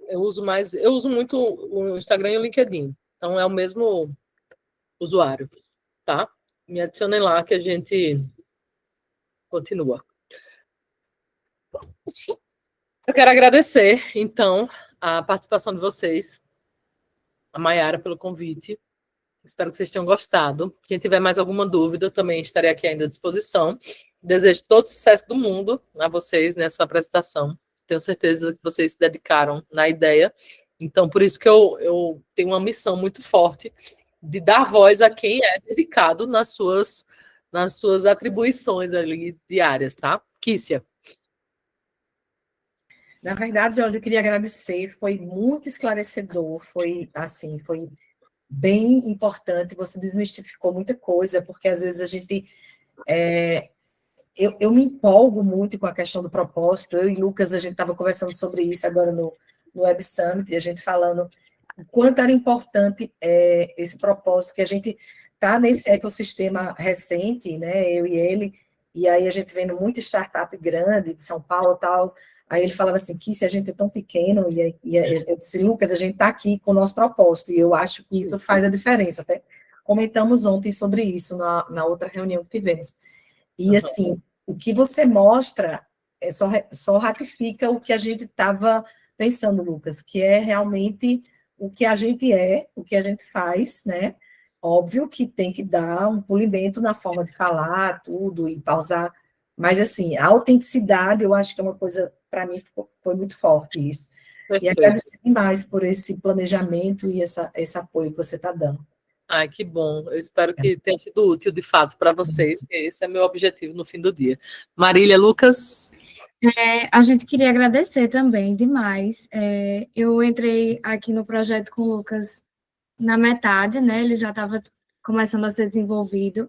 Eu uso muito o Instagram e o LinkedIn. Então é o mesmo usuário, tá? Me adicionem lá que a gente continua. Eu quero agradecer, então, a participação de vocês, a Mayara pelo convite. Espero que vocês tenham gostado. Quem tiver mais alguma dúvida, também estarei aqui ainda à disposição. Desejo todo sucesso do mundo a vocês nessa apresentação. Tenho certeza que vocês se dedicaram na ideia. Então, por isso que eu tenho uma missão muito forte de dar voz a quem é dedicado nas suas atribuições ali diárias, tá? Kícia. Na verdade, Jorge, eu queria agradecer, foi muito esclarecedor, foi bem importante, você desmistificou muita coisa, porque às vezes a gente... Eu me empolgo muito com a questão do propósito, eu e Lucas, a gente estava conversando sobre isso agora no Web Summit, e a gente falando o quanto era importante esse propósito, que a gente está nesse ecossistema recente, né, eu e ele, e aí a gente vendo muita startup grande de São Paulo e tal, aí ele falava assim, que se a gente é tão pequeno, eu disse, Lucas, a gente está aqui com o nosso propósito, e eu acho que isso faz a diferença, até comentamos ontem sobre isso na outra reunião que tivemos. E assim, o que você mostra só ratifica o que a gente estava pensando, Lucas, que é realmente o que a gente o que a gente faz, né? Óbvio que tem que dar um polimento na forma de falar, tudo, e pausar, mas, assim, a autenticidade, eu acho que é uma coisa, para mim, foi muito forte isso. Perfeito. E agradecer demais por esse planejamento e esse apoio que você está dando. Ai, que bom. Eu espero que tenha sido útil, de fato, para vocês, que esse é meu objetivo no fim do dia. Marília, Lucas? A gente queria agradecer também demais. Eu entrei aqui no projeto com o Lucas na metade, né? Ele já estava começando a ser desenvolvido.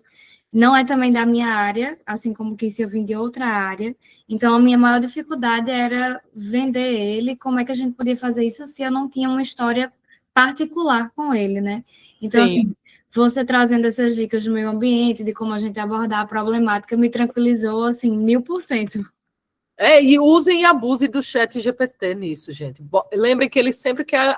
Não é também da minha área, assim como que se eu vim de outra área. Então, a minha maior dificuldade era vender ele, como é que a gente podia fazer isso se eu não tinha uma história particular com ele, né? Então, Sim. assim, você trazendo essas dicas do meio ambiente, de como a gente abordar a problemática, me tranquilizou, assim, 1000%. E usem e abusem do chat GPT nisso, gente. Lembrem que ele sempre quer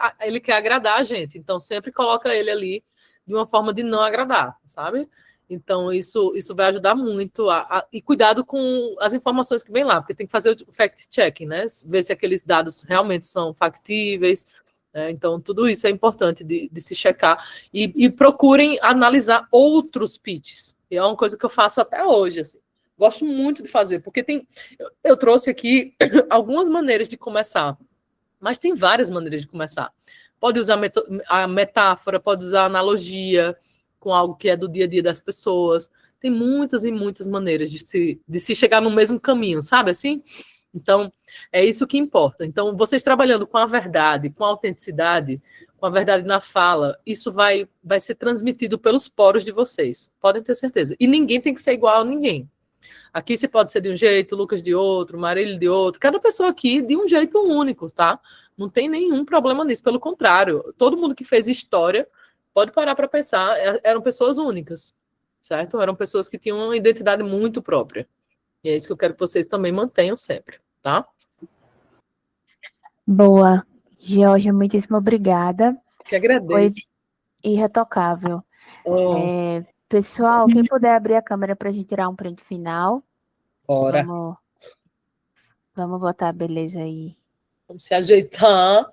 agradar a gente, então sempre coloca ele ali de uma forma de não agradar, sabe? Então, isso vai ajudar muito. E cuidado com as informações que vêm lá, porque tem que fazer o fact-checking, né? Ver se aqueles dados realmente são factíveis. Então, tudo isso é importante de se checar. E procurem analisar outros pitches. E é uma coisa que eu faço até hoje, assim. Gosto muito de fazer, porque eu trouxe aqui algumas maneiras de começar, mas tem várias maneiras de começar. Pode usar a metáfora, pode usar a analogia com algo que é do dia a dia das pessoas. Tem muitas e muitas maneiras de se chegar no mesmo caminho, sabe assim? Então, é isso que importa. Então, vocês trabalhando com a verdade, com a autenticidade, com a verdade na fala, isso vai ser transmitido pelos poros de vocês. Podem ter certeza. E ninguém tem que ser igual a ninguém. Aqui você pode ser de um jeito, Lucas de outro, Marília de outro. Cada pessoa aqui de um jeito único, tá? Não tem nenhum problema nisso. Pelo contrário, todo mundo que fez história, pode parar para pensar, eram pessoas únicas, certo? Eram pessoas que tinham uma identidade muito própria. E é isso que eu quero que vocês também mantenham sempre, tá? Boa. Georgia, muitíssimo obrigada. Que agradeço. Foi irretocável. Pessoal, quem puder abrir a câmera para a gente tirar um print final. Bora. Vamos botar a beleza aí. Vamos se ajeitar.